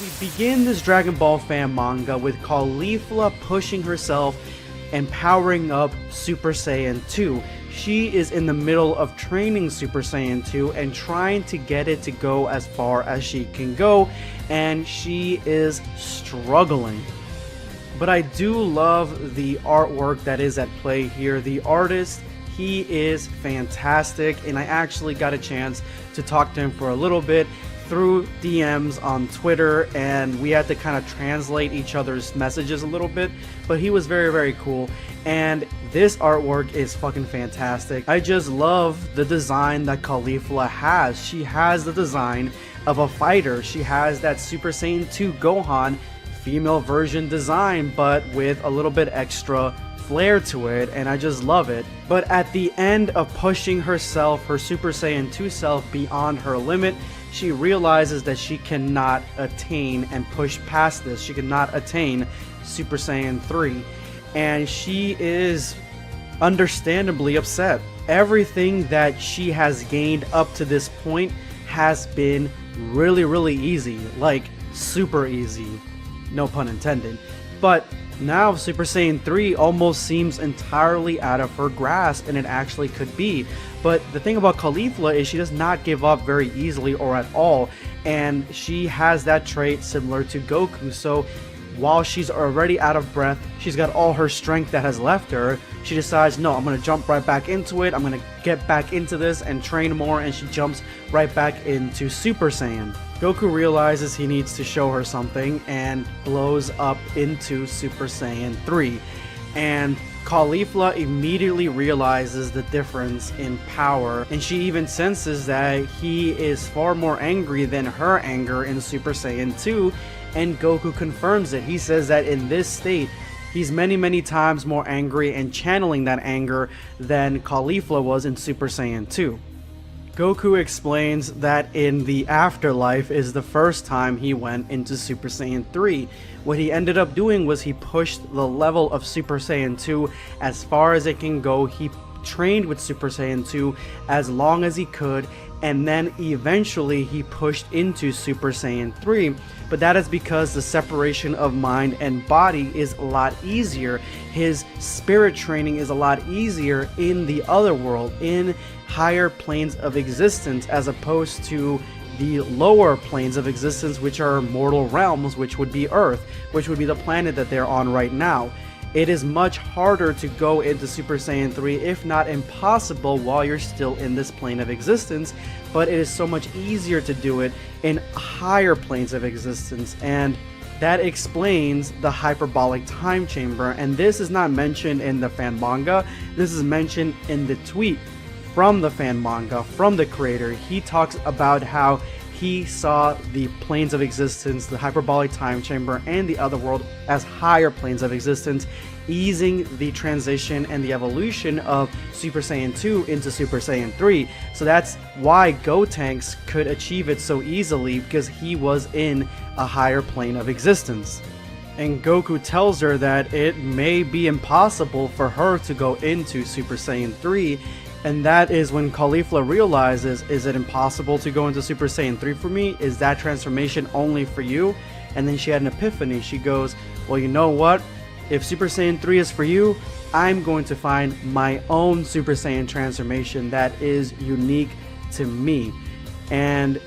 We begin this Dragon Ball fan manga with Caulifla pushing herself and powering up Super Saiyan 2. She is in the middle of training Super Saiyan 2 and trying to get it to go as far as she can go, and she is struggling. But I do love the artwork that is at play here. The artist, he is fantastic, and I actually got a chance to talk to him for a little bit through DMs on Twitter, and we had to kind of translate each other's messages a little bit, but he was very cool, and this artwork is fucking fantastic. I just love the design that Caulifla has. She has the design of a fighter. She has that Super Saiyan 2 Gohan female version design, but with a little bit extra flair to it, and I just love it. But at the end of pushing herself, her Super Saiyan 2 self, beyond her limit, she realizes that she cannot attain and push past this. She cannot attain Super Saiyan 3, and she is understandably upset. Everything that she has gained up to this point has been really easy, like super easy, no pun intended. But now Super Saiyan 3 almost seems entirely out of her grasp, and it actually could be. But the thing about Caulifla is she does not give up very easily or at all, and she has that trait similar to Goku. So while she's already out of breath, she's got all her strength that has left her, she decides, no, I'm gonna jump right back into it, I'm gonna get back into this and train more, and she jumps right back into Super Saiyan. Goku realizes he needs to show her something and blows up into Super Saiyan 3. And Caulifla immediately realizes the difference in power, and she even senses that he is far more angry than her anger in Super Saiyan 2, and Goku confirms it. He says that in this state, he's many times more angry and channeling that anger than Caulifla was in Super Saiyan 2. Goku explains that in the afterlife is the first time he went into Super Saiyan 3. What he ended up doing was he pushed the level of Super Saiyan 2 as far as it can go. He trained with Super Saiyan 2 as long as he could, and then eventually he pushed into Super Saiyan 3. But that is because the separation of mind and body is a lot easier. His spirit training is a lot easier in the other world, in higher planes of existence, as opposed to the lower planes of existence, which are mortal realms, which would be Earth, which would be the planet that they're on right now. It is much harder to go into Super Saiyan 3, if not impossible, while you're still in this plane of existence, but it is so much easier to do it in higher planes of existence, and that explains the hyperbolic time chamber. And this is not mentioned in the fan manga, this is mentioned in the tweet from the fan manga, from the creator. He talks about how he saw the planes of existence, the hyperbolic time chamber, and the other world as higher planes of existence, easing the transition and the evolution of Super Saiyan 2 into Super Saiyan 3. So that's why Gotenks could achieve it so easily, because he was in a higher plane of existence. And Goku tells her that it may be impossible for her to go into Super Saiyan 3, and that is when Caulifla realizes, is it impossible to go into Super Saiyan 3 for me? Is that transformation only for you? And then she had an epiphany. She goes, well, you know what? If Super Saiyan 3 is for you, I'm going to find my own Super Saiyan transformation that is unique to me. And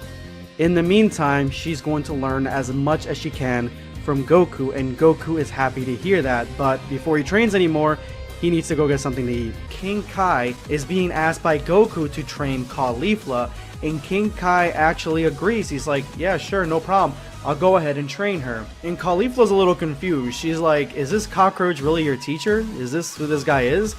in the meantime, she's going to learn as much as she can from Goku, and Goku is happy to hear that. But before he trains anymore, he needs to go get something to eat. King Kai is being asked by Goku to train Caulifla, and King Kai actually agrees. He's like, yeah, sure, no problem, I'll go ahead and train her. And Caulifla's a little confused. She's like, is this cockroach really your teacher? Is this who this guy is?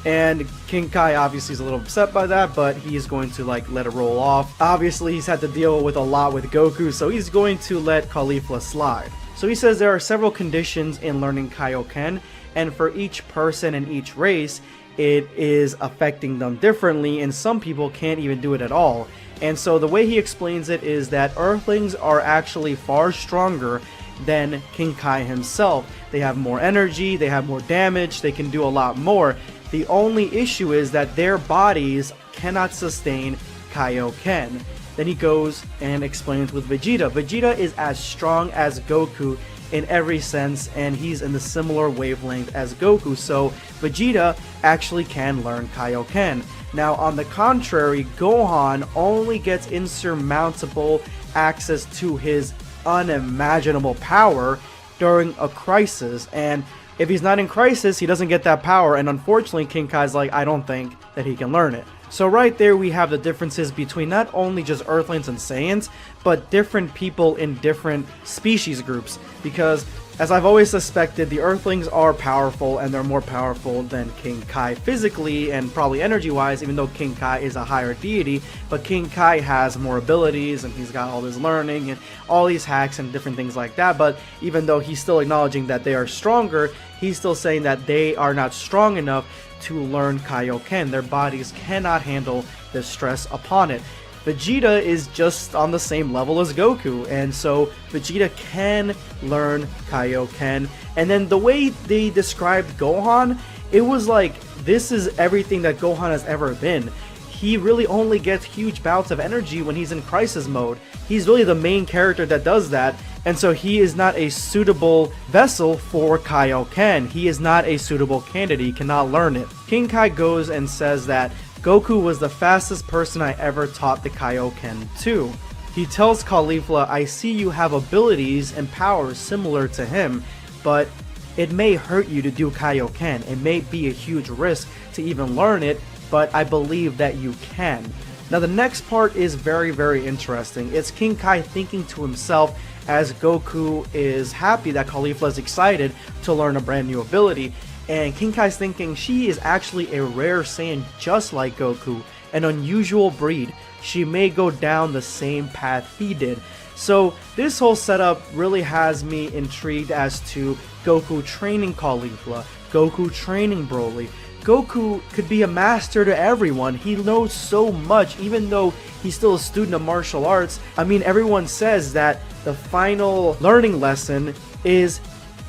And King Kai obviously is a little upset by that, but he's going to like let it roll off. Obviously he's had to deal with a lot with Goku, so he's going to let Caulifla slide. So he says there are several conditions in learning Kaioken, and for each person and each race, it is affecting them differently, and some people can't even do it at all. And so the way he explains it is that Earthlings are actually far stronger than King Kai himself. They have more energy, they have more damage, they can do a lot more. The only issue is that their bodies cannot sustain Kaioken. Then he goes and explains with Vegeta. Vegeta is as strong as Goku in every sense, and he's in the similar wavelength as Goku, so Vegeta actually can learn Kaioken. Now, on the contrary, Gohan only gets insurmountable access to his unimaginable power during a crisis, and if he's not in crisis, he doesn't get that power, and unfortunately, King Kai's like, I don't think that he can learn it. So right there we have the differences between not only just Earthlings and Saiyans, but different people in different species groups. Because, as I've always suspected, the Earthlings are powerful, and they're more powerful than King Kai physically and probably energy-wise, even though King Kai is a higher deity. But King Kai has more abilities, and he's got all this learning and all these hacks and different things like that. But even though he's still acknowledging that they are stronger, he's still saying that they are not strong enough to learn Kaioken. Their bodies cannot handle the stress upon it. Vegeta is just on the same level as Goku, and so Vegeta can learn Kaioken. And then the way they described Gohan, it was like, this is everything that Gohan has ever been. He really only gets huge bouts of energy when he's in crisis mode. He's really the main character that does that, and so he is not a suitable vessel for Kaioken. He is not a suitable candidate. He cannot learn it. King Kai goes and says that Goku was the fastest person I ever taught the Kaioken to. He tells Caulifla, I see you have abilities and powers similar to him, but it may hurt you to do Kaioken. It may be a huge risk to even learn it, but I believe that you can. Now the next part is very, very interesting. It's King Kai thinking to himself as Goku is happy that Caulifla is excited to learn a brand new ability. And King Kai's thinking she is actually a rare Saiyan just like Goku, an unusual breed. She may go down the same path he did. So this whole setup really has me intrigued as to Goku training Caulifla, Goku training Broly. Goku could be a master to everyone. He knows so much, even though he's still a student of martial arts. I mean, everyone says that the final learning lesson is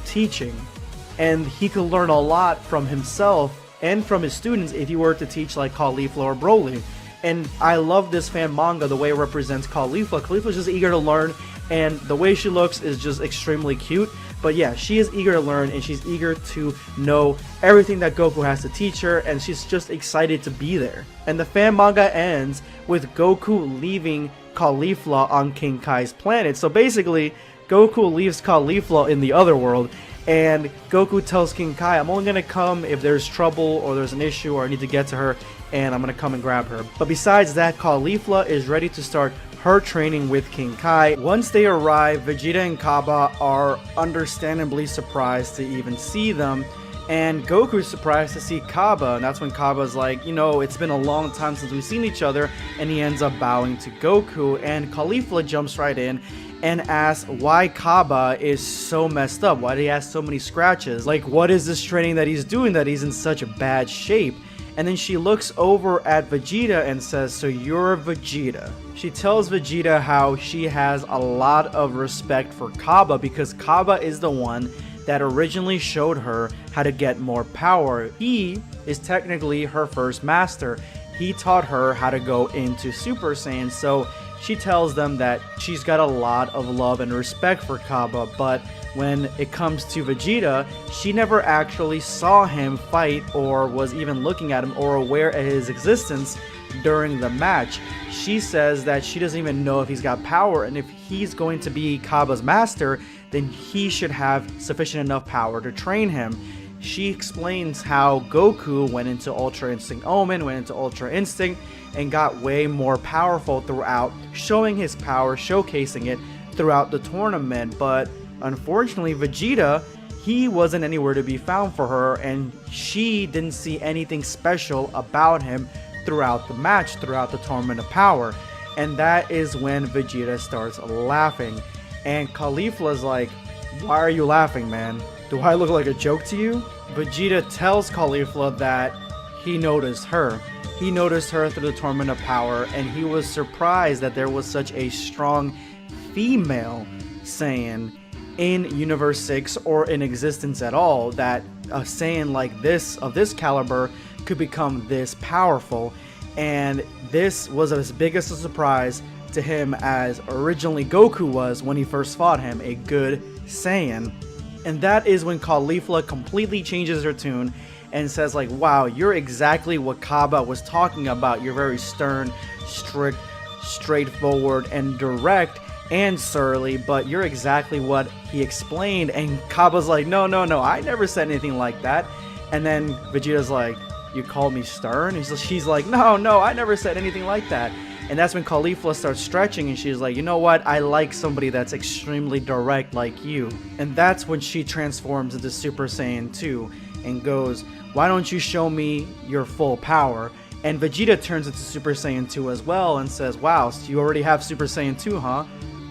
teaching. And he could learn a lot from himself and from his students if he were to teach like Caulifla or Broly. And I love this fan manga, the way it represents Caulifla. Caulifla's just eager to learn, and the way she looks is just extremely cute. But yeah, she is eager to learn, and she's eager to know everything that Goku has to teach her, and she's just excited to be there. And the fan manga ends with Goku leaving Caulifla on King Kai's planet. So basically, Goku leaves Caulifla in the other world, and Goku tells King Kai, I'm only gonna come if there's trouble or there's an issue or I need to get to her, and I'm gonna come and grab her. But besides that, Caulifla is ready to start her training with King Kai. Once they arrive, Vegeta and Kaba are understandably surprised to even see them, and Goku's surprised to see Kaba, and that's when Kaba's like, you know, it's been a long time since we've seen each other, and he ends up bowing to Goku, and Caulifla jumps right in and asks why Kaba is so messed up, why he has so many scratches, like what is this training that he's doing that he's in such a bad shape. And then she looks over at Vegeta and says, so you're Vegeta. She tells Vegeta how she has a lot of respect for Kaba because Kaba is the one that originally showed her how to get more power. He is technically her first master. He taught her how to go into Super Saiyan, so she tells them that she's got a lot of love and respect for Kaba, but when it comes to Vegeta, she never actually saw him fight or was even looking at him or aware of his existence during the match. She says that she doesn't even know if he's got power, and if he's going to be Kaba's master, then he should have sufficient enough power to train him. She explains how Goku went into Ultra Instinct Omen, went into Ultra Instinct, and got way more powerful throughout, showing his power, showcasing it throughout the tournament. But unfortunately, Vegeta, he wasn't anywhere to be found for her, and she didn't see anything special about him throughout the match, throughout the Tournament of Power. And that is when Vegeta starts laughing. And Caulifla's like, why are you laughing, man? Do I look like a joke to you? Vegeta tells Caulifla that he noticed her. He noticed her through the Tournament of Power, and he was surprised that there was such a strong female Saiyan in Universe 6 or in existence at all, that a Saiyan like this, of this caliber, could become this powerful. And this was as big as a surprise to him as originally Goku was when he first fought him, a good Saiyan. And that is when Caulifla completely changes her tune and says like, wow, you're exactly what Kaba was talking about. You're very stern, strict, straightforward, and direct, and surly, but you're exactly what he explained. And Kaba's like, no, I never said anything like that. And then Vegeta's like, you called me stern? She's like, no, I never said anything like that. And that's when Caulifla starts stretching and she's like, you know what? I like somebody that's extremely direct like you. And that's when she transforms into Super Saiyan 2 and goes, why don't you show me your full power? And Vegeta turns into Super Saiyan 2 as well and says, wow, so you already have Super Saiyan 2, huh?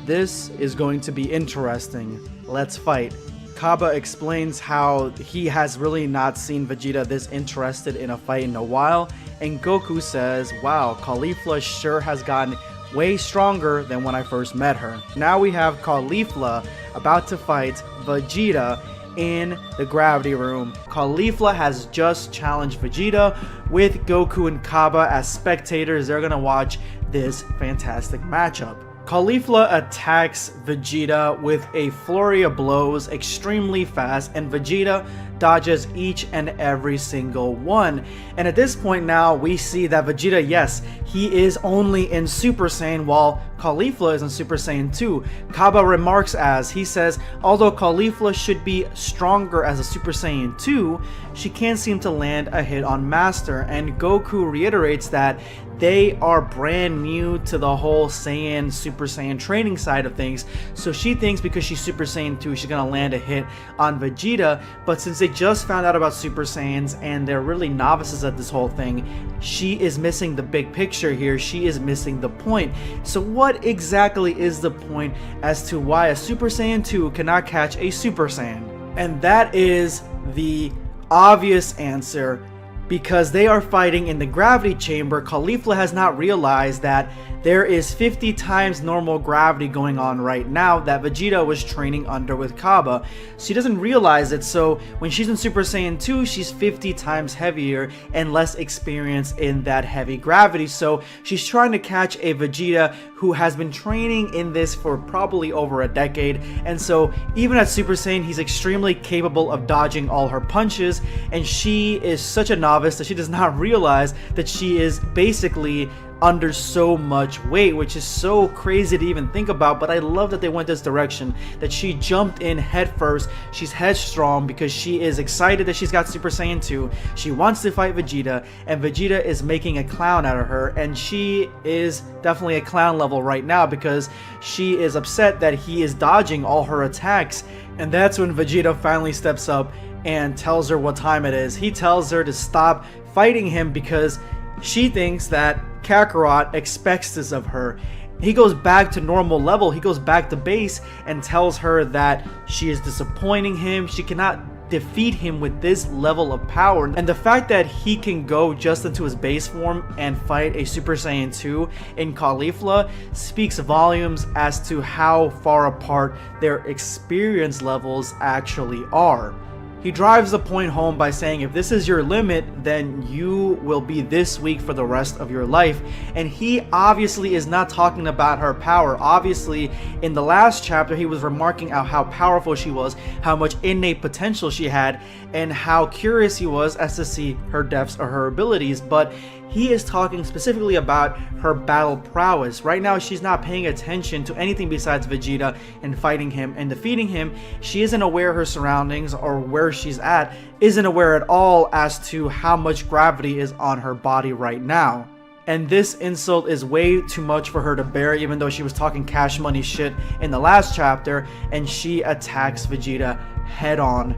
This is going to be interesting. Let's fight. Kaba explains how he has really not seen Vegeta this interested in a fight in a while, and Goku says, wow, Caulifla sure has gotten way stronger than when I first met her. Now we have Caulifla about to fight Vegeta in the gravity room. Caulifla has just challenged Vegeta with Goku and Kaba as spectators. They're gonna watch this fantastic matchup. Caulifla attacks Vegeta with a flurry of blows extremely fast, and Vegeta dodges each and every single one. And at this point now, we see that Vegeta, yes, he is only in Super Saiyan while Caulifla is in Super Saiyan 2. Kaba remarks as he says, although Caulifla should be stronger as a Super Saiyan 2, she can't seem to land a hit on Master. And Goku reiterates that they are brand new to the whole Saiyan, Super Saiyan training side of things. So she thinks because she's Super Saiyan 2, she's gonna land a hit on Vegeta. But since they just found out about Super Saiyans and they're really novices at this whole thing, she is missing the big picture here. She is missing the point. So what exactly is the point as to why a Super Saiyan 2 cannot catch a Super Saiyan? And that is the obvious answer. Because they are fighting in the gravity chamber, Caulifla has not realized that there is 50 times normal gravity going on right now that Vegeta was training under with Kaba. She doesn't realize it, so when she's in Super Saiyan 2, she's 50 times heavier and less experienced in that heavy gravity. So she's trying to catch a Vegeta who has been training in this for probably over a decade. And so even at Super Saiyan, he's extremely capable of dodging all her punches, and she is such a novice that she does not realize that she is basically under so much weight, which is so crazy to even think about. But I love that they went this direction, that she jumped in head first. She's headstrong because she is excited that she's got Super Saiyan 2. She wants to fight Vegeta, and Vegeta is making a clown out of her, and she is definitely a clown level right now because she is upset that he is dodging all her attacks. And that's when Vegeta finally steps up and tells her what time it is. He tells her to stop fighting him because she thinks that Kakarot expects this of her. He goes back to normal level, he goes back to base and tells her that she is disappointing him. She cannot defeat him with this level of power. And the fact that he can go just into his base form and fight a Super Saiyan 2 in Caulifla speaks volumes as to how far apart their experience levels actually are. He drives the point home by saying, if this is your limit, then you will be this weak for the rest of your life. And he obviously is not talking about her power. Obviously, in the last chapter, he was remarking out how powerful she was, how much innate potential she had, and how curious he was as to see her depths or her abilities. But he is talking specifically about her battle prowess. Right now, she's not paying attention to anything besides Vegeta and fighting him and defeating him. She isn't aware of her surroundings or where she's at, isn't aware at all as to how much gravity is on her body right now. And this insult is way too much for her to bear, even though she was talking cash money shit in the last chapter, and she attacks Vegeta head on,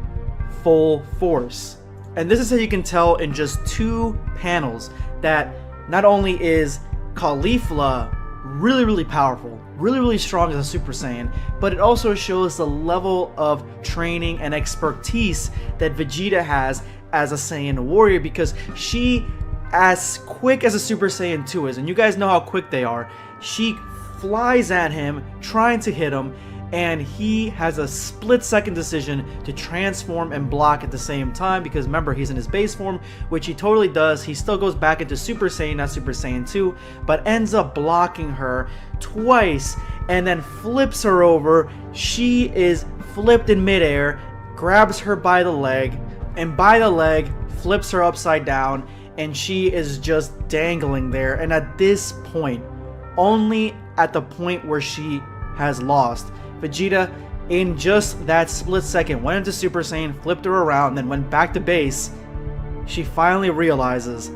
full force. And this is how you can tell in just 2 panels that not only is Caulifla really powerful, really strong as a Super Saiyan, but it also shows the level of training and expertise that Vegeta has as a Saiyan warrior, because she, as quick as a Super Saiyan 2 is, and you guys know how quick they are, she flies at him trying to hit him, and he has a split-second decision to transform and block at the same time, because remember, he's in his base form, which he totally does. He still goes back into Super Saiyan, not Super Saiyan 2, but ends up blocking her twice and then flips her over. She is flipped in midair, grabs her by the leg, and by the leg flips her upside down, and she is just dangling there. And at this point, only at the point where she has lost, Vegeta, in just that split second, went into Super Saiyan, flipped her around, then went back to base. She finally realizes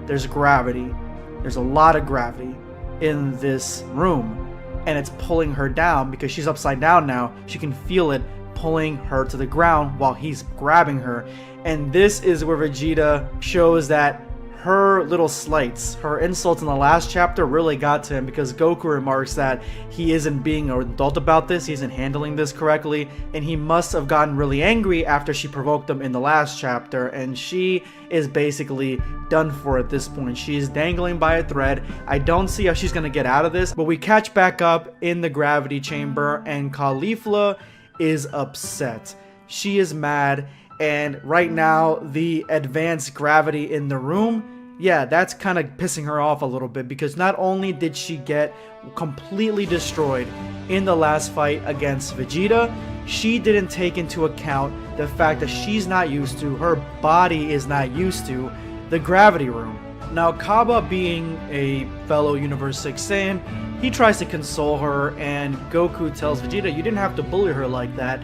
there's gravity. There's a lot of gravity in this room, and it's pulling her down because she's upside down now. She can feel it pulling her to the ground while he's grabbing her. And this is where Vegeta shows that her little slights, her insults in the last chapter really got to him, because Goku remarks that he isn't being an adult about this, he isn't handling this correctly, and he must have gotten really angry after she provoked him in the last chapter, and she is basically done for at this point. She's dangling by a thread. I don't see how she's going to get out of this, but we catch back up in the gravity chamber, and Caulifla is upset. She is mad, and right now the advanced gravity in the room, yeah, that's kind of pissing her off a little bit, because not only did she get completely destroyed in the last fight against Vegeta, she didn't take into account the fact that she's not used to, her body is not used to, the gravity room. Now, Kaba, being a fellow Universe 6 Saiyan, he tries to console her, and Goku tells Vegeta, you didn't have to bully her like that.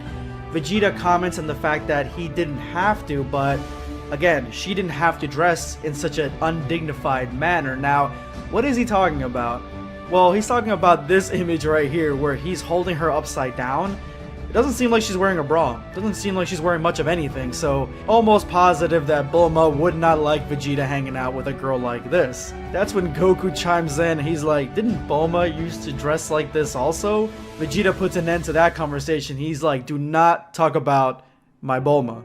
Vegeta comments on the fact that he didn't have to, but again, she didn't have to dress in such an undignified manner. Now, what is he talking about? Well, he's talking about this image right here where he's holding her upside down. It doesn't seem like she's wearing a bra. It doesn't seem like she's wearing much of anything, so almost positive that Bulma would not like Vegeta hanging out with a girl like this. That's when Goku chimes in. He's like, didn't Bulma used to dress like this also? Vegeta puts an end to that conversation. He's like, do not talk about my Bulma.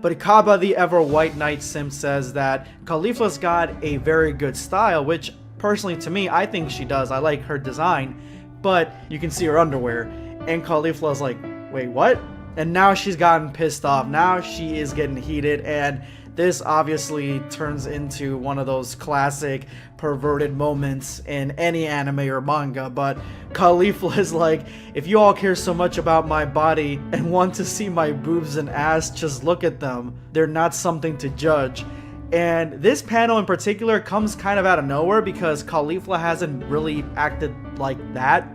But Kaba, the ever white knight sim, says that Caulifla's got a very good style, which personally to me, I think she does. I like her design, but you can see her underwear. And Caulifla's like, wait, what? And now she's gotten pissed off. Now she is getting heated, and this obviously turns into one of those classic perverted moments in any anime or manga. But Caulifla is like, if you all care so much about my body and want to see my boobs and ass, just look at them. They're not something to judge. And this panel in particular comes kind of out of nowhere, because Caulifla hasn't really acted like that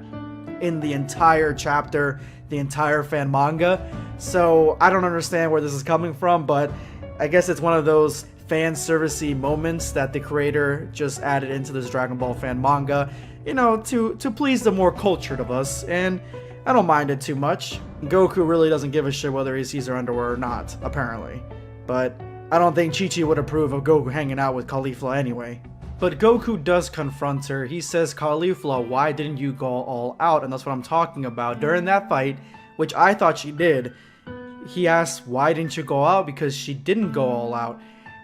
in the entire chapter, the entire fan manga. So I don't understand where this is coming from, but I guess it's one of those fan servicey moments that the creator just added into this Dragon Ball fan manga, you know, to please the more cultured of us, and I don't mind it too much. Goku really doesn't give a shit whether he sees her underwear or not, apparently. But I don't think Chi-Chi would approve of Goku hanging out with Caulifla anyway. But Goku does confront her. He says, Caulifla, why didn't you go all out? And that's what I'm talking about. During that fight, which I thought she did, he asks, why didn't you go out? Because she didn't go all out.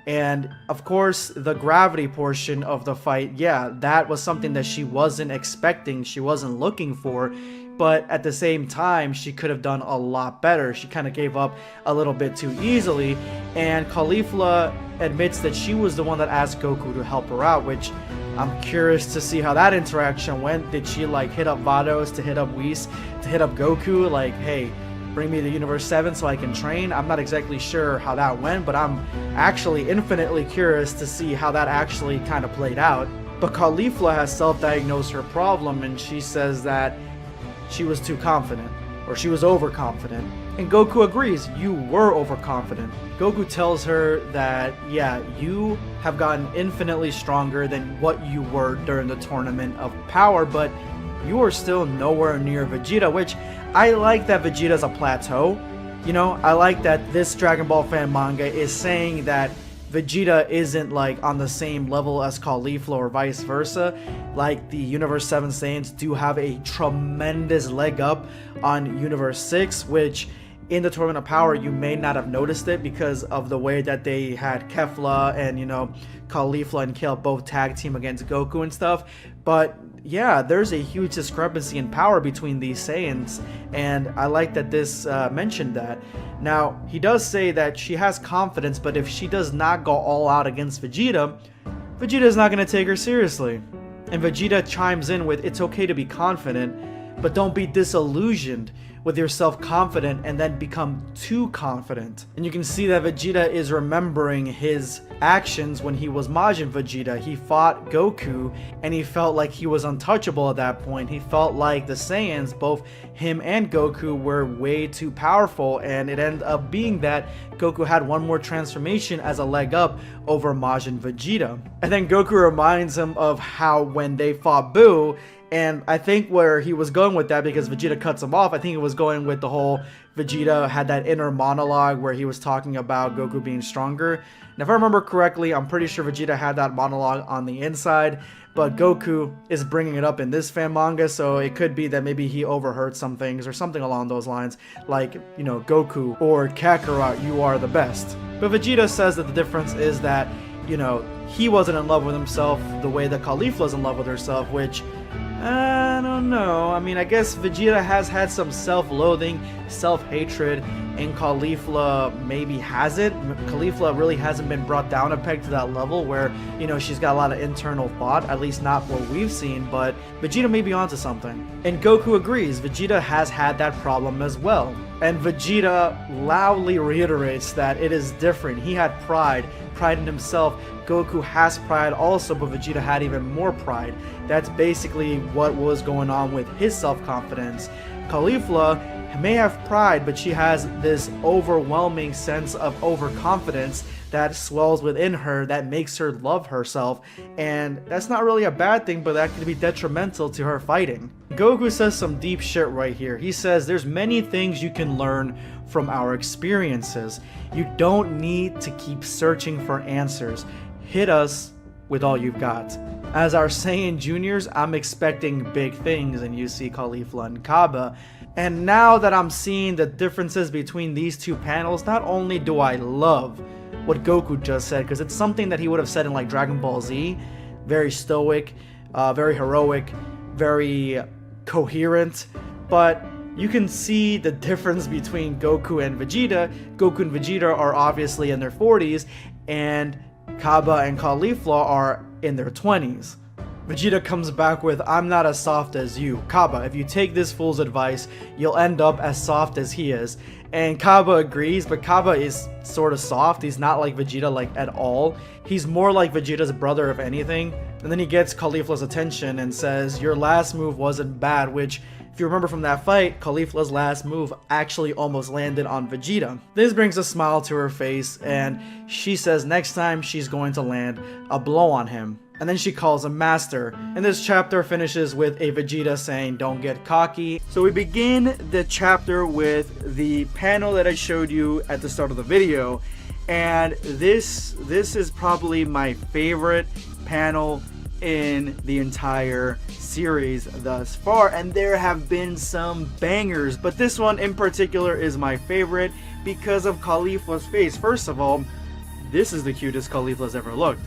And of course, the gravity portion of the fight, yeah, that was something that she wasn't expecting, she wasn't looking for. But at the same time, she could have done a lot better. She kind of gave up a little bit too easily. And Caulifla admits that she was the one that asked Goku to help her out, which I'm curious to see how that interaction went. Did she like hit up Vados, to hit up Whis, to hit up Goku, like, hey, bring me to Universe 7 so I can train? I'm not exactly sure how that went, but I'm actually infinitely curious to see how that actually kind of played out. But Caulifla has self-diagnosed her problem, and she says that she was too confident, or she was overconfident. And Goku agrees, you were overconfident. Goku tells her that, yeah, you have gotten infinitely stronger than what you were during the Tournament of Power, but you are still nowhere near Vegeta, which I like that Vegeta's a plateau. You know, I like that this Dragon Ball fan manga is saying that Vegeta isn't like on the same level as Caulifla or vice versa. Like the Universe 7 Saiyans do have a tremendous leg up on Universe 6, which in the Tournament of Power you may not have noticed it because of the way that they had Kefla and, you know, Caulifla and Kale both tag team against Goku and stuff. But yeah, there's a huge discrepancy in power between these Saiyans, and I like that this mentioned that. Now, he does say that she has confidence, but if she does not go all out against Vegeta, Vegeta's not going to take her seriously. And Vegeta chimes in with, it's okay to be confident, but don't be disillusioned with your self-confident and then become too confident. And you can see that Vegeta is remembering his actions when he was Majin Vegeta. He fought Goku and he felt like he was untouchable at that point. He felt like the Saiyans, both him and Goku, were way too powerful, and it ended up being that Goku had one more transformation as a leg up over Majin Vegeta. And then Goku reminds him of how when they fought Buu, and I think where he was going with that, because Vegeta cuts him off, I think he was going with the whole Vegeta had that inner monologue where he was talking about Goku being stronger. And if I remember correctly, I'm pretty sure Vegeta had that monologue on the inside, but Goku is bringing it up in this fan manga, so it could be that maybe he overheard some things or something along those lines, like, you know, Goku or Kakarot, you are the best. But Vegeta says that the difference is that, you know, he wasn't in love with himself the way that Caulifla's in love with herself, which I don't know. I mean, I guess Vegeta has had some self-loathing, self-hatred, and Caulifla maybe hasn't. Caulifla really hasn't been brought down a peg to that level where, you know, she's got a lot of internal thought, at least not what we've seen, but Vegeta may be onto something. And Goku agrees, Vegeta has had that problem as well. And Vegeta loudly reiterates that it is different. He had pride in himself. Goku has pride also, but Vegeta had even more pride. That's basically what was going on with his self-confidence. Caulifla may have pride, but she has this overwhelming sense of overconfidence that swells within her that makes her love herself, and that's not really a bad thing, but that could be detrimental to her fighting. Goku says some deep shit right here. He says there's many things you can learn from our experiences. You don't need to keep searching for answers. Hit us with all you've got. As our Saiyan Juniors, I'm expecting big things, and you see Caulifla and Kaba. And now that I'm seeing the differences between these two panels, not only do I love what Goku just said, because it's something that he would have said in like Dragon Ball Z, very stoic, very heroic, very coherent, but you can see the difference between Goku and Vegeta. Goku and Vegeta are obviously in their 40s, and Kaba and Caulifla are in their 20s. Vegeta comes back with, I'm not as soft as you. Kaba, if you take this fool's advice, you'll end up as soft as he is. And Kaba agrees, but Kaba is sort of soft. He's not like Vegeta like at all. He's more like Vegeta's brother if anything. And then he gets Caulifla's attention and says, your last move wasn't bad, which if you remember from that fight, Caulifla's last move actually almost landed on Vegeta. This brings a smile to her face, and she says next time she's going to land a blow on him. And then she calls him master. And this chapter finishes with a Vegeta saying, don't get cocky. So we begin the chapter with the panel that I showed you at the start of the video. And this is probably my favorite panel in the entire series thus far, and there have been some bangers, but this one in particular is my favorite because of Caulifla's face. First of all, this is the cutest Caulifla's ever looked.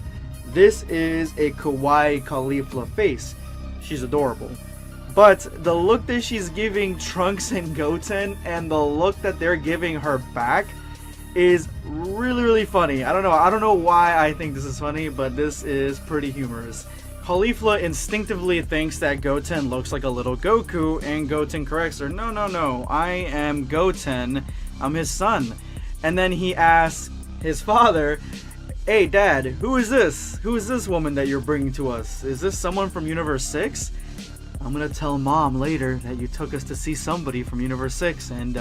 This is a kawaii Caulifla face. She's adorable. But the look that she's giving Trunks and Goten and the look that they're giving her back is really funny. I don't know why I think this is funny, but this is pretty humorous. Caulifla instinctively thinks that Goten looks like a little Goku, and Goten corrects her, no, I am Goten, I'm his son. And then he asks his father, hey dad, who is this? Who is this woman that you're bringing to us? Is this someone from Universe 6? I'm gonna tell mom later that you took us to see somebody from Universe 6, and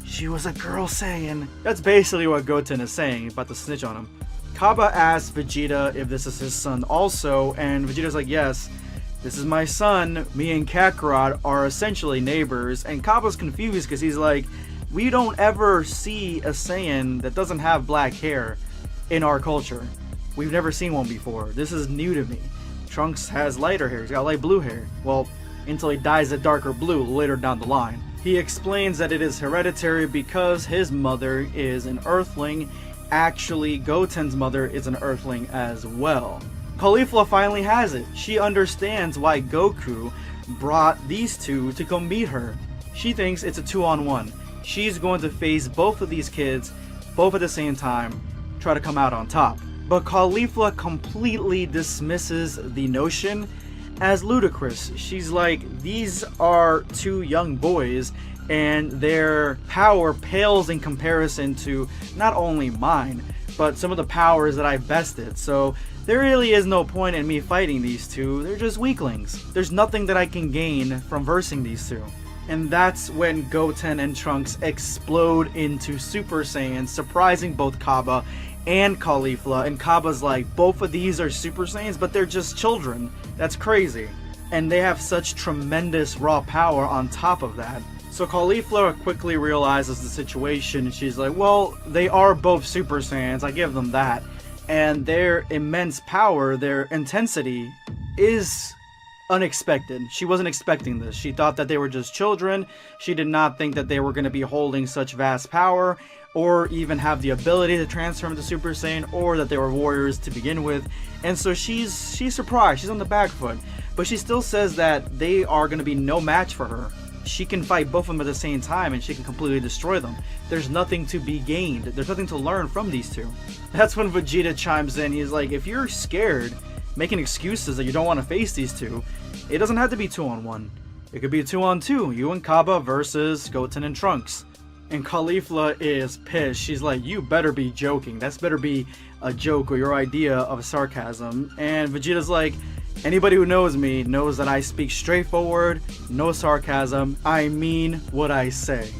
she was a girl Saiyan. That's basically what Goten is saying, about to snitch on him. Kaba asks Vegeta if this is his son also, and Vegeta's like, yes, this is my son. Me and Kakarot are essentially neighbors, and Kaba's confused because he's like, we don't ever see a Saiyan that doesn't have black hair in our culture. We've never seen one before. This is new to me. Trunks has lighter hair. He's got light blue hair. Well, until he dyes it darker blue later down the line. He explains that it is hereditary because his mother is an Earthling. Actually, Goten's mother is an Earthling as well. Caulifla finally has it. She understands why Goku brought these two to come meet her. She thinks it's a 2-on-1. She's going to face both of these kids, both at the same time, try to come out on top. But Caulifla completely dismisses the notion as ludicrous. She's like, these are two young boys, and their power pales in comparison to not only mine, but some of the powers that I bested. So there really is no point in me fighting these two. They're just weaklings. There's nothing that I can gain from versing these two. And that's when Goten and Trunks explode into Super Saiyans, surprising both Cabba and Caulifla. And Cabba's like, both of these are Super Saiyans, but they're just children. That's crazy. And they have such tremendous raw power on top of that. So Caulifla quickly realizes the situation, and she's like, well, they are both Super Saiyans, I give them that. And their immense power, their intensity, is unexpected. She wasn't expecting this. She thought that they were just children. She did not think that they were going to be holding such vast power, or even have the ability to transform into Super Saiyan, or that they were warriors to begin with. And so she's surprised. She's on the back foot. But she still says that they are going to be no match for her. She can fight both of them at the same time, and she can completely destroy them. There's nothing to be gained. There's nothing to learn from these two. That's when Vegeta chimes in. He's like, if you're scared, making excuses that you don't want to face these two, it doesn't have to be 2-on-1. It could be a 2-on-2. You and Cabba versus Goten and Trunks. And Caulifla is pissed. She's like, you better be joking. That's better be a joke or your idea of sarcasm. And Vegeta's like, anybody who knows me knows that I speak straightforward, no sarcasm. I mean what I say.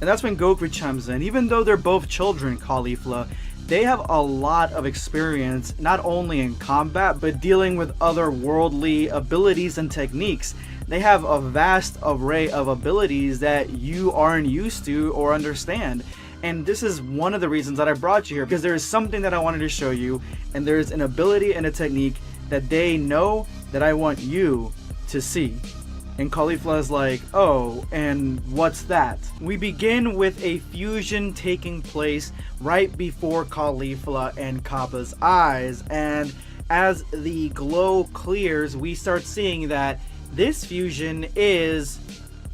And that's when Goku chimes in. Even though they're both children, Caulifla, they have a lot of experience, not only in combat, but dealing with other worldly abilities and techniques. They have a vast array of abilities that you aren't used to or understand. And this is one of the reasons that I brought you here, because there is something that I wanted to show you, and there's an ability and a technique that they know that I want you to see. And Caulifla is like, oh, and what's that? We begin with a fusion taking place right before Caulifla and Cabba's eyes, and as the glow clears, we start seeing that this fusion is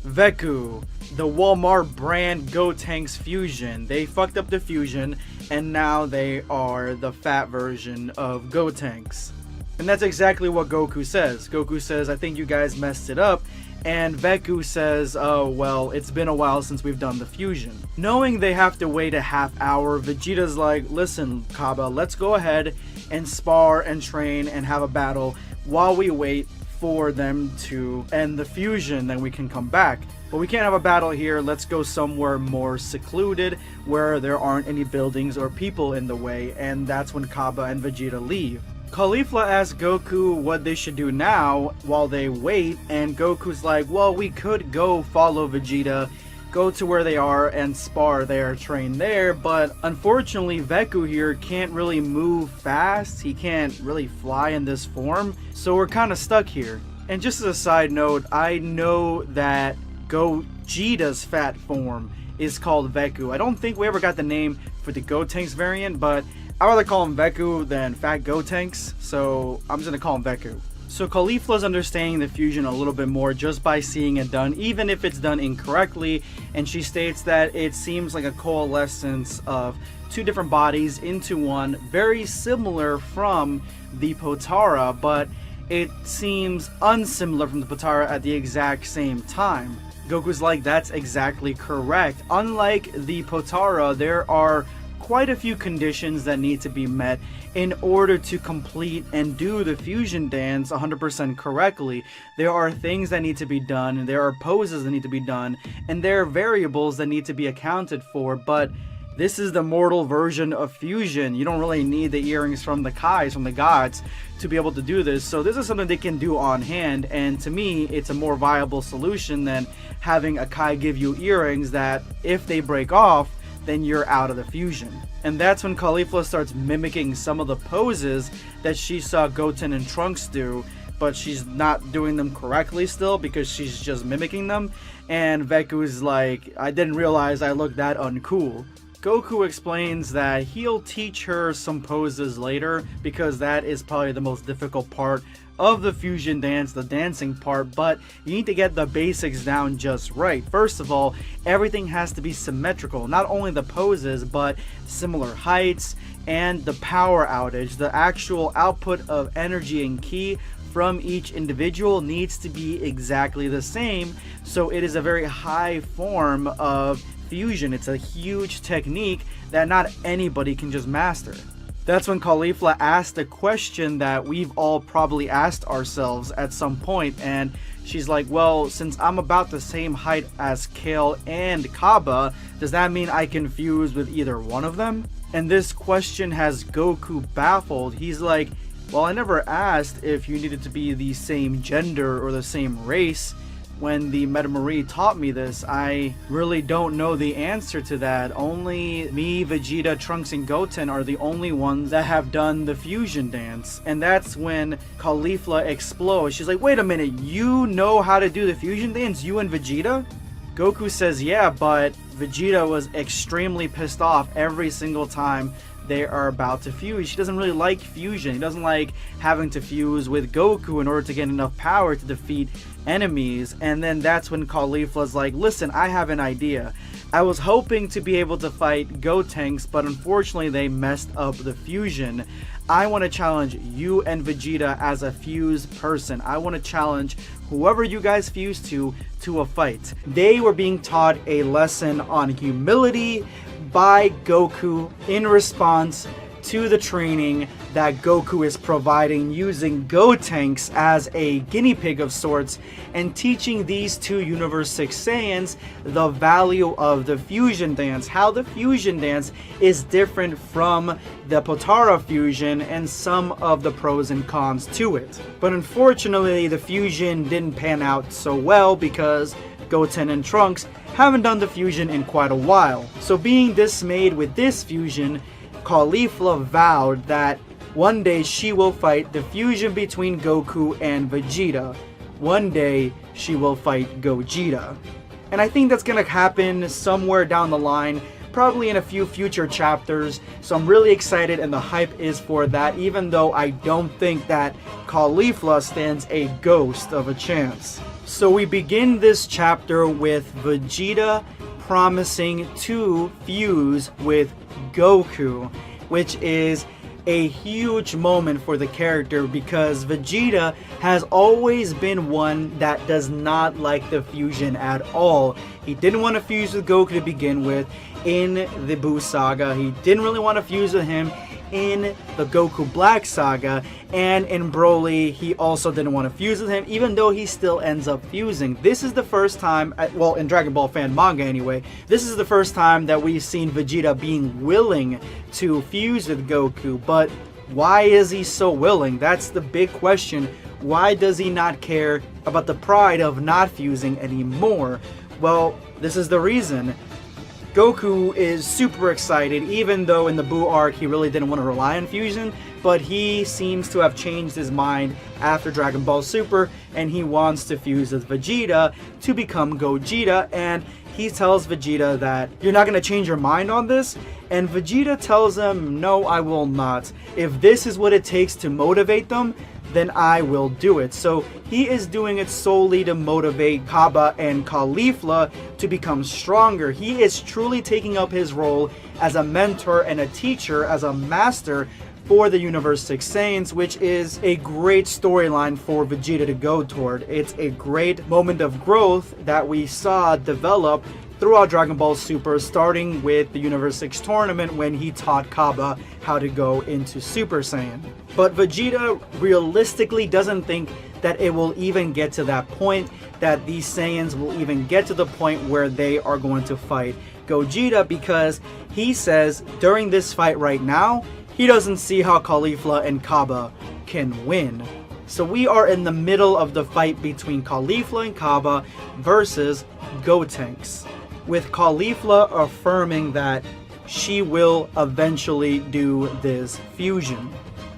Veku, the Walmart brand Gotenks fusion. They fucked up the fusion, and now they are the fat version of Gotenks. And that's exactly what Goku says. Goku says, I think you guys messed it up. And Veku says, oh, well, it's been a while since we've done the fusion. Knowing they have to wait a half hour, Vegeta's like, listen, Cabba, let's go ahead and spar and train and have a battle while we wait for them to end the fusion, then we can come back. But we can't have a battle here. Let's go somewhere more secluded where there aren't any buildings or people in the way. And that's when Cabba and Vegeta leave. Caulifla asks Goku what they should do now while they wait, and Goku's like, well, we could go follow Vegeta, go to where they are and spar there, train there, but unfortunately Veku here can't really move fast. He can't really fly in this form, so we're kind of stuck here. And just as a side note, I know that Gogeta's fat form is called Veku. I don't think we ever got the name for the Gotenks variant, but I'd rather call him Veku than Fat Gotenks, so I'm just gonna call him Veku. So Caulifla's understanding the fusion a little bit more just by seeing it done, even if it's done incorrectly, and she states that it seems like a coalescence of two different bodies into one, very similar from the Potara, but it seems unsimilar from the Potara at the exact same time. Goku's like, that's exactly correct. Unlike the Potara, there are quite a few conditions that need to be met in order to complete and do the fusion dance 100% correctly. There are things that need to be done, and there are poses that need to be done, and there are variables that need to be accounted for, but this is the mortal version of fusion. You don't really need the earrings from the Kais, from the gods, to be able to do this. So this is something they can do on hand, and to me, it's a more viable solution than having a Kai give you earrings that, if they break off, then you're out of the fusion. And that's when Caulifla starts mimicking some of the poses that she saw Goten and Trunks do, but she's not doing them correctly still because she's just mimicking them. And Veku's like, I didn't realize I looked that uncool. Goku explains that he'll teach her some poses later because that is probably the most difficult part of the fusion dance, the dancing part, but you need to get the basics down just right. First of all, everything has to be symmetrical, not only the poses, but similar heights and the power outage, the actual output of energy and ki from each individual needs to be exactly the same. So it is a very high form of fusion. It's a huge technique that not anybody can just master. That's when Caulifla asked a question that we've all probably asked ourselves at some point, and she's like, well, since I'm about the same height as Kale and Kaba, does that mean I can fuse with either one of them? And this question has Goku baffled. He's like, well, I never asked if you needed to be the same gender or the same race. When the Metamarie taught me this, I really don't know the answer to that. Only me, Vegeta, Trunks, and Goten are the only ones that have done the fusion dance. And that's when Caulifla explodes. She's like, wait a minute, you know how to do the fusion dance, you and Vegeta? Goku says, yeah, but Vegeta was extremely pissed off every single time they are about to fuse. She doesn't really like fusion. He doesn't like having to fuse with Goku in order to get enough power to defeat enemies. And then that's when Caulifla's like, listen, I have an idea. I was hoping to be able to fight Gotenks, but unfortunately they messed up the fusion. I want to challenge you and Vegeta as a fused person. I want to challenge whoever you guys fuse to a fight. They were being taught a lesson on humility by Goku in response to the training that Goku is providing, using Gotenks as a guinea pig of sorts and teaching these two Universe 6 Saiyans the value of the fusion dance, how the fusion dance is different from the Potara fusion and some of the pros and cons to it. But unfortunately, the fusion didn't pan out so well because Goten and Trunks haven't done the fusion in quite a while. So being dismayed with this fusion, Caulifla vowed that one day she will fight the fusion between Goku and Vegeta. One day she will fight Gogeta. And I think that's gonna happen somewhere down the line, probably in a few future chapters. So I'm really excited and the hype is for that, even though I don't think that Caulifla stands a ghost of a chance. So we begin this chapter with Vegeta promising to fuse with Goku, which is a huge moment for the character because Vegeta has always been one that does not like the fusion at all. He didn't want to fuse with Goku to begin with in the Buu saga. He didn't really want to fuse with him in the Goku Black saga, and in Broly he also didn't want to fuse with him, even though he still ends up fusing. This is the first time, well, in Dragon Ball fan manga anyway, this is the first time that we've seen Vegeta being willing to fuse with Goku. But why is he so willing? That's the big question. Why does he not care about the pride of not fusing anymore? Well, this is the reason. Goku is super excited, even though in the Buu arc he really didn't want to rely on fusion, but he seems to have changed his mind after Dragon Ball Super, and he wants to fuse with Vegeta to become Gogeta, and he tells Vegeta that, you're not going to change your mind on this? And Vegeta tells him, no, I will not. If this is what it takes to motivate them, then I will do it. So he is doing it solely to motivate Kaba and Caulifla to become stronger. He is truly taking up his role as a mentor and a teacher, as a master for the Universe 6 Saiyans, which is a great storyline for Vegeta to go toward. It's a great moment of growth that we saw develop throughout Dragon Ball Super, starting with the Universe 6 tournament when he taught Kaba how to go into Super Saiyan. But Vegeta realistically doesn't think that it will even get to that point, that these Saiyans will even get to the point where they are going to fight Gogeta, because he says during this fight right now, he doesn't see how Caulifla and Kaba can win. So we are in the middle of the fight between Caulifla and Kaba versus Gotenks, with Caulifla affirming that she will eventually do this fusion.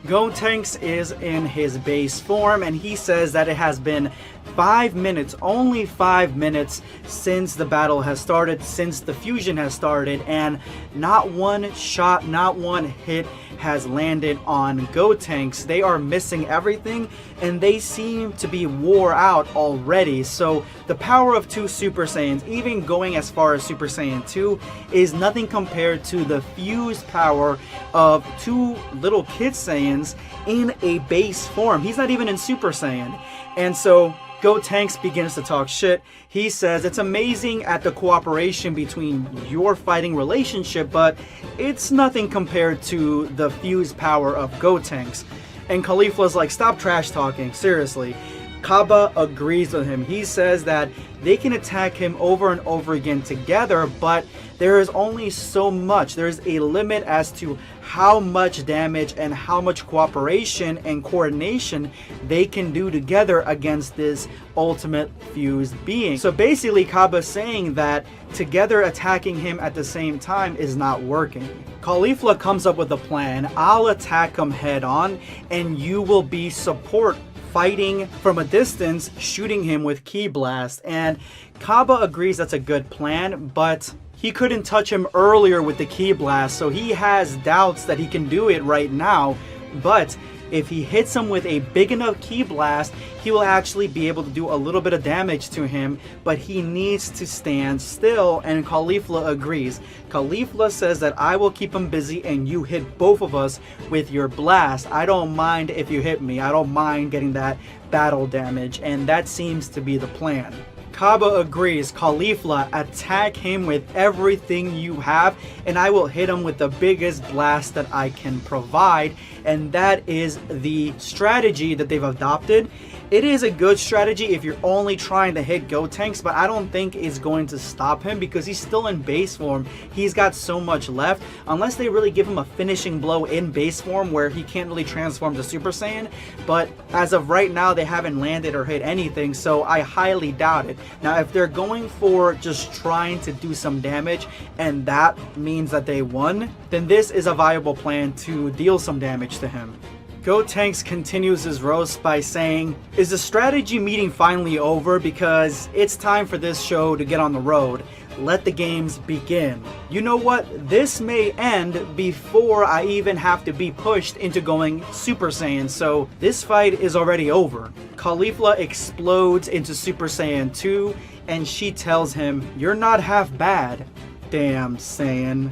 Gotenks is in his base form, and he says that it has been 5 minutes, only 5 minutes since the battle has started, since the fusion has started, and not one shot, not one hit has landed on Gotenks. They are missing everything, and they seem to be wore out already. So the power of 2 Super Saiyans, even going as far as Super Saiyan 2, is nothing compared to the fused power of 2 little kid Saiyans in a base form. He's not even in Super Saiyan. And so Gotenks begins to talk shit. He says it's amazing at the cooperation between your fighting relationship, but it's nothing compared to the fused power of Gotenks. And Caulifla's like, stop trash talking, seriously. Kaba agrees with him. He says that they can attack him over and over again together, but there is only so much. There's a limit as to how much damage and how much cooperation and coordination they can do together against this ultimate fused being. So basically, Kaba's saying that together attacking him at the same time is not working. Caulifla comes up with a plan. I'll attack him head on, and you will be support, fighting from a distance, shooting him with Ki Blast. And Kaba agrees that's a good plan, but he couldn't touch him earlier with the Ki Blast, so he has doubts that he can do it right now. But if he hits him with a big enough Ki Blast, he will actually be able to do a little bit of damage to him, but he needs to stand still, and Caulifla agrees. Caulifla says that I will keep him busy and you hit both of us with your blast. I don't mind if you hit me. I don't mind getting that battle damage, and that seems to be the plan. Kaba agrees. Caulifla, attack him with everything you have, and I will hit him with the biggest blast that I can provide. And that is the strategy that they've adopted. It is a good strategy if you're only trying to hit Gotenks, but I don't think it's going to stop him because he's still in base form. He's got so much left, unless they really give him a finishing blow in base form where he can't really transform to Super Saiyan. But as of right now, they haven't landed or hit anything, so I highly doubt it. Now, if they're going for just trying to do some damage and that means that they won, then this is a viable plan to deal some damage to him. Gotenks continues his roast by saying, is the strategy meeting finally over? Because it's time for this show to get on the road. Let the games begin. You know what? This may end before I even have to be pushed into going Super Saiyan, so this fight is already over. Caulifla explodes into Super Saiyan 2, and she tells him, you're not half bad. Damn, Saiyan.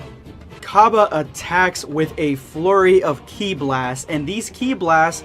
Kaba attacks with a flurry of Ki Blasts, and these Ki Blasts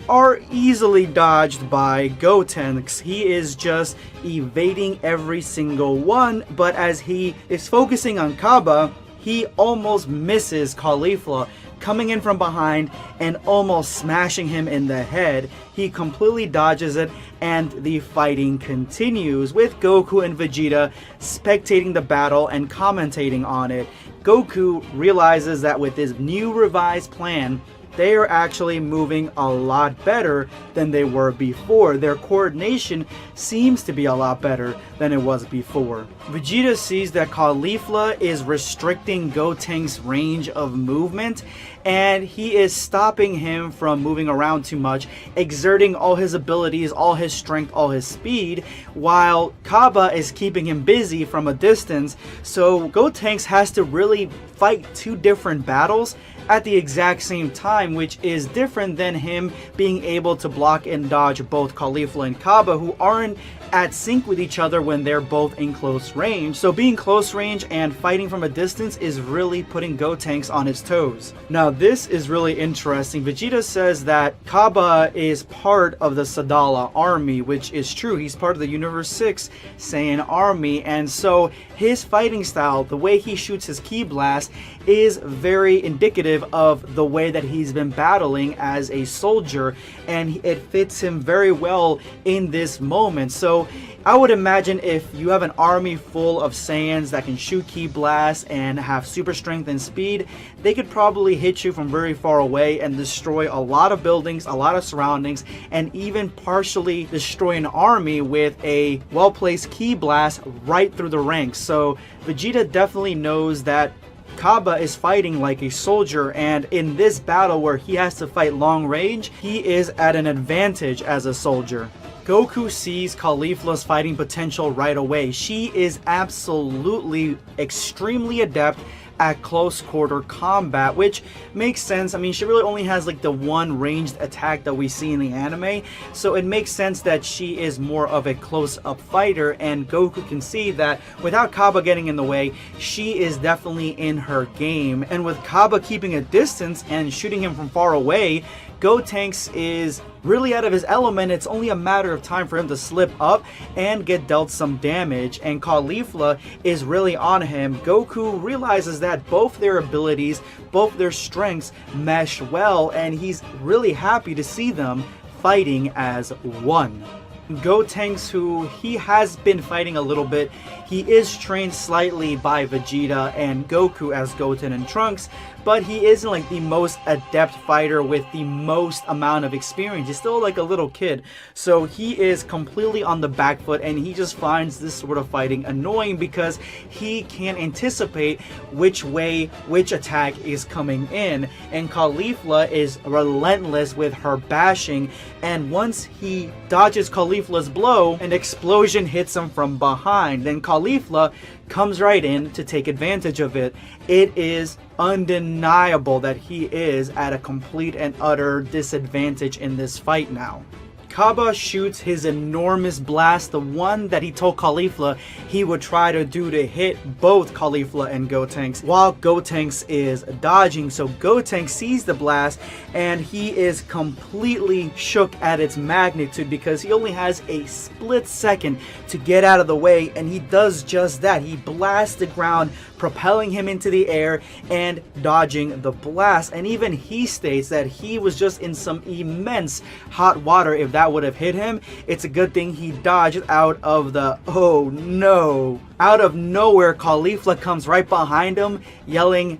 are easily dodged by Gotenks. He is just evading every single one, but as he is focusing on Kaba, he almost misses Caulifla, coming in from behind and almost smashing him in the head. He completely dodges it, and the fighting continues, with Goku and Vegeta spectating the battle and commentating on it. Goku realizes that with his new revised plan, they are actually moving a lot better than they were before. Their coordination seems to be a lot better than it was before. Vegeta sees that Caulifla is restricting Gotenks' range of movement, and he is stopping him from moving around too much, exerting all his abilities, all his strength, all his speed, while Kaba is keeping him busy from a distance. So Gotenks has to really fight 2 different battles at the exact same time, which is different than him being able to block and dodge both Caulifla and Kaba, who aren't at sync with each other when they're both in close range. So being close range and fighting from a distance is really putting Gotenks on his toes. Now this is really interesting. Vegeta says that Kaba is part of the Sadala army, which is true. He's part of the Universe 6 Saiyan army, and so his fighting style, the way he shoots his Ki Blast, is very indicative of the way that he's been battling as a soldier, and it fits him very well in this moment. So I would imagine if you have an army full of Saiyans that can shoot Ki Blasts and have super strength and speed, they could probably hit you from very far away and destroy a lot of buildings, a lot of surroundings, and even partially destroy an army with a well-placed Ki Blast right through the ranks. So Vegeta definitely knows that Kaba is fighting like a soldier, and in this battle where he has to fight long range, he is at an advantage as a soldier. Goku sees Caulifla's fighting potential right away. She is absolutely extremely adept at close quarter combat, which makes sense. I mean, she really only has like the one ranged attack that we see in the anime, so it makes sense that she is more of a close-up fighter, and Goku can see that without Kaba getting in the way, she is definitely in her game. And with Kaba keeping a distance and shooting him from far away, Gotenks is really out of his element. It's only a matter of time for him to slip up and get dealt some damage, and Caulifla is really on him. Goku realizes that both their abilities, both their strengths mesh well, and he's really happy to see them fighting as one. Gotenks, who he has been fighting a little bit, he is trained slightly by Vegeta and Goku as Goten and Trunks, but he isn't like the most adept fighter with the most amount of experience. He's still like a little kid, so he is completely on the back foot, and he just finds this sort of fighting annoying because he can't anticipate which way which attack is coming in, and Caulifla is relentless with her bashing, and once he dodges Caulifla's blow, an explosion hits him from behind. Then Caulifla comes right in to take advantage of it. It is undeniable that he is at a complete and utter disadvantage in this fight now. Kaba shoots his enormous blast, the one that he told Caulifla he would try to do to hit both Caulifla and Gotenks, while Gotenks is dodging. So Gotenks sees the blast and he is completely shook at its magnitude because he only has a split second to get out of the way, and he does just that. He blasts the ground, propelling him into the air and dodging the blast. And even he states that he was just in some immense hot water. If that would have hit him, it's a good thing he dodged out of the, oh no. Out of nowhere, Caulifla comes right behind him yelling,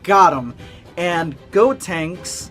"Got him!" And Gotenks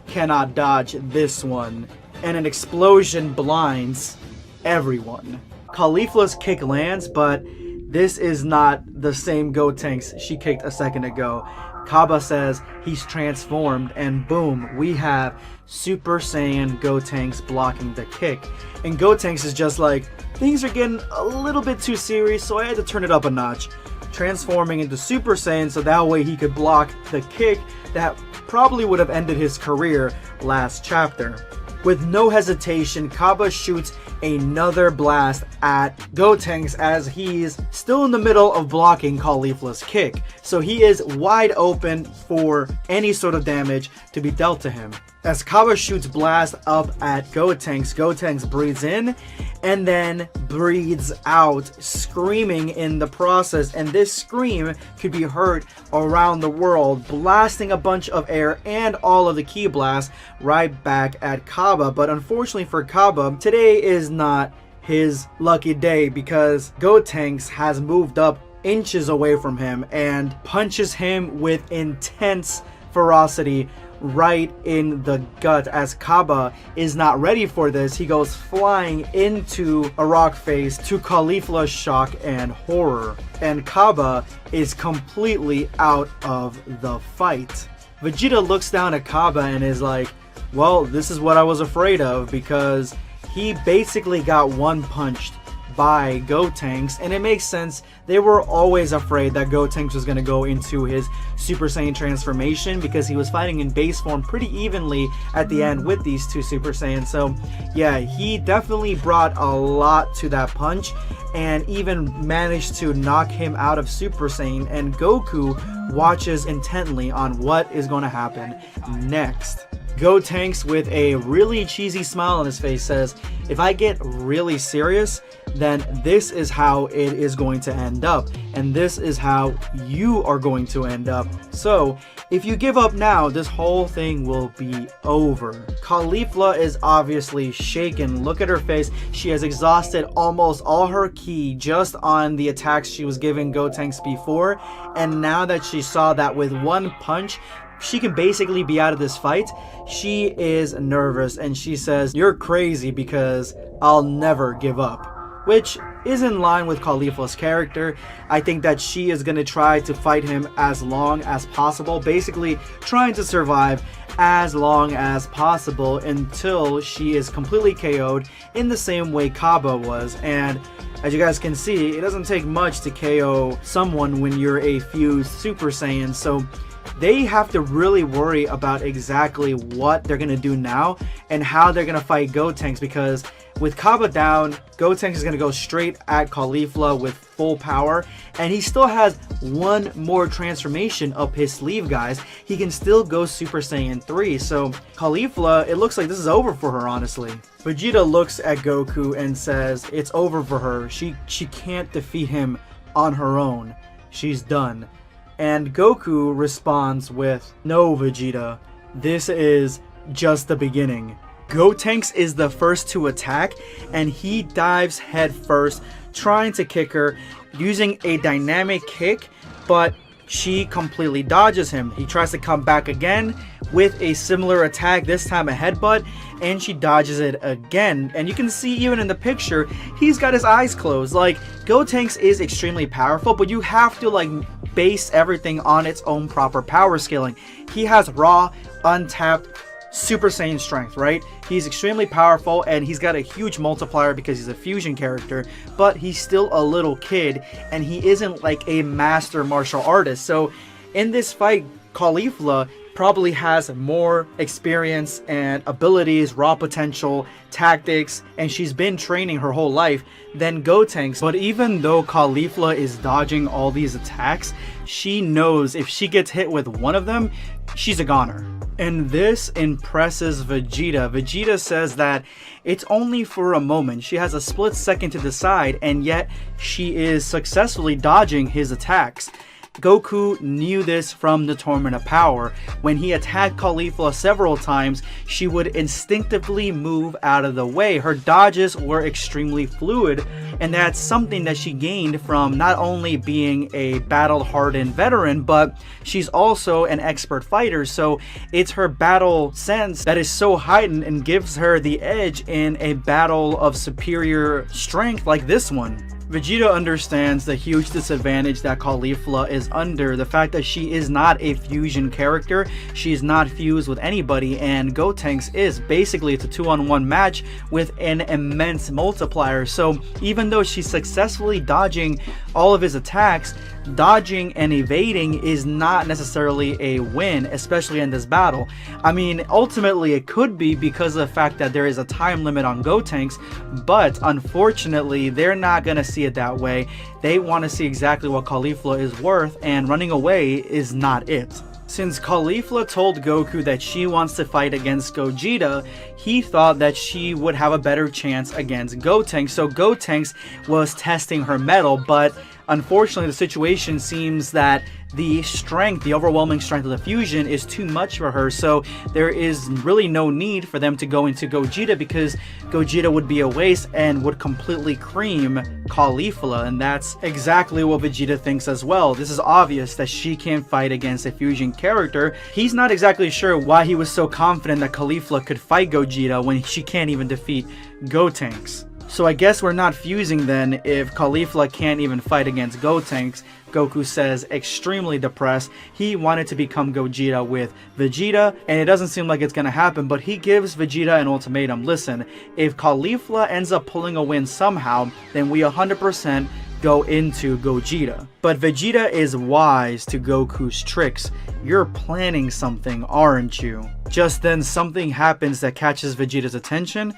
cannot dodge this one, and an explosion blinds everyone. Caulifla's kick lands, but this is not the same Gotenks she kicked a second ago. Kaba says he's transformed, and boom, we have Super Saiyan Gotenks blocking the kick. And Gotenks is just like, things are getting a little bit too serious, so I had to turn it up a notch, transforming into Super Saiyan so that way he could block the kick that probably would have ended his career last chapter. With no hesitation, Kaba shoots another blast at Gotenks as he's still in the middle of blocking Caulifla's kick. So he is wide open for any sort of damage to be dealt to him. As Kaba shoots blast up at Gotenks, Gotenks breathes in and then breathes out, screaming in the process. And this scream could be heard around the world, blasting a bunch of air and all of the ki blasts right back at Kaba. But unfortunately for Kaba, today is not his lucky day because Gotenks has moved up inches away from him and punches him with intense ferocity right in the gut. As Kaba is not ready for this, he goes flying into a rock face to Caulifla's shock and horror, and Kaba is completely out of the fight. Vegeta looks down at Kaba and is like, well, this is what I was afraid of, because he basically got one punched by Gotenks, and it makes sense. They were always afraid that Gotenks was going to go into his Super Saiyan transformation because he was fighting in base form pretty evenly at the end with these two Super Saiyans. So yeah, he definitely brought a lot to that punch and even managed to knock him out of Super Saiyan, and Goku watches intently on what is going to happen next. Gotenks, with a really cheesy smile on his face, says, if I get really serious, then this is how it is going to end up, and this is how you are going to end up. So if you give up now, this whole thing will be over. Caulifla is obviously shaken. Look at her face. She has exhausted almost all her ki just on the attacks she was giving Gotenks before, and now that she saw that with one punch she can basically be out of this fight, she is nervous and she says, "You're crazy because I'll never give up." Which is in line with Caulifla's character. I think that she is going to try to fight him as long as possible, basically trying to survive as long as possible until she is completely KO'd in the same way Kaba was. And as you guys can see, it doesn't take much to KO someone when you're a fused Super Saiyan, so they have to really worry about exactly what they're going to do now and how they're going to fight Gotenks, because with Kaba down, Gotenks is going to go straight at Caulifla with full power, and he still has one more transformation up his sleeve, guys. He can still go Super Saiyan 3, so Caulifla, it looks like this is over for her, honestly. Vegeta looks at Goku and says it's over for her. She can't defeat him on her own. She's done. And Goku responds with, "No, Vegeta, this is just the beginning." Gotenks is the first to attack, and he dives head first, trying to kick her using a dynamic kick, but she completely dodges him. He tries to come back again with a similar attack, this time a headbutt, and she dodges it again. And you can see even in the picture, he's got his eyes closed. Like, Gotenks is extremely powerful, but you have to like base everything on its own proper power scaling. He has raw, untapped Super Saiyan strength, right? He's extremely powerful, and he's got a huge multiplier because he's a fusion character, but he's still a little kid, and he isn't like a master martial artist. So in this fight, Caulifla probably has more experience and abilities, raw potential, tactics, and she's been training her whole life than Gotenks. But even though Caulifla is dodging all these attacks, she knows if she gets hit with one of them, she's a goner. And this impresses Vegeta. Vegeta says that it's only for a moment. She has a split second to decide, and yet she is successfully dodging his attacks. Goku knew this from the Tournament of Power. When he attacked Caulifla several times, she would instinctively move out of the way. Her dodges were extremely fluid, and that's something that she gained from not only being a battle-hardened veteran, but she's also an expert fighter, so it's her battle sense that is so heightened and gives her the edge in a battle of superior strength like this one. Vegeta understands the huge disadvantage that Caulifla is under, the fact that she is not a fusion character, she is not fused with anybody, and Gotenks is. Basically, it's a 2-on-1 match with an immense multiplier. So even though she's successfully dodging all of his attacks, dodging and evading is not necessarily a win, especially in this battle. I mean, ultimately it could be because of the fact that there is a time limit on Gotenks, but unfortunately they're not going to see it that way. They want to see exactly what Caulifla is worth, and running away is not it. Since Caulifla told Goku that she wants to fight against Gogeta, he thought that she would have a better chance against Gotenks, so Gotenks was testing her mettle, but unfortunately, the situation seems that the strength, the overwhelming strength of the fusion is too much for her, so there is really no need for them to go into Gogeta, because Gogeta would be a waste and would completely cream Caulifla, and that's exactly what Vegeta thinks as well. This is obvious that she can't fight against a fusion character. He's not exactly sure why he was so confident that Caulifla could fight Gogeta when she can't even defeat Gotenks. So I guess we're not fusing then if Caulifla can't even fight against Gotenks. Goku says, extremely depressed. He wanted to become Gogeta with Vegeta, and it doesn't seem like it's gonna happen, but he gives Vegeta an ultimatum. Listen, if Caulifla ends up pulling a win somehow, then we 100% go into Gogeta. But Vegeta is wise to Goku's tricks. You're planning something, aren't you? Just then something happens that catches Vegeta's attention,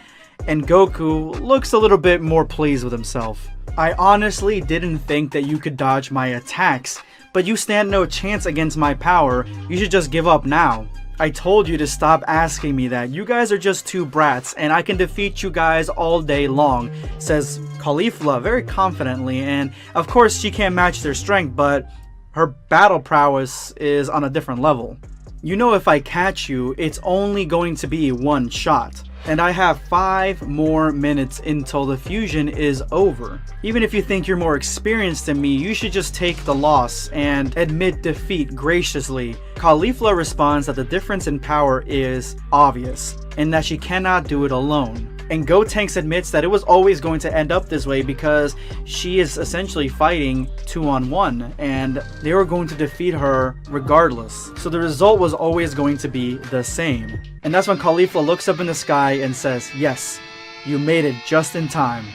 and Goku looks a little bit more pleased with himself. I honestly didn't think that you could dodge my attacks, but you stand no chance against my power. You should just give up now. I told you to stop asking me that. You guys are just two brats, and I can defeat you guys all day long, says Caulifla very confidently, and of course she can't match their strength, but her battle prowess is on a different level. You know, if I catch you, it's only going to be one shot. And I have 5 more minutes until the fusion is over. Even if you think you're more experienced than me, you should just take the loss and admit defeat graciously. Caulifla responds that the difference in power is obvious, and that she cannot do it alone. And Gotenks admits that it was always going to end up this way because she is essentially fighting 2-on-1 and they were going to defeat her regardless. So the result was always going to be the same. And that's when Caulifla looks up in the sky and says, "Yes, you made it just in time."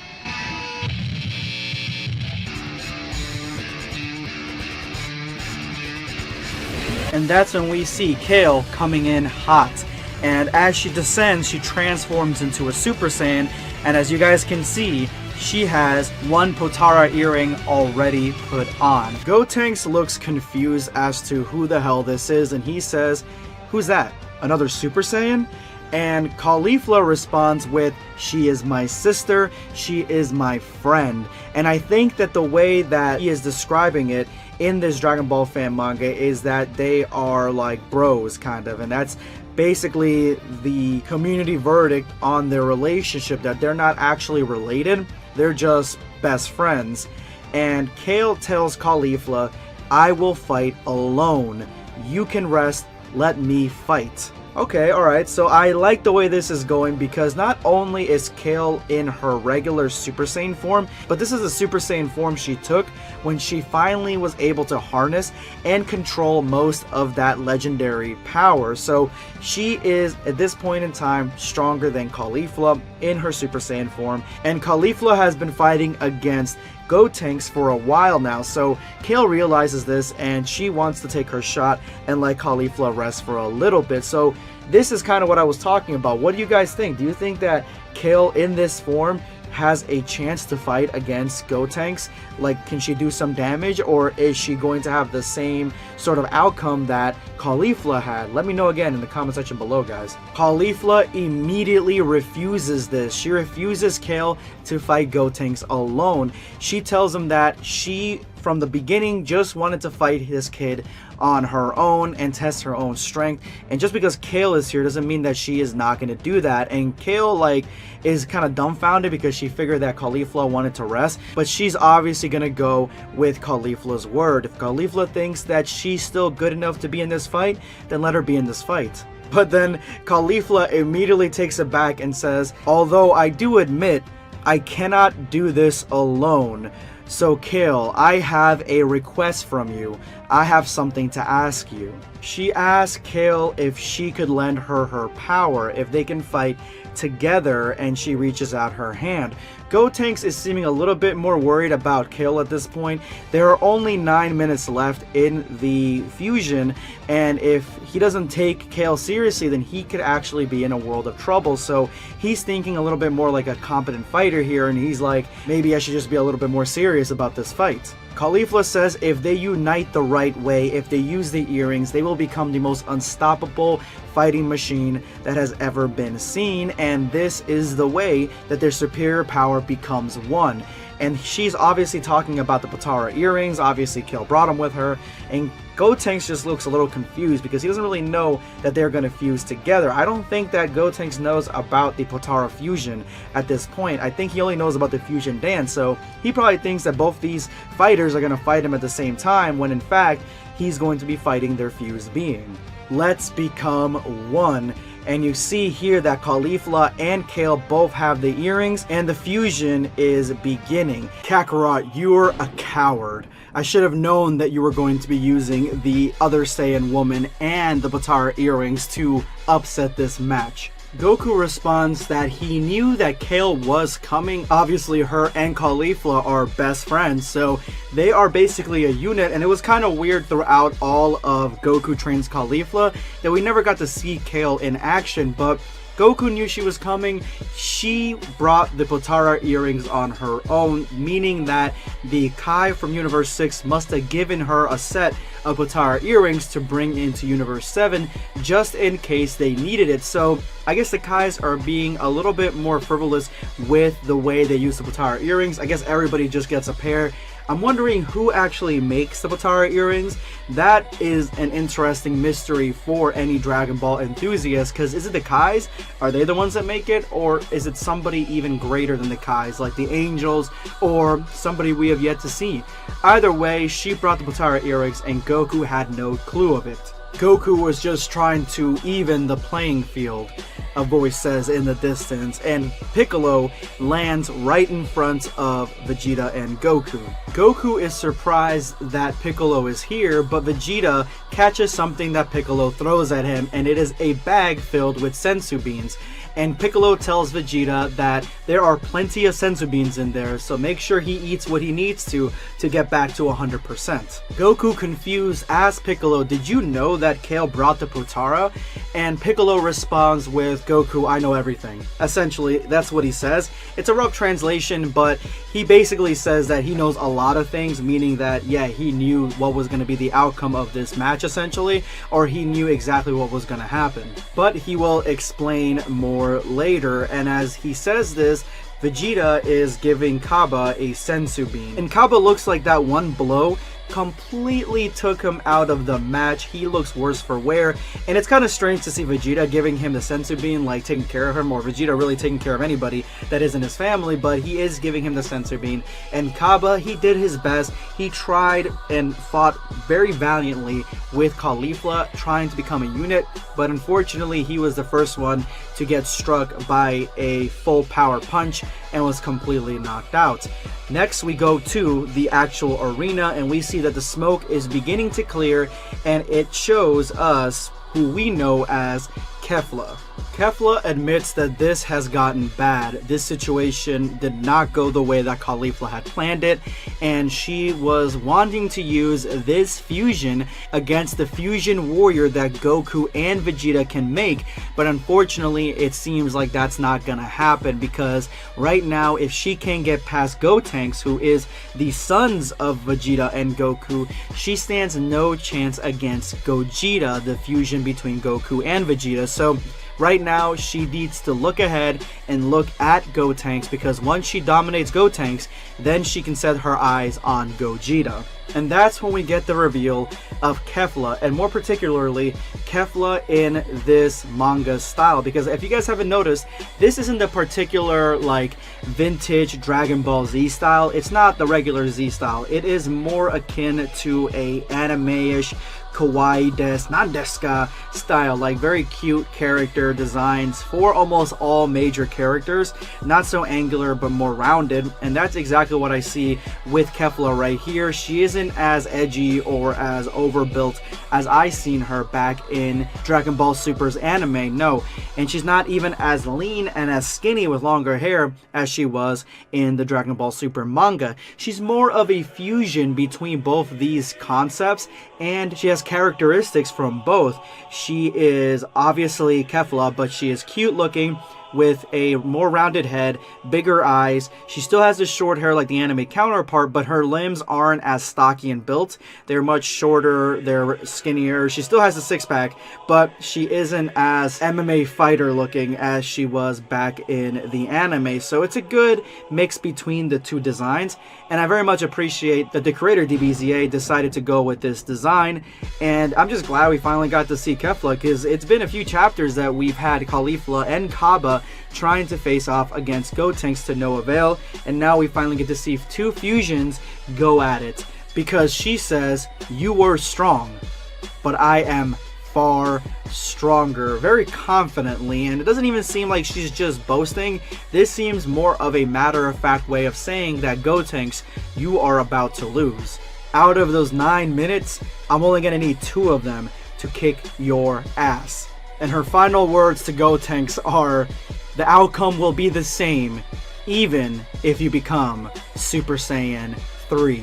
And that's when we see Kale coming in hot. And as she descends, she transforms into a Super Saiyan. And as you guys can see, she has one Potara earring already put on. Gotenks looks confused as to who the hell this is, and he says, "Who's that? Another Super Saiyan?" And Caulifla responds with, "She is my sister, she is my friend." And I think that the way that he is describing it in this Dragon Ball fan manga is that they are like bros, kind of, and that's basically the community verdict on their relationship, that they're not actually related, they're just best friends. And Kale tells Caulifla, "I will fight alone. You can rest, let me fight." Okay, alright, so I like the way this is going because not only is Kale in her regular Super Saiyan form, but this is the Super Saiyan form she took when she finally was able to harness and control most of that legendary power. So she is, at this point in time, stronger than Caulifla in her Super Saiyan form, and Caulifla has been fighting against Gotenks for a while now, so Kale realizes this and she wants to take her shot and let Caulifla rest for a little bit. So this is kind of what I was talking about. What do you guys think? Do you think that Kale in this form has a chance to fight against Gotenks? Like, can she do some damage, or is she going to have the same sort of outcome that Caulifla had? Let me know again in the comment section below, guys. Caulifla immediately refuses this. She refuses Kale to fight Gotenks alone. She tells him that she, from the beginning, just wanted to fight his kid on her own and test her own strength, and just because Kale is here doesn't mean that she is not going to do that. And Kale like is kind of dumbfounded because she figured that Caulifla wanted to rest, but she's obviously going to go with Caulifla's word. If Caulifla thinks that she's still good enough to be in this fight, then let her be in this fight. But then Caulifla immediately takes it back and says, "Although I do admit I cannot do this alone. So Kale, I have a request from you. I have something to ask you." She asks Kale if she could lend her her power, if they can fight together, and she reaches out her hand. Gotenks is seeming a little bit more worried about Kale at this point. There are only 9 minutes left in the fusion, and if he doesn't take Kale seriously, then he could actually be in a world of trouble. So he's thinking a little bit more like a competent fighter here, and he's like, maybe I should just be a little bit more serious about this fight. Caulifla says if they unite the right way, if they use the earrings, they will become the most unstoppable fighting machine that has ever been seen, and this is the way that their superior power becomes one. And she's obviously talking about the Potara earrings. Obviously Kale brought them with her, and Gotenks just looks a little confused because he doesn't really know that they're going to fuse together. I don't think that Gotenks knows about the Potara fusion at this point. I think he only knows about the fusion dance, so he probably thinks that both these fighters are going to fight him at the same time, when in fact he's going to be fighting their fused being. Let's become one. And you see here that Caulifla and Kale both have the earrings, and the fusion is beginning. Kakarot, you're a coward. I should have known that you were going to be using the other Saiyan woman and the Potara earrings to upset this match. Goku responds that he knew that Kale was coming. Obviously her and Caulifla are best friends, so they are basically a unit, and it was kind of weird throughout all of Goku Trains Caulifla that we never got to see Kale in action, but Goku knew she was coming. She brought the Potara earrings on her own, meaning that the Kai from Universe 6 must have given her a set of Potara earrings to bring into Universe 7 just in case they needed it. So I guess the Kais are being a little bit more frivolous with the way they use the Potara earrings. I guess everybody just gets a pair. I'm wondering who actually makes the Potara earrings. That is an interesting mystery for any Dragon Ball enthusiast, because is it the Kais? Are they the ones that make it? Or is it somebody even greater than the Kais, like the Angels, or somebody we have yet to see? Either way, she brought the Potara earrings and Goku had no clue of it. Goku was just trying to even the playing field. a voice says in the distance, and Piccolo lands right in front of Vegeta and Goku. Goku is surprised that Piccolo is here, but Vegeta catches something that Piccolo throws at him, and it is a bag filled with senzu beans. And Piccolo tells Vegeta that there are plenty of senzu beans in there, so make sure he eats what he needs to get back to 100%. Goku, confused, asks Piccolo, "Did you know that Kale brought the Potara?" And Piccolo responds with, "Goku, I know everything." Essentially, that's what he says. It's a rough translation, but he basically says that he knows a lot of things, meaning that, yeah, he knew what was going to be the outcome of this match, essentially, or he knew exactly what was going to happen. But he will explain more later, and as he says this, Vegeta is giving Kaba a senzu bean, and Kaba looks like that one blow completely took him out of the match. He looks worse for wear, and it's kind of strange to see Vegeta giving him the senzu bean, like taking care of him, or Vegeta really taking care of anybody that isn't his family, but he is giving him the senzu bean. And Kaba, he did his best. He tried and fought very valiantly with Caulifla, trying to become a unit, but unfortunately he was the first one to get struck by a full power punch and was completely knocked out. Next, we go to the actual arena, and we see that the smoke is beginning to clear, and it shows us who we know as Kefla. Kefla admits that this has gotten bad. This situation did not go the way that Caulifla had planned it, and she was wanting to use this fusion against the fusion warrior that Goku and Vegeta can make, but unfortunately it seems like that's not gonna happen, because right now if she can get past Gotenks, who is the sons of Vegeta and Goku, she stands no chance against Gogeta, the fusion between Goku and Vegeta. So right now, she needs to look ahead and look at Gotenks, because once she dominates Gotenks, then she can set her eyes on Gogeta. And that's when we get the reveal of Kefla, and more particularly Kefla in this manga style, because if you guys haven't noticed, this isn't the particular like vintage Dragon Ball Z style. It's not the regular Z style. It is more akin to a anime-ish kawaii desu, not deska style, like very cute character designs for almost all major characters, not so angular but more rounded, and that's exactly what I see with Kefla right here. She isn't as edgy or as overbuilt as I seen her back in Dragon Ball Super's anime, no, and she's not even as lean and as skinny with longer hair as she was in the Dragon Ball Super manga. She's more of a fusion between both these concepts, and she has characteristics from both. She is obviously Kefla, but she is cute looking with a more rounded head, bigger eyes. She still has the short hair like the anime counterpart, but her limbs aren't as stocky and built. They're much shorter, they're skinnier. She still has a six-pack, but she isn't as MMA fighter looking as she was back in the anime. So it's a good mix between the two designs, and I very much appreciate that the creator DBZA decided to go with this design, and I'm just glad we finally got to see Kefla, because it's been a few chapters that we've had Caulifla and Kaba trying to face off against Gotenks to no avail, and now we finally get to see two fusions go at it, because she says, "You were strong, but I am far stronger," very confidently, and it doesn't even seem like she's just boasting. This seems more of a matter-of-fact way of saying that Gotenks, you are about to lose. Out of those 9 minutes, I'm only gonna need 2 of them to kick your ass. And her final words to Gotenks are, "The outcome will be the same, even if you become Super Saiyan 3.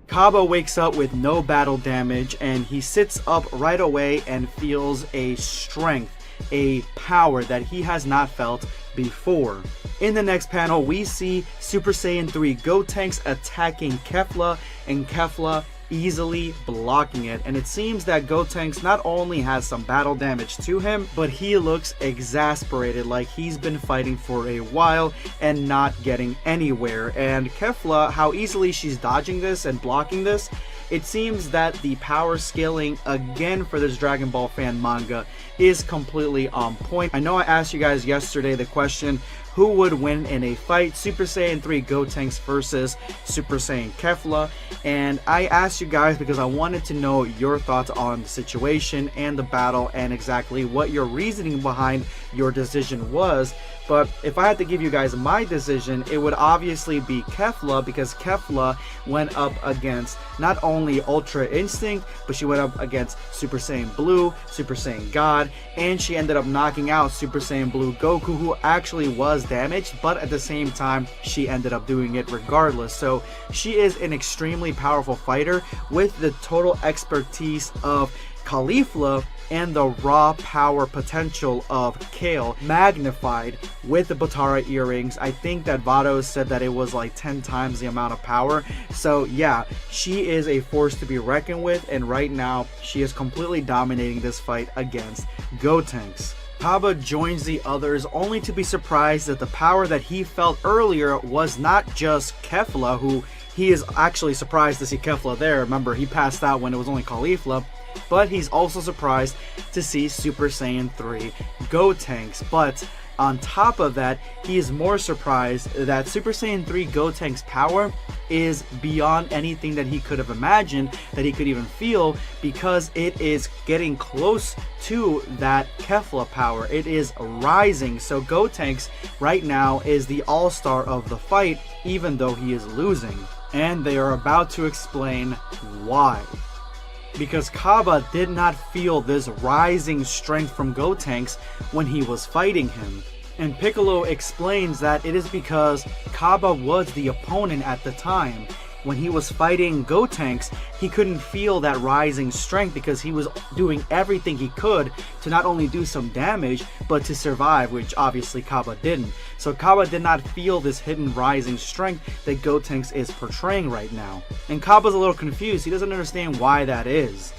Kaba wakes up with no battle damage, and he sits up right away and feels a strength, a power that he has not felt before. In the next panel, we see Super Saiyan 3 Gotenks attacking Kefla, and Kefla easily blocking it, and it seems that Gotenks not only has some battle damage to him, but he looks exasperated, like he's been fighting for a while and not getting anywhere. And Kefla, how easily she's dodging this and blocking this, it seems that the power scaling again for this Dragon Ball fan manga is completely on point. I know I asked you guys yesterday the question, who would win in a fight, Super Saiyan 3 Gotenks versus Super Saiyan Kefla. And I asked you guys because I wanted to know your thoughts on the situation and the battle and exactly what your reasoning behind your decision was. But if I had to give you guys my decision, it would obviously be Kefla, because Kefla went up against not only Ultra Instinct, but she went up against Super Saiyan Blue, Super Saiyan God, and she ended up knocking out Super Saiyan Blue Goku, who actually was damaged, but at the same time, she ended up doing it regardless. So she is an extremely powerful fighter with the total expertise of Caulifla and the raw power potential of Kale magnified with the Batara earrings. I think that Vado said that it was like 10 times the amount of power. So yeah, she is a force to be reckoned with, and right now she is completely dominating this fight against Gotenks. Kaba joins the others only to be surprised that the power that he felt earlier was not just Kefla, who he is actually surprised to see Kefla there. Remember, he passed out when it was only Caulifla. But he's also surprised to see Super Saiyan 3 Gotenks. But on top of that, he is more surprised that Super Saiyan 3 Gotenks' power is beyond anything that he could have imagined, that he could even feel, because it is getting close to that Kefla power. It is rising. So Gotenks right now is the all-star of the fight, even though he is losing. And they are about to explain why. Because Kaba did not feel this rising strength from Gotenks when he was fighting him. And Piccolo explains that it is because Kaba was the opponent at the time. When he was fighting Gotenks, he couldn't feel that rising strength because he was doing everything he could to not only do some damage, but to survive, which obviously Kaba didn't. So Kaba did not feel this hidden rising strength that Gotenks is portraying right now. And Kaba's a little confused. He doesn't understand why that is.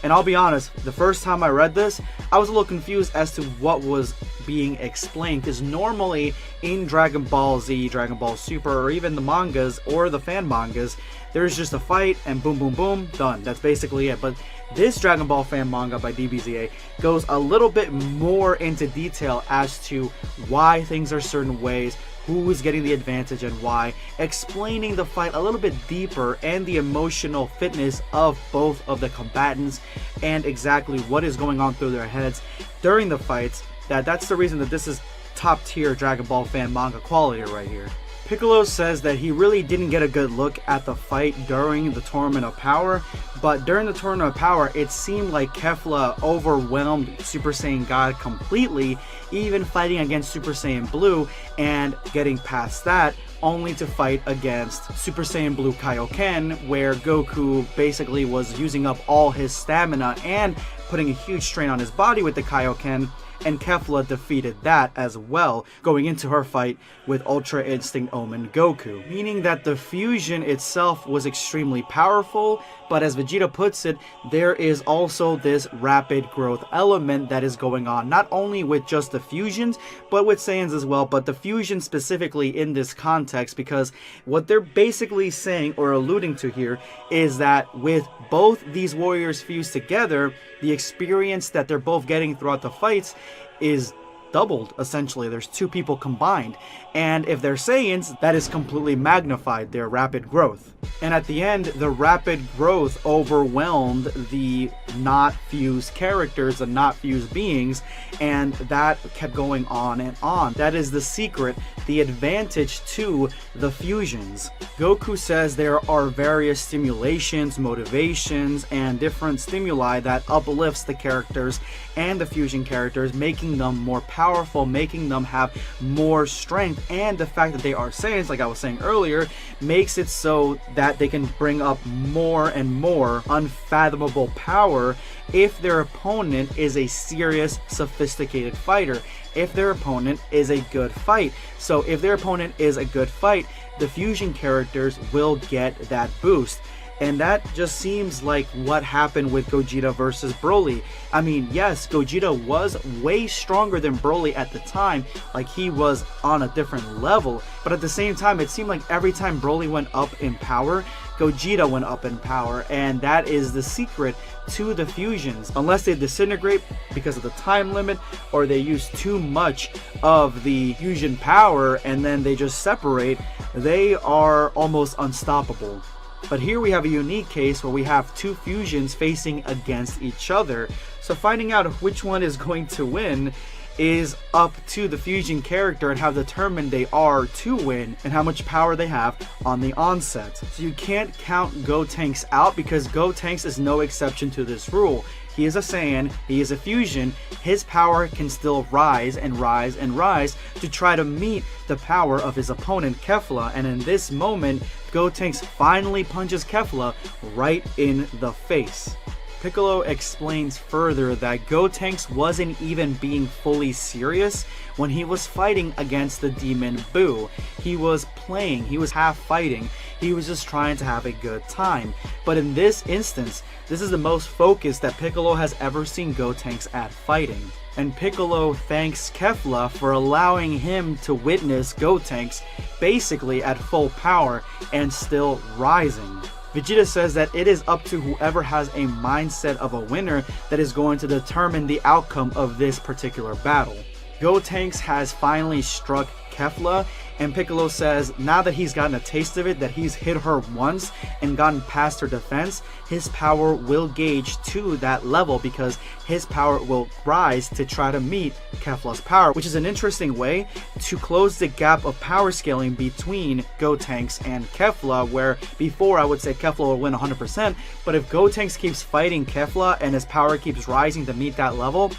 And I'll be honest, the first time I read this, I was a little confused as to what was being explained, because normally in Dragon Ball Z, Dragon Ball Super, or even the mangas or the fan mangas, there's just a fight and boom, boom, boom, done. That's basically it. But this Dragon Ball fan manga by DBZA goes a little bit more into detail as to why things are certain ways, who is getting the advantage and why, explaining the fight a little bit deeper and the emotional fitness of both of the combatants and exactly what is going on through their heads during the fights. That's the reason that this is top tier Dragon Ball fan manga quality right here. Piccolo says that he really didn't get a good look at the fight during the Tournament of Power, but during the Tournament of Power, it seemed like Kefla overwhelmed Super Saiyan God completely, even fighting against Super Saiyan Blue and getting past that, only to fight against Super Saiyan Blue Kaioken, where Goku basically was using up all his stamina and putting a huge strain on his body with the Kaioken, and Kefla defeated that as well, going into her fight with Ultra Instinct Omen Goku. Meaning that the fusion itself was extremely powerful, but as Vegeta puts it, there is also this rapid growth element that is going on, not only with just the fusions, but with Saiyans as well, but the fusion specifically in this context, because what they're basically saying or alluding to here is that with both these warriors fused together, the experience that they're both getting throughout the fights is doubled, essentially. There's two people combined, and if they're Saiyans, that is completely magnified, their rapid growth. And at the end, the rapid growth overwhelmed the not fused characters, the not fused beings, and that kept going on and on. That is the secret, the advantage to the fusions. Goku says there are various stimulations, motivations, and different stimuli that uplifts the characters and the fusion characters, making them more powerful, making them have more strength, and the fact that they are Saiyans, like I was saying earlier, makes it so that they can bring up more and more unfathomable power if their opponent is a serious, sophisticated fighter, if their opponent is a good fight. So if their opponent is a good fight, the fusion characters will get that boost. And that just seems like what happened with Gogeta versus Broly. I mean, yes, Gogeta was way stronger than Broly at the time, like he was on a different level, but at the same time, it seemed like every time Broly went up in power, Gogeta went up in power, and that is the secret to the fusions. Unless they disintegrate because of the time limit, or they use too much of the fusion power and then they just separate, they are almost unstoppable. But here we have a unique case where we have two fusions facing against each other. So finding out which one is going to win is up to the fusion character and how determined they are to win and how much power they have on the onset. So you can't count Gotenks out, because Gotenks is no exception to this rule. He is a Saiyan, he is a fusion, his power can still rise and rise and rise to try to meet the power of his opponent Kefla, and in this moment, Gotenks finally punches Kefla right in the face. Piccolo explains further that Gotenks wasn't even being fully serious when he was fighting against the demon Buu. He was playing, he was half fighting, he was just trying to have a good time. But in this instance, this is the most focused that Piccolo has ever seen Gotenks at fighting. And Piccolo thanks Kefla for allowing him to witness Gotenks basically at full power and still rising. Vegeta says that it is up to whoever has a mindset of a winner that is going to determine the outcome of this particular battle. Gotenks has finally struck Kefla, and Piccolo says now that he's gotten a taste of it, that he's hit her once and gotten past her defense, his power will gauge to that level because his power will rise to try to meet Kefla's power, which is an interesting way to close the gap of power scaling between Gotenks and Kefla, where before I would say Kefla will win 100%, but if Gotenks keeps fighting Kefla and his power keeps rising to meet that level,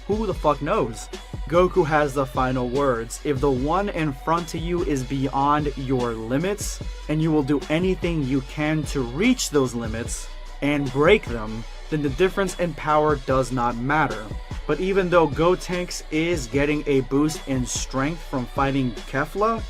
who the fuck knows? Goku has the final words. If the one in front of you is beyond your limits, and you will do anything you can to reach those limits and break them, then the difference in power does not matter. But even though Gotenks is getting a boost in strength from fighting Kefla,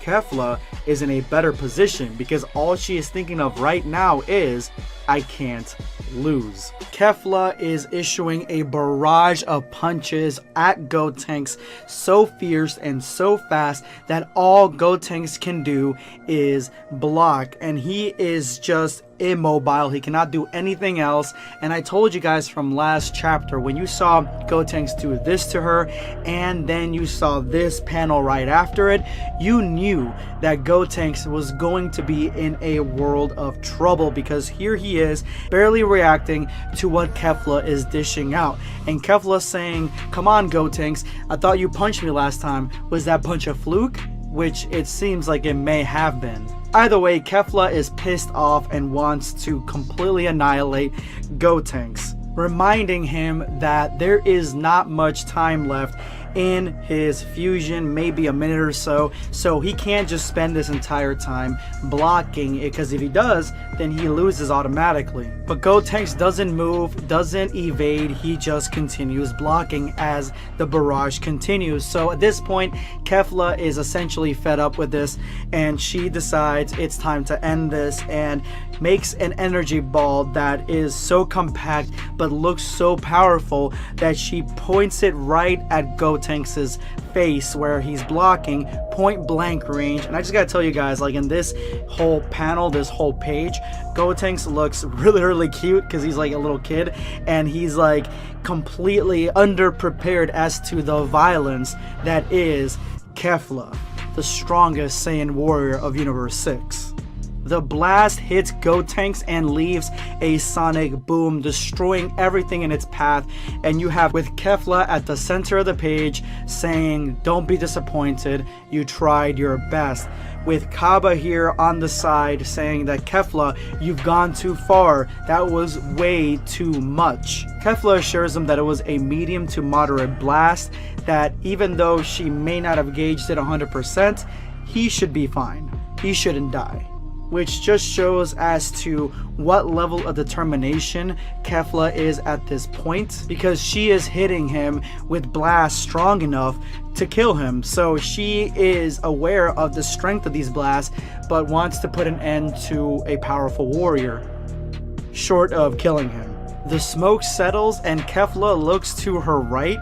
Kefla is in a better position because all she is thinking of right now is, I can't lose. Kefla is issuing a barrage of punches at Gotenks so fierce and so fast that all Gotenks can do is block, and he is just immobile. He cannot do anything else. And I told you guys from last chapter, when you saw Gotenks do this to her and then you saw this panel right after it, you knew that Gotenks was going to be in a world of trouble, because here he is barely reacting to what Kefla is dishing out, and Kefla saying, come on Gotenks, I thought you punched me last time, was that punch a fluke? Which it seems like it may have been. Either way, Kefla is pissed off and wants to completely annihilate Gotenks, reminding him that there is not much time left in his fusion, maybe a minute or so he can't just spend this entire time blocking it, because if he does, then he loses automatically. But Gotenks doesn't move, doesn't evade, he just continues blocking as the barrage continues. So at this point, Kefla is essentially fed up with this, and she decides it's time to end this and makes an energy ball that is so compact but looks so powerful that she points it right at Gotenks' face where he's blocking, point blank range. And I just gotta tell you guys, like in this whole panel, this whole page, Gotenks looks really cute because he's like a little kid, and he's like completely underprepared as to the violence that is Kefla, the strongest Saiyan warrior of Universe 6. The blast hits Gotenks and leaves a sonic boom, destroying everything in its path, and you have with Kefla at the center of the page saying, don't be disappointed, you tried your best, with Kaba here on the side saying that Kefla, you've gone too far, that was way too much. Kefla assures him that it was a medium to moderate blast, that even though she may not have gauged it 100%, he should be fine, he shouldn't die. which just shows as to what level of determination Kefla is at this point, because she is hitting him with blasts strong enough to kill him. So she is aware of the strength of these blasts, but wants to put an end to a powerful warrior, short of killing him. The smoke settles and Kefla looks to her right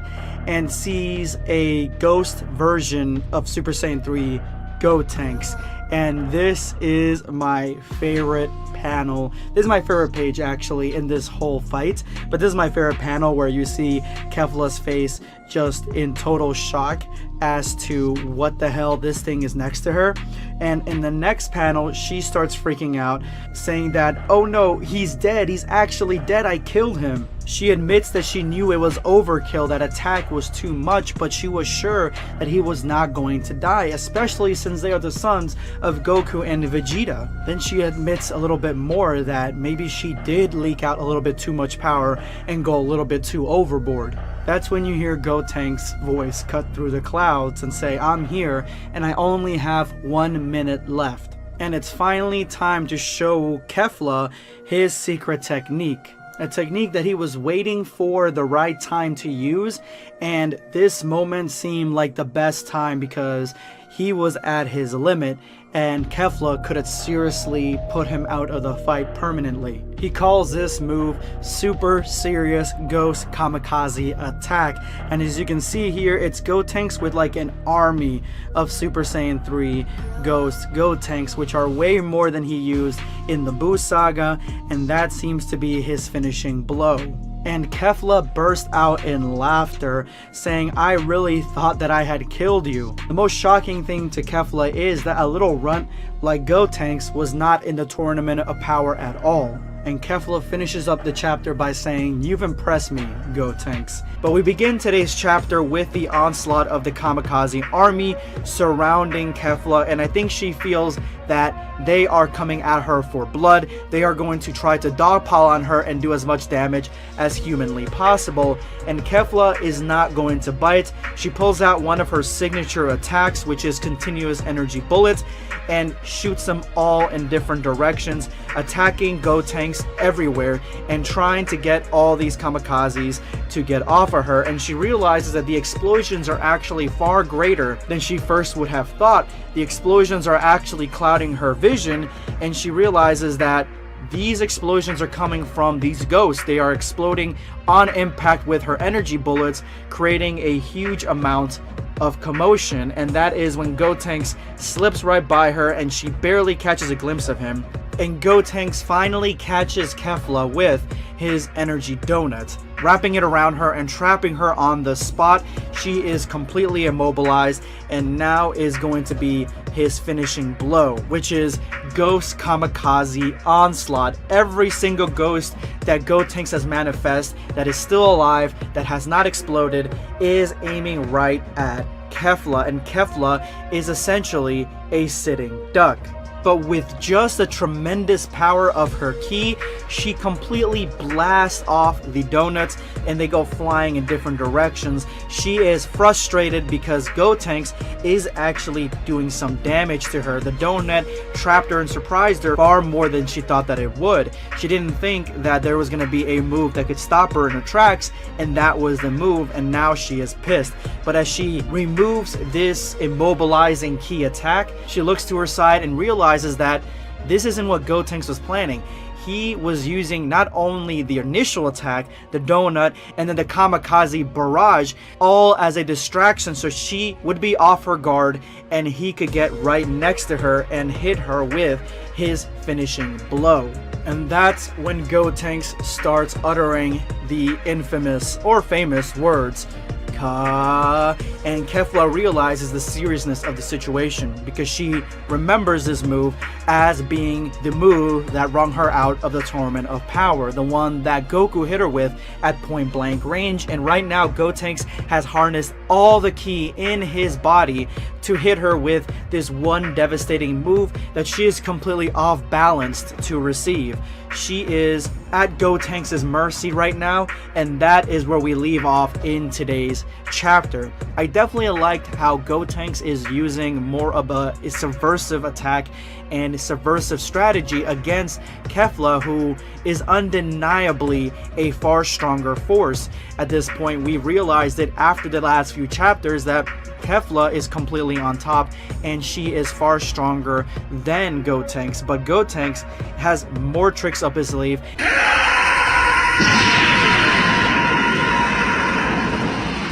and sees a ghost version of Super Saiyan 3 Gotenks. And this is my favorite panel. This is my favorite page actually in this whole fight, but this is my favorite panel where you see Kefla's face just in total shock as to what the hell this thing is next to her. And in the next panel, she starts freaking out, saying that, oh no, he's dead, he's actually dead, I killed him. She admits that she knew it was overkill, that attack was too much, but she was sure that he was not going to die, especially since they are the sons of Goku and Vegeta. Then she admits a little bit more that maybe she did leak out a little bit too much power and go a little bit too overboard. That's when you hear Gotenks' voice cut through the clouds and say, I'm here and I only have 1 minute left. And it's finally time to show Kefla his secret technique. A technique that he was waiting for the right time to use, and this moment seemed like the best time because he was at his limit and Kefla could have seriously put him out of the fight permanently. He calls this move Super Serious Ghost Kamikaze Attack, and as you can see here, it's Gotenks with like an army of Super Saiyan 3 Ghost Gotenks, which are way more than he used in the Buu Saga, and that seems to be his finishing blow. And Kefla burst out in laughter, saying, I really thought that I had killed you. The most shocking thing to Kefla is that a little runt like Gotenks was not in the Tournament of Power at all. And Kefla finishes up the chapter by saying, you've impressed me, Gotenks. But we begin today's chapter with the onslaught of the Kamikaze army surrounding Kefla, and I think she feels that they are coming at her for blood. They are going to try to dogpile on her and do as much damage as humanly possible, and Kefla is not going to bite. She pulls out one of her signature attacks, which is continuous energy bullets, and shoots them all in different directions, attacking Gotenks everywhere and trying to get all these kamikazes to get off of her. And she realizes that the explosions are actually far greater than she first would have thought. The explosions are actually clouding her vision, and she realizes that these explosions are coming from these ghosts. They are exploding on impact with her energy bullets, creating a huge amount of commotion. And that is when Gotenks slips right by her and she barely catches a glimpse of him. And Gotenks finally catches Kefla with his energy donut, wrapping it around her and trapping her on the spot. She is completely immobilized, and now is going to be his finishing blow, which is Ghost Kamikaze Onslaught. Every single ghost that Gotenks has manifest that is still alive, that has not exploded, is aiming right at Kefla, and Kefla is essentially a sitting duck. But with just the tremendous power of her ki, she completely blasts off the donuts and they go flying in different directions. She is frustrated because Gotenks is actually doing some damage to her. The donut trapped her and surprised her far more than she thought that it would. She didn't think that there was going to be a move that could stop her in her tracks, and that was the move, and now she is pissed. But as she removes this immobilizing ki attack, she looks to her side and realizes that this isn't what Gotenks was planning. He was using not only the initial attack, the donut, and then the kamikaze barrage, all as a distraction so she would be off her guard and he could get right next to her and hit her with his finishing blow. And that's when Gotenks starts uttering the infamous or famous words, Ka, and Kefla realizes the seriousness of the situation because she remembers this move as being the move that wrung her out of the Tournament of Power, the one that Goku hit her with at point blank range. And right now Gotenks has harnessed all the ki in his body to hit her with this one devastating move that she is completely off balanced to receive. she is at Gotenks' mercy right now, and that is where we leave off in today's chapter. I definitely liked how Gotenks is using more of a subversive attack and subversive strategy against Kefla, who is undeniably a far stronger force. At this point, we realized that after the last few chapters that Kefla is completely on top and she is far stronger than Gotenks, but Gotenks has more tricks up his sleeve.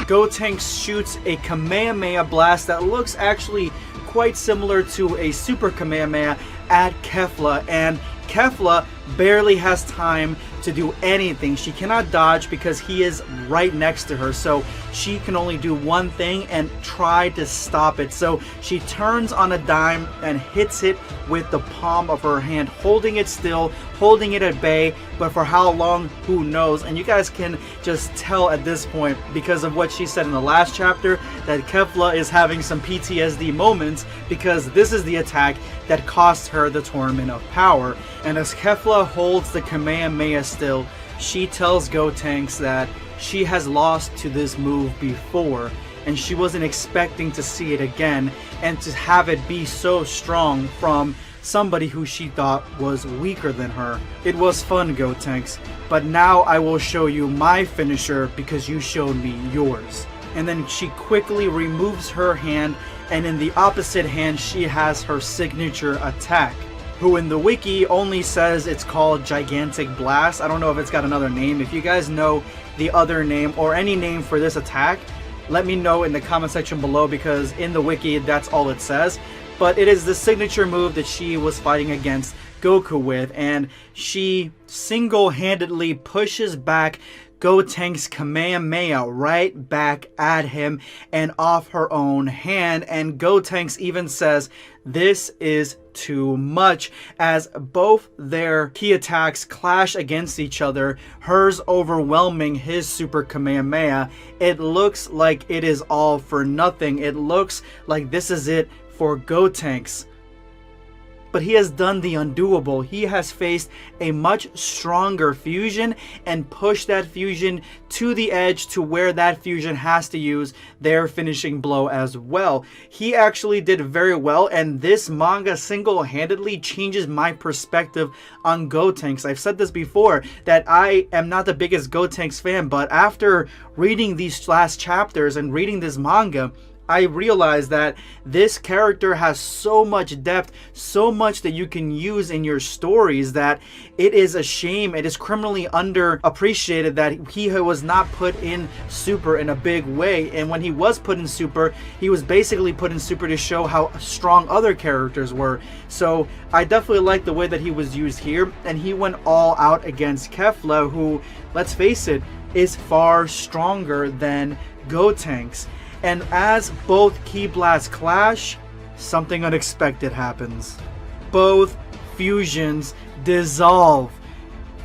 Gotenks shoots a Kamehameha blast that looks actually quite similar to a Super Kamehameha at Kefla, and Kefla barely has time to do anything. She cannot dodge because he is right next to her, so she can only do one thing and try to stop it. So she turns on a dime and hits it with the palm of her hand, holding it still, holding it at bay, but for how long, who knows. And you guys can just tell at this point, because of what she said in the last chapter, that Kefla is having some PTSD moments, because this is the attack that cost her the Tournament of Power. And as Kefla holds the Kamehameha still, she tells Gotenks that she has lost to this move before, and she wasn't expecting to see it again, and to have it be so strong from somebody who she thought was weaker than her. It was fun, Gotenks, but now I will show you my finisher because you showed me yours. And then she quickly removes her hand, and in the opposite hand she has her signature attack, who in the wiki only says it's called Gigantic Blast. I don't know if it's got another name. If you guys know the other name or any name for this attack, let me know in the comment section below, because in the wiki that's all it says. But it is the signature move that she was fighting against Goku with, and she single-handedly pushes back Gotenks' Kamehameha right back at him and off her own hand, and Gotenks even says this is too much, as both their key attacks clash against each other, hers overwhelming his Super Kamehameha. It looks like it is all for nothing. It looks like this is it for Gotenks. But he has done the undoable. He has faced a much stronger fusion and pushed that fusion to the edge, to where that fusion has to use their finishing blow as well. He actually did very well, and this manga single-handedly changes my perspective on Gotenks. I've said this before, that I am not the biggest Gotenks fan, but after reading these last chapters and reading this manga, I realized that this character has so much depth, so much that you can use in your stories, that it is a shame, it is criminally underappreciated that he was not put in Super in a big way. And when he was put in Super, he was basically put in Super to show how strong other characters were. So I definitely like the way that he was used here, and he went all out against Kefla, who, let's face it, is far stronger than Gotenks. And as both Ki Blasts clash, something unexpected happens. Both fusions dissolve.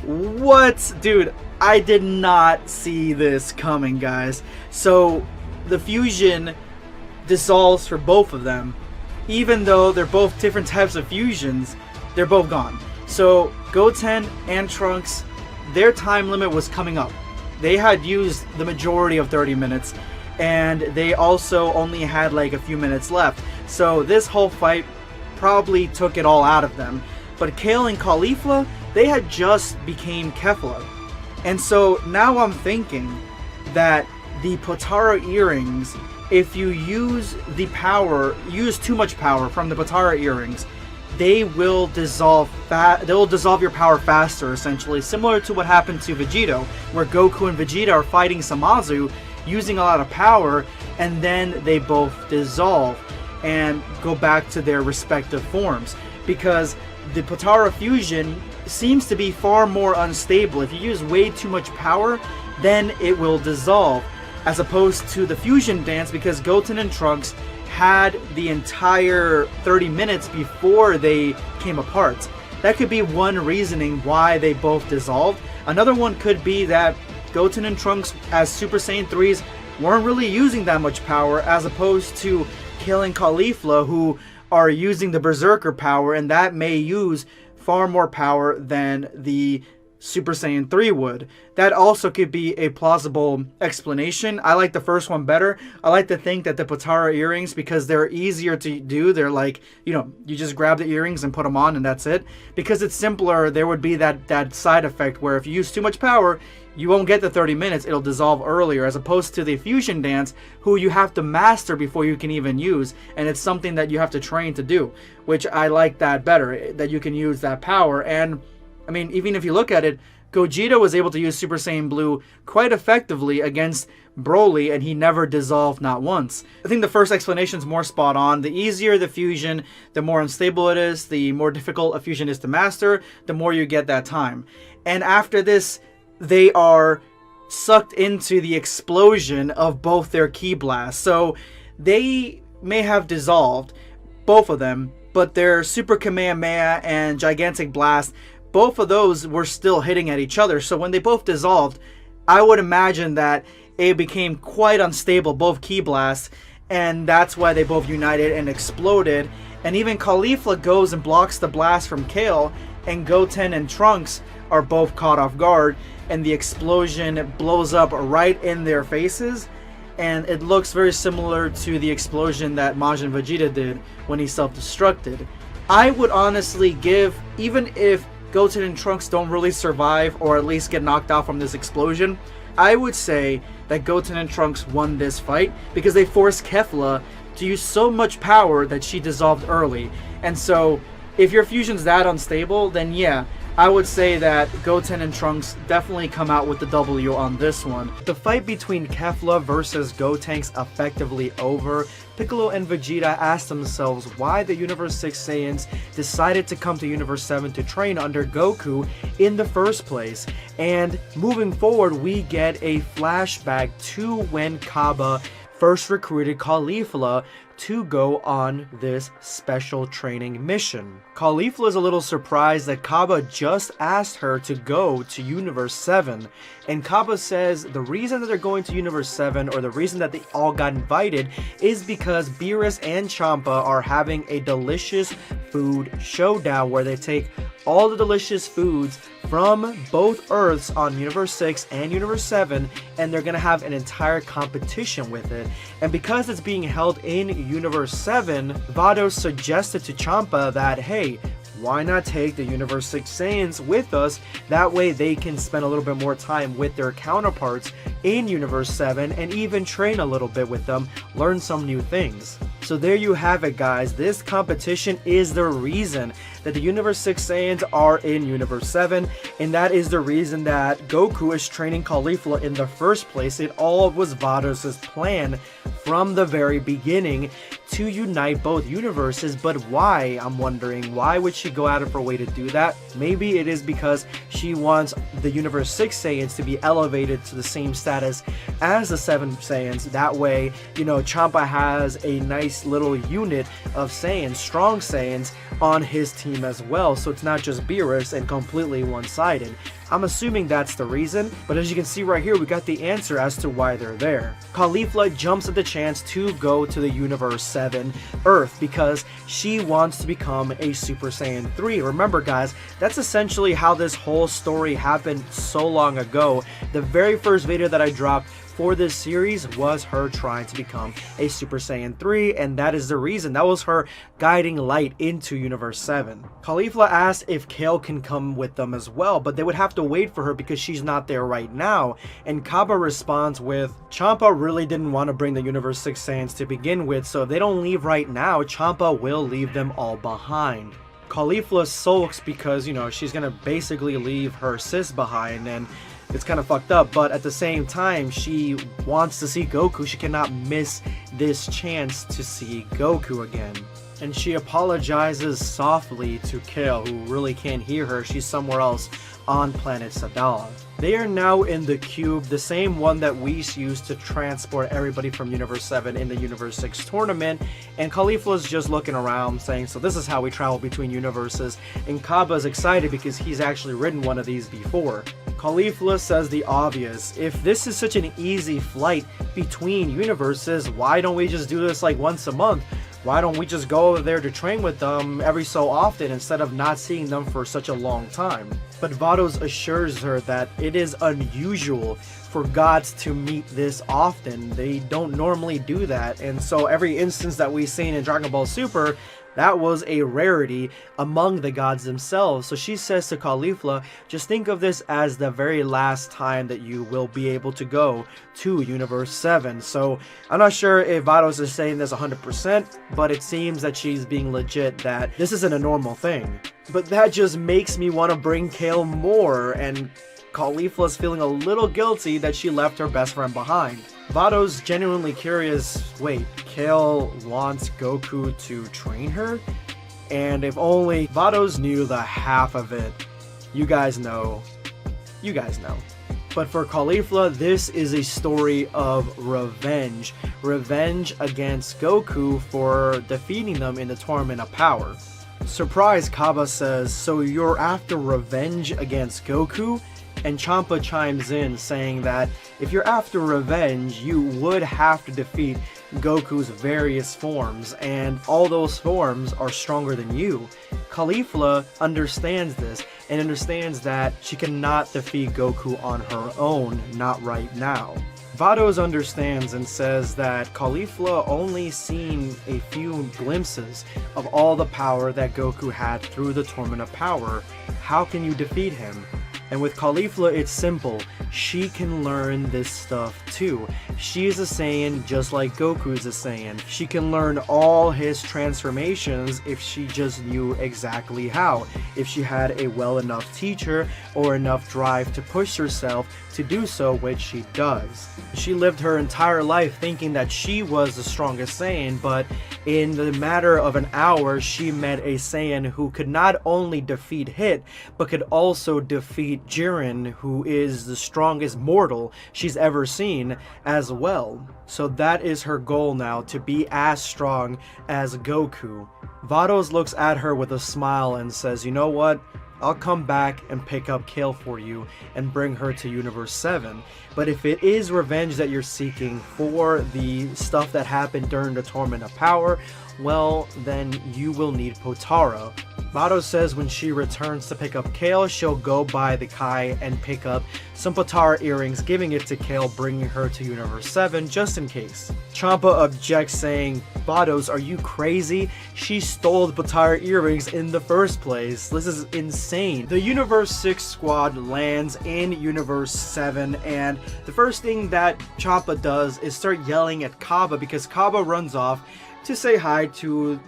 What? Dude, I did not see this coming, guys. So the fusion dissolves for both of them. Even though they're both different types of fusions, they're both gone. So Goten and Trunks, their time limit was coming up. They had used the majority of 30 minutes. And they also only had like a few minutes left. So this whole fight probably took it all out of them. But Kale and Caulifla, they had just became Kefla. And so now I'm thinking that the Potara earrings, if you use the power, use too much power from the Potara earrings, they will dissolve your power faster, essentially. Similar to what happened to Vegito, where Goku and Vegeta are fighting Samazu, using a lot of power, and then they both dissolve and go back to their respective forms, because the Potara fusion seems to be far more unstable. If you use way too much power, then it will dissolve, as opposed to the fusion dance, because Goten and Trunks had the entire 30 minutes before they came apart. That could be one reasoning why they both dissolved. Another one could be that Goten and Trunks as Super Saiyan 3s weren't really using that much power, as opposed to Kale and Caulifla, who are using the Berserker power, and that may use far more power than the Super Saiyan 3 would. That also could be a plausible explanation. I like the first one better. I like to think that the Potara earrings, because they're easier to do, they're like, you know, you just grab the earrings and put them on and that's it. Because it's simpler, there would be that side effect where if you use too much power, you won't get the 30 minutes, it'll dissolve earlier, as opposed to the fusion dance, who you have to master before you can even use, and it's something that you have to train to do, which I like that better, that you can use that power. And I mean, even if you look at it, Gogeta was able to use Super Saiyan Blue quite effectively against Broly, and he never dissolved, not once. I think the first explanation is more spot on. The easier the fusion, the more unstable it is, the more difficult a fusion is to master, the more you get that time. And after this, they are sucked into the explosion of both their ki blasts. So they may have dissolved, both of them, but their Super Kamehameha and Gigantic Blast, both of those were still hitting at each other. So when they both dissolved, I would imagine that it became quite unstable, both ki blasts, and that's why they both united and exploded. And even Caulifla goes and blocks the blast from Kale, and Goten and Trunks are both caught off guard, and the explosion blows up right in their faces. And it looks very similar to the explosion that Majin Vegeta did when he self-destructed. I would honestly give, even if Goten and Trunks don't really survive, or at least get knocked out from this explosion, I would say that Goten and Trunks won this fight because they forced Kefla to use so much power that she dissolved early. And so if your fusion's that unstable, then yeah, I would say that Goten and Trunks definitely come out with the W on this one. The fight between Kefla versus Gotenks effectively over, Piccolo and Vegeta asked themselves why the Universe 6 Saiyans decided to come to Universe 7 to train under Goku in the first place. And moving forward, we get a flashback to when Kaba first recruited Caulifla to go on this special training mission. Caulifla is a little surprised that Kaba just asked her to go to Universe 7, and Kaba says the reason that they're going to Universe 7, or the reason that they all got invited, is because Beerus and Champa are having a delicious food showdown where they take all the delicious foods from both Earths on Universe 6 and Universe 7, and they're gonna have an entire competition with it. And because it's being held in Universe 7, Vados suggested to Champa that, hey, why not take the Universe 6 Saiyans with us? That way they can spend a little bit more time with their counterparts in Universe 7 and even train a little bit with them, learn some new things. So there you have it, guys. This competition is the reason that the Universe 6 Saiyans are in Universe 7, and that is the reason that Goku is training Caulifla in the first place. It all was Vados' plan from the very beginning to unite both universes. But why? I'm wondering, why would she go out of her way to do that? Maybe it is because she wants the Universe 6 Saiyans to be elevated to the same status as the 7 Saiyans. That way, you know, Champa has a nice little unit of Saiyans, strong Saiyans, on his team as well, so it's not just Beerus and completely one-sided. I'm assuming that's the reason, but as you can see right here, we got the answer as to why they're there. Caulifla jumps at the chance to go to the Universe 7 Earth because she wants to become a Super Saiyan 3. Remember, guys, that's essentially how this whole story happened so long ago. The very first video that I dropped for this series was her trying to become a Super Saiyan 3, and that is the reason. That was her guiding light into Universe 7. Caulifla asked if Kale can come with them as well, but they would have to wait for her because she's not there right now. And Kaba responds with, Champa really didn't want to bring the Universe 6 Saiyans to begin with, so if they don't leave right now, Champa will leave them all behind. Caulifla sulks because, you know, she's gonna basically leave her sis behind, and it's kind of fucked up, but at the same time, she wants to see Goku. She cannot miss this chance to see Goku again. And she apologizes softly to Kale, who really can't hear her. She's somewhere else on planet Sadala. They are now in the cube, the same one that Whis used to transport everybody from Universe 7 in the Universe 6 tournament, and Caulifla's just looking around saying, so this is how we travel between universes, and Kaba's excited because he's actually ridden one of these before. Caulifla says the obvious, if this is such an easy flight between universes, why don't we just do this like once a month? Why don't we just go over there to train with them every so often instead of not seeing them for such a long time? But Vados assures her that it is unusual for gods to meet this often. They don't normally do that, and so every instance that we've seen in Dragon Ball Super, that was a rarity among the gods themselves. So she says to Caulifla, just think of this as the very last time that you will be able to go to Universe 7. So I'm not sure if Vados is saying this 100%, but it seems that she's being legit, that this isn't a normal thing. But that just makes me want to bring Kale more, and Caulifla's feeling a little guilty that she left her best friend behind. Vados genuinely curious, wait, Kale wants Goku to train her? And if only Vados knew the half of it. You guys know. You guys know. But for Caulifla, this is a story of revenge. Revenge against Goku for defeating them in the Tournament of Power. Surprised, Kaba says, so you're after revenge against Goku? And Champa chimes in saying that if you're after revenge, you would have to defeat Goku's various forms, and all those forms are stronger than you. Caulifla understands this, and understands that she cannot defeat Goku on her own, not right now. Vados understands and says that Caulifla only seen a few glimpses of all the power that Goku had through the Tournament of Power. How can you defeat him? And with Caulifla, it's simple. She can learn this stuff too. She is a Saiyan just like Goku is a Saiyan. She can learn all his transformations if she just knew exactly how. If she had a well enough teacher or enough drive to push herself to do so, which she does. She lived her entire life thinking that she was the strongest Saiyan, but in the matter of an hour, she met a Saiyan who could not only defeat Hit, but could also defeat Jiren, who is the strongest mortal she's ever seen as well. So that is her goal now, to be as strong as Goku. Vados looks at her with a smile and says, you know what? I'll come back and pick up Kale for you and bring her to Universe 7. But if it is revenge that you're seeking for the stuff that happened during the Tournament of Power, well, then you will need Potara. Vados says when she returns to pick up Kale, she'll go by the Kai and pick up some Potara earrings, giving it to Kale, bringing her to Universe 7 just in case. Champa objects, saying, Vados, are you crazy? She stole the Potara earrings in the first place. This is insane. The Universe 6 squad lands in Universe 7, and the first thing that Champa does is start yelling at Kaba, because Kaba runs off to say hi to,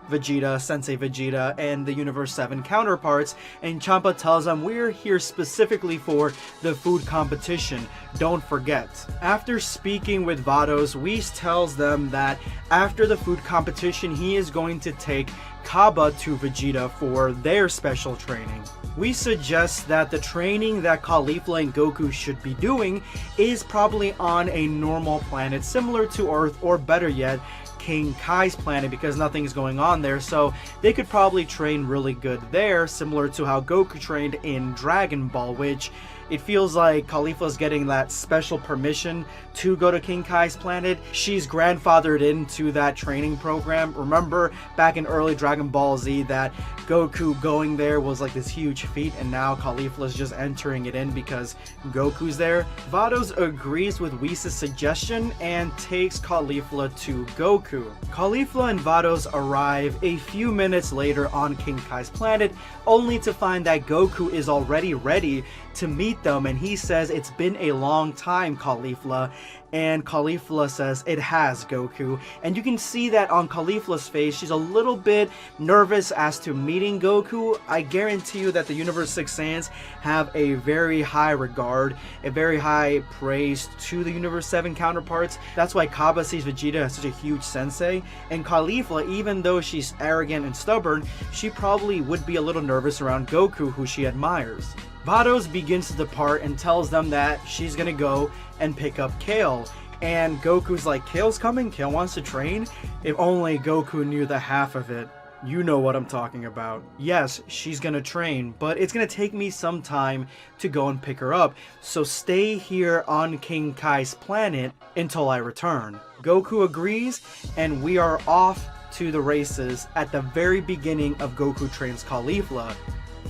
Vegeta, Sensei Vegeta, and the Universe 7 counterparts, and Champa tells them, we're here specifically for the food competition, don't forget. After speaking with Vados, Whis tells them that after the food competition, he is going to take Kaba to Vegeta for their special training. We suggest that the training that Caulifla and Goku should be doing is probably on a normal planet similar to Earth, or better yet, King Kai's planet, because nothing's going on there, so they could probably train really good there, similar to how Goku trained in Dragon Ball, which it feels like Caulifla's getting that special permission to go to King Kai's planet. She's grandfathered into that training program. Remember back in early Dragon Ball Z that Goku going there was like this huge feat, and now Caulifla's just entering it in because Goku's there. Vados agrees with Whis' suggestion and takes Caulifla to Goku. Caulifla and Vados arrive a few minutes later on King Kai's planet, only to find that Goku is already ready to meet them, and he says, it's been a long time, Caulifla. And Caulifla says, it has, Goku. And you can see that on Caulifla's face. She's a little bit nervous as to meeting Goku. I guarantee you that the Universe 6 Saiyans have a very high regard, a very high praise to the Universe 7 counterparts. That's why Kaba sees Vegeta as such a huge sensei. And Caulifla, even though she's arrogant and stubborn, she probably would be a little nervous around Goku, who she admires. Vados begins to depart and tells them that she's gonna go and pick up Kale. And Goku's like, Kale's coming? Kale wants to train? If only Goku knew the half of it. You know what I'm talking about. Yes, she's gonna train, but it's gonna take me some time to go and pick her up. So stay here on King Kai's planet until I return. Goku agrees, and we are off to the races at the very beginning of Goku Trains Caulifla.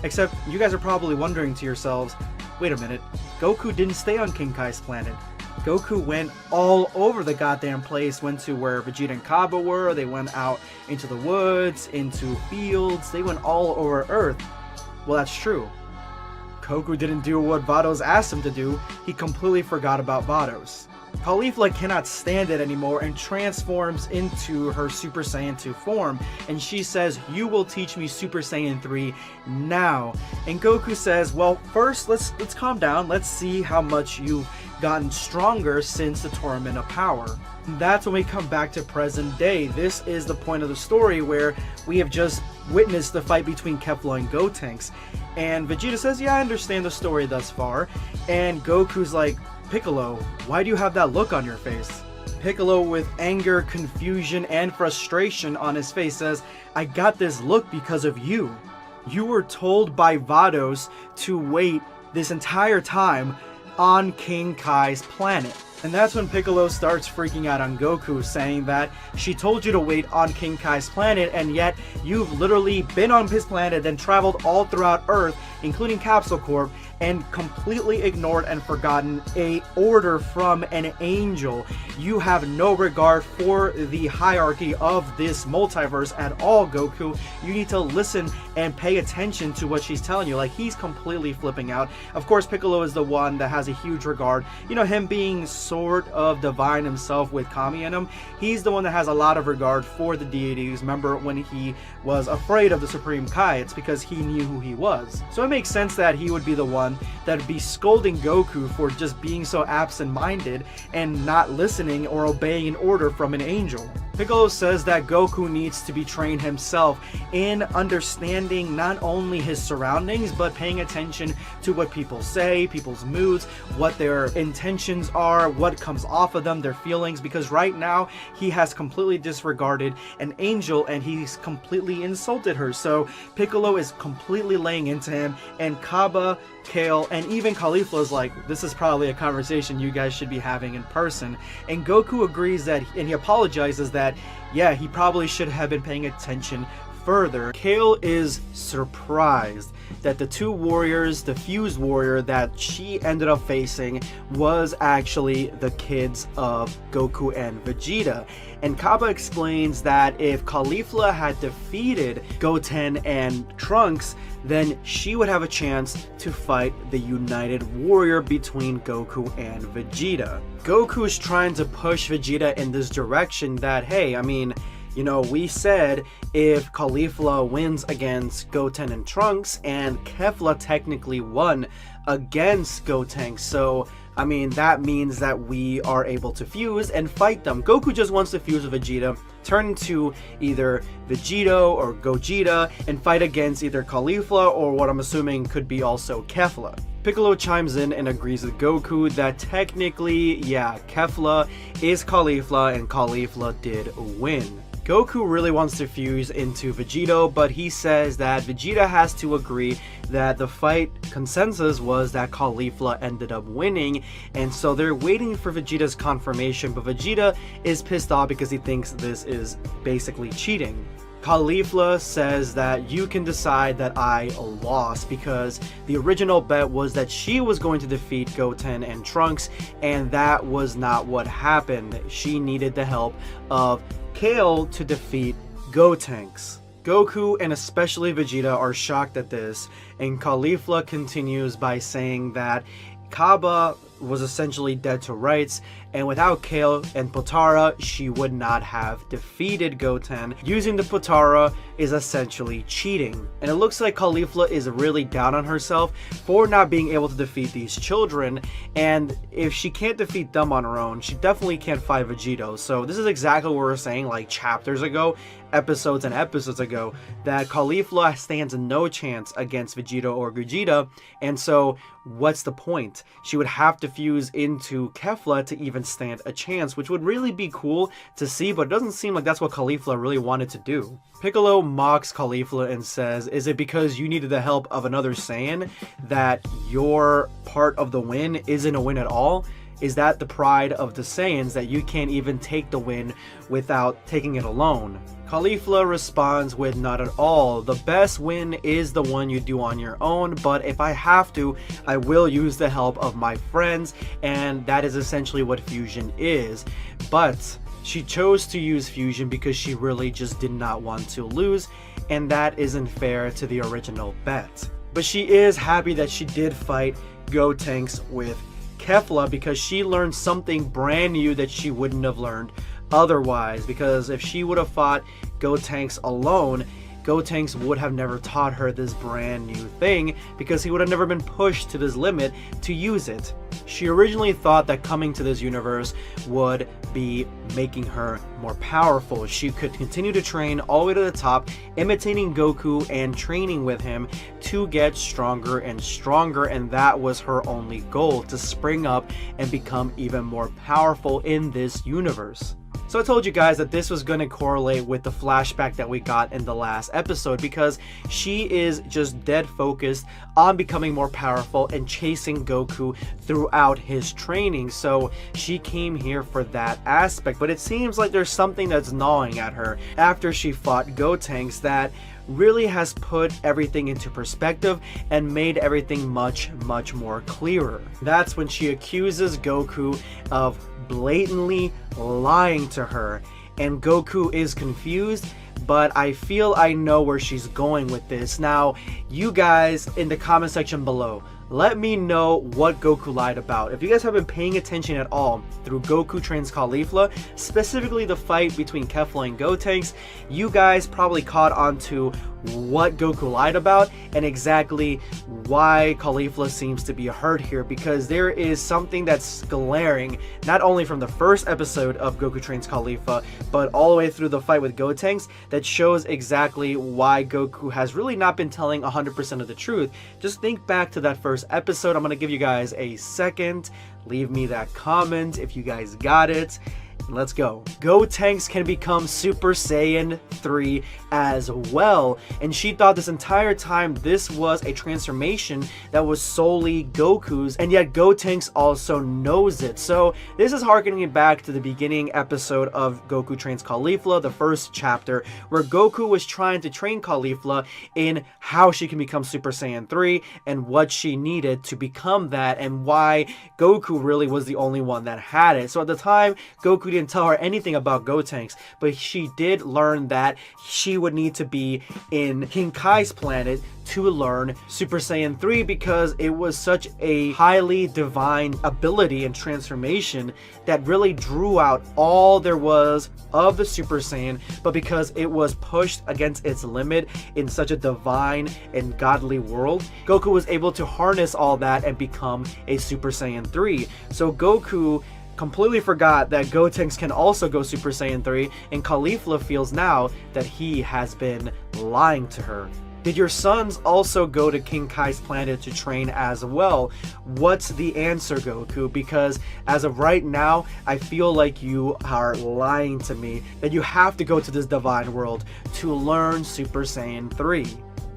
Except you guys are probably wondering to yourselves, wait a minute, Goku didn't stay on King Kai's planet. Goku went all over the goddamn place, went to where Vegeta and Kaba were, they went out into the woods, into fields, they went all over Earth. Well, that's true. Goku didn't do what Vados asked him to do, he completely forgot about Vados. Caulifla cannot stand it anymore and transforms into her Super Saiyan 2 form, and she says, "You will teach me Super Saiyan 3 now." And Goku says, "Well, first let's calm down. Let's see how much you've gotten stronger since the Tournament of Power." And that's when we come back to present day. This is the point of the story where we have just witnessed the fight between Kefla and Gotenks. And Vegeta says, "Yeah, I understand the story thus far." And Goku's like, "Piccolo, why do you have that look on your face?" Piccolo, with anger, confusion, and frustration on his face, says, "I got this look because of you. You were told by Vados to wait this entire time on King Kai's planet." And that's when Piccolo starts freaking out on Goku, saying that she told you to wait on King Kai's planet, and yet you've literally been on his planet and traveled all throughout Earth, including Capsule Corp, and completely ignored and forgotten a order from an angel. You have no regard for the hierarchy of this multiverse at all, Goku. You need to listen and pay attention to what she's telling you. Like, he's completely flipping out. Of course, Piccolo is the one that has a huge regard. You know, him being sort of divine himself with Kami in him, he's the one that has a lot of regard for the deities. Remember when he was afraid of the Supreme Kai? It's because he knew who he was. So it makes sense that he would be the one that would be scolding Goku for just being so absent-minded and not listening or obeying an order from an angel. Piccolo says that Goku needs to be trained himself in understanding not only his surroundings, but paying attention to what people say, people's moods, what their intentions are, what comes off of them, their feelings, because right now he has completely disregarded an angel and he's completely insulted her. So Piccolo is completely laying into him, and Kaba, Kale, and even Caulifla is like, this is probably a conversation you guys should be having in person. And Goku agrees that, and he apologizes that, yeah, he probably should have been paying attention further. Kale is surprised that the two warriors, the fused warrior that she ended up facing, was actually the kids of Goku and Vegeta. And Kaba explains that if Caulifla had defeated Goten and Trunks, then she would have a chance to fight the united warrior between Goku and Vegeta. Goku's trying to push Vegeta in this direction that, hey, I mean, you know, we said if Caulifla wins against Goten and Trunks, and Kefla technically won against Gotenks, so I mean, that means that we are able to fuse and fight them. Goku just wants to fuse with Vegeta, turn into either Vegito or Gogeta, and fight against either Caulifla or what I'm assuming could be also Kefla. Piccolo chimes in and agrees with Goku that technically, yeah, Kefla is Caulifla and Caulifla did win. Goku really wants to fuse into Vegito, but he says that Vegeta has to agree that the fight consensus was that Caulifla ended up winning, and so they're waiting for Vegeta's confirmation, but Vegeta is pissed off because he thinks this is basically cheating. Caulifla says that you can decide that I lost because the original bet was that she was going to defeat Goten and Trunks, and that was not what happened. She needed the help of Kale to defeat Gotenks. Goku and especially Vegeta are shocked at this, and Caulifla continues by saying that Kaba was essentially dead to rights, and without Kale and Potara, she would not have defeated Goten. Using the Potara is essentially cheating. And it looks like Caulifla is really down on herself for not being able to defeat these children, and if she can't defeat them on her own, she definitely can't fight Vegito. So this is exactly what we were saying like chapters ago, episodes and episodes ago, that Caulifla stands no chance against Vegito or Gogeta, and so what's the point? She would have to fuse into Kefla to even stand a chance, which would really be cool to see, but it doesn't seem like that's what Caulifla really wanted to do. Piccolo mocks Caulifla and says, is it because you needed the help of another Saiyan that your part of the win isn't a win at all? Is that the pride of the Saiyans, that you can't even take the win without taking it alone? Caulifla responds with, not at all. The best win is the one you do on your own, but if I have to, I will use the help of my friends, and that is essentially what fusion is. But she chose to use fusion because she really just did not want to lose, and that isn't fair to the original bet. But she is happy that she did fight Gotenks with Kefla, because she learned something brand new that she wouldn't have learned otherwise. Because if she would have fought Gotenks alone, Gotenks would have never taught her this brand new thing, because he would have never been pushed to this limit to use it. She originally thought that coming to this universe would be making her more powerful. She could continue to train all the way to the top, imitating Goku and training with him to get stronger and stronger, and that was her only goal, to spring up and become even more powerful in this universe. So I told you guys that this was going to correlate with the flashback that we got in the last episode, because she is just dead focused on becoming more powerful and chasing Goku throughout his training. So she came here for that aspect, but it seems like there's something that's gnawing at her after she fought Gotenks that really has put everything into perspective and made everything much more clearer. That's when she accuses Goku of blatantly lying to her, and Goku is confused, but I feel I know where she's going with this. Now, you guys in the comment section below, let me know what Goku lied about. If you guys have been paying attention at all through Goku Trains Caulifla, specifically the fight between Kefla and Gotenks, you guys probably caught on to what Goku lied about and exactly why Caulifla seems to be hurt here, because there is something that's glaring, not only from the first episode of Goku Trains Caulifla, but all the way through the fight with Gotenks, that shows exactly why Goku has really not been telling 100% of the truth. Just think back to that first episode. I'm going to give you guys a second. Leave me that comment if you guys got it. Let's go. Gotenks can become Super Saiyan 3 as well, and she thought this entire time this was a transformation that was solely Goku's, and yet Gotenks also knows it. So this is harkening back to the beginning episode of Goku Trains Caulifla, the first chapter, where Goku was trying to train Caulifla in how she can become Super Saiyan 3 and what she needed to become that, and why Goku really was the only one that had it. So at the time, Goku didn't tell her anything about Gotenks, but she did learn that she would need to be in King Kai's planet to learn Super Saiyan 3, because it was such a highly divine ability and transformation that really drew out all there was of the Super Saiyan, but because it was pushed against its limit in such a divine and godly world, Goku was able to harness all that and become a Super Saiyan 3. So Goku completely forgot that Gotenks can also go Super Saiyan 3, and Caulifla feels now that he has been lying to her. Did your sons also go to King Kai's planet to train as well? What's the answer, Goku? Because as of right now, I feel like you are lying to me, that you have to go to this divine world to learn Super Saiyan 3.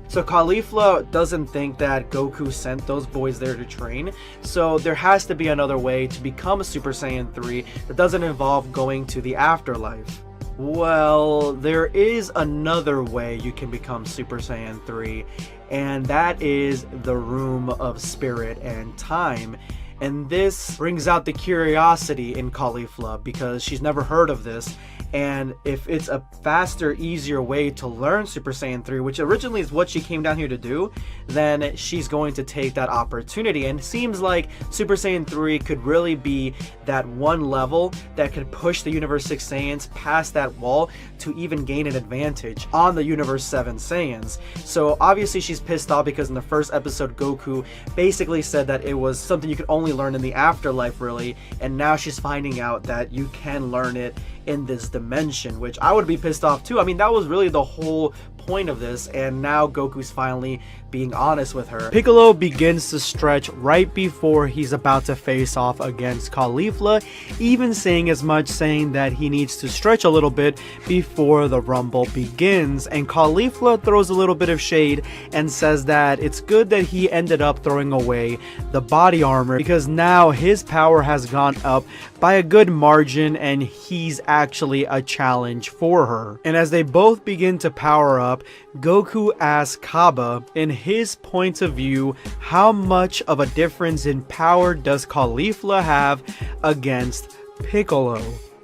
So Caulifla doesn't think that Goku sent those boys there to train, so there has to be another way to become a Super Saiyan 3 that doesn't involve going to the afterlife. Well, there is another way you can become Super Saiyan 3, and that is the Room of Spirit and Time. And this brings out the curiosity in Caulifla, because she's never heard of this, and if it's a faster, easier way to learn Super Saiyan 3, which originally is what she came down here to do, then she's going to take that opportunity. And it seems like Super Saiyan 3 could really be that one level that could push the Universe 6 Saiyans past that wall to even gain an advantage on the Universe 7 Saiyans. So obviously she's pissed off because in the first episode Goku basically said that it was something you could only learn in the afterlife, really, and now she's finding out that you can learn it in this dimension, which I would be pissed off too. I mean, that was really the whole point of this, and now Goku's finally being honest with her. Piccolo begins to stretch right before he's about to face off against Caulifla, even saying as much, saying that he needs to stretch a little bit before the rumble begins. And Caulifla throws a little bit of shade and says that it's good that he ended up throwing away the body armor because now his power has gone up by a good margin and he's actually a challenge for her. And as they both begin to power up, Goku asks Kaba, in his point of view, how much of a difference in power does Caulifla have against Piccolo?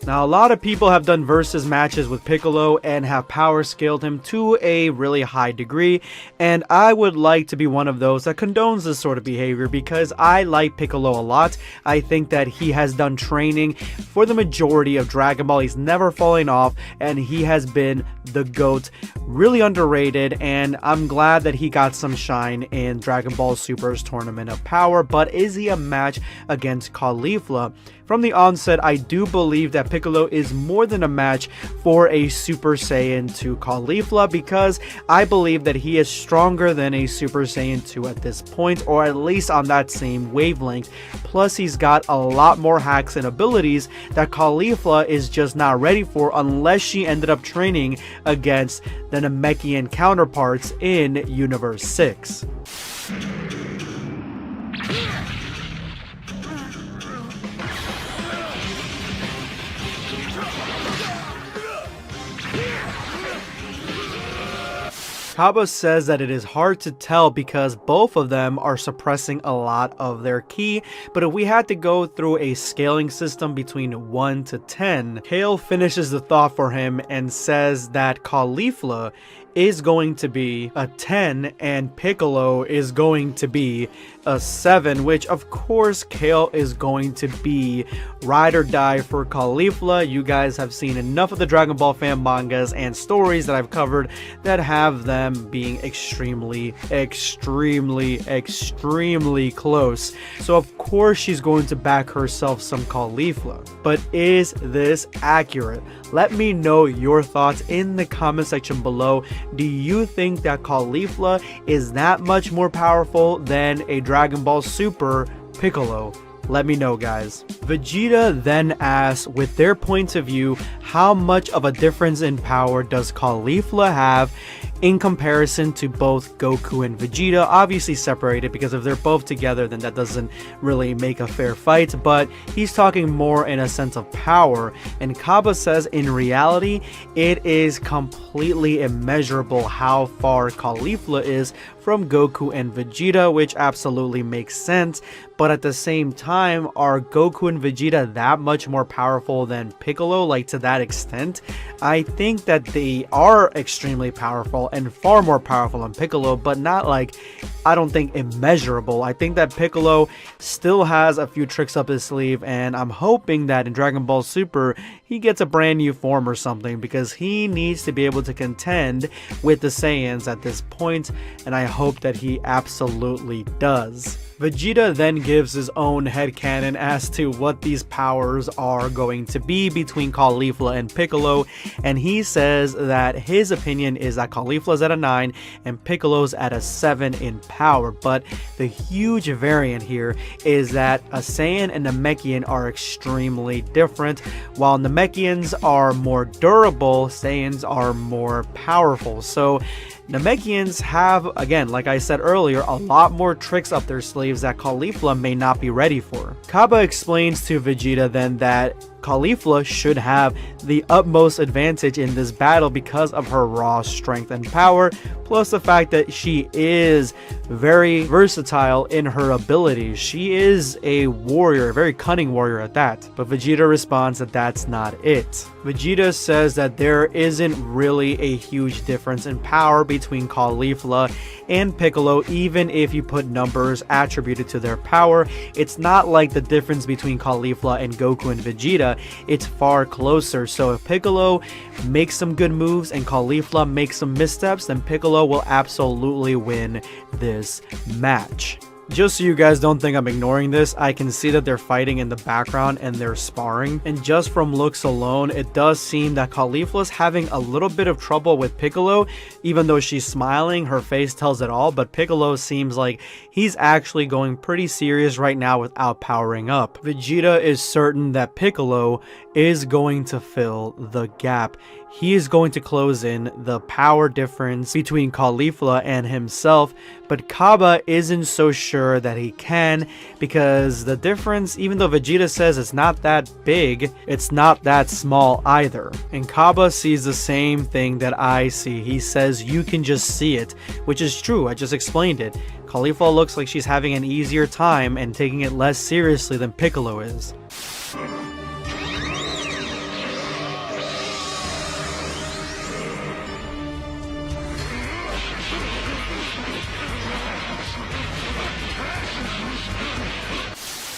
Now, a lot of people have done versus matches with Piccolo and have power scaled him to a really high degree, and I would like to be one of those that condones this sort of behavior because I like Piccolo a lot. I think that he has done training for the majority of Dragon Ball. He's never fallen off, and he has been the GOAT. Really underrated, and I'm glad that he got some shine in Dragon Ball Super's Tournament of Power, but is he a match against Caulifla? From the onset, I do believe that Piccolo is more than a match for a Super Saiyan 2 Caulifla because I believe that he is stronger than a Super Saiyan 2 at this point, or at least on that same wavelength. Plus, he's got a lot more hacks and abilities that Caulifla is just not ready for unless she ended up training against the Namekian counterparts in Universe 6. Kaba says that it is hard to tell because both of them are suppressing a lot of their ki, but if we had to go through a scaling system between 1 to 10, Kale finishes the thought for him and says that Caulifla is going to be a 10 and Piccolo is going to be a 7, which of course Kale is going to be ride or die for Caulifla. You guys have seen enough of the Dragon Ball fan mangas and stories that I've covered that have them being extremely close. So of course she's going to back herself some Caulifla. But is this accurate? Let me know your thoughts in the comment section below. Do you think that Caulifla is that much more powerful than a Dragon Ball Super Piccolo? Let me know, guys. Vegeta then asks, with their points of view, how much of a difference in power does Caulifla have in comparison to both Goku and Vegeta? Obviously separated, because if they're both together then that doesn't really make a fair fight, but he's talking more in a sense of power. And Kaba says in reality it is completely immeasurable how far Caulifla is from Goku and Vegeta, which absolutely makes sense. But at the same time, are Goku and Vegeta that much more powerful than Piccolo, like to that extent? I think that they are extremely powerful and far more powerful than Piccolo, but not like, I don't think immeasurable. I think that Piccolo still has a few tricks up his sleeve, and I'm hoping that in Dragon Ball Super he gets a brand new form or something, because he needs to be able to contend with the Saiyans at this point, and I hope that he absolutely does. Vegeta then gives his own headcanon as to what these powers are going to be between Caulifla and Piccolo, and he says that his opinion is that Caulifla's at a 9 and Piccolo's at a 7 in power. But the huge variant here is that a Saiyan and Namekian are extremely different. While Namekians are more durable, Saiyans are more powerful. So Namekians have, again, like I said earlier, a lot more tricks up their sleeves that Caulifla may not be ready for. Kaba explains to Vegeta then that Caulifla should have the utmost advantage in this battle because of her raw strength and power, plus the fact that she is very versatile in her abilities. She is a warrior, a very cunning warrior at that. But Vegeta responds that that's not it. Vegeta says that there isn't really a huge difference in power between Caulifla and Piccolo, even if you put numbers attributed to their power. It's not like the difference between Caulifla and Goku and Vegeta. It's far closer. So if Piccolo makes some good moves and Caulifla makes some missteps, then Piccolo will absolutely win this match. Just so you guys don't think I'm ignoring this, I can see that they're fighting in the background and they're sparring. And just from looks alone, it does seem that Caulifla's having a little bit of trouble with Piccolo. Even though she's smiling, her face tells it all, but Piccolo seems like he's actually going pretty serious right now without powering up. Vegeta is certain that Piccolo is going to fill the gap. He is going to close in the power difference between Caulifla and himself, but Kaba isn't so sure that he can, because the difference, even though Vegeta says it's not that big, it's not that small either. And Kaba sees the same thing that I see. He says you can just see it, which is true. I just explained it. Caulifla looks like she's having an easier time and taking it less seriously than Piccolo is.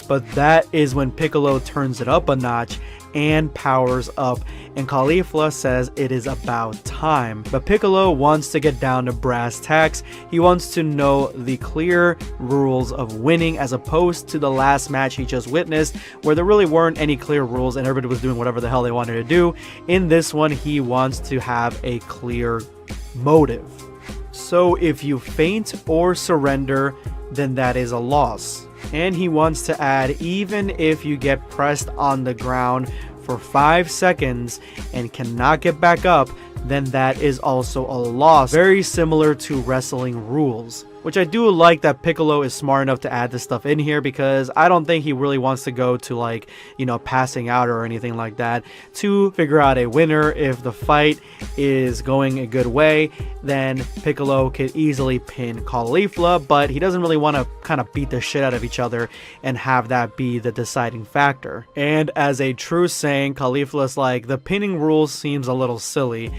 But that is when Piccolo turns it up a notch and powers up, and Caulifla says it is about time. But Piccolo wants to get down to brass tacks. He wants to know the clear rules of winning, as opposed to the last match he just witnessed, where there really weren't any clear rules and everybody was doing whatever the hell they wanted to do. In this one, he wants to have a clear motive. So if you faint or surrender, then that is a loss. And he wants to add, even if you get pressed on the ground for 5 seconds and cannot get back up, then that is also a loss. Very similar to wrestling rules. Which I do like that Piccolo is smart enough to add this stuff in here, because I don't think he really wants to go to, like, you know, passing out or anything like that to figure out a winner. If the fight is going a good way, then Piccolo could easily pin Caulifla, but he doesn't really want to kind of beat the shit out of each other and have that be the deciding factor. And as a true Saiyan, Caulifla's like, the pinning rule seems a little silly.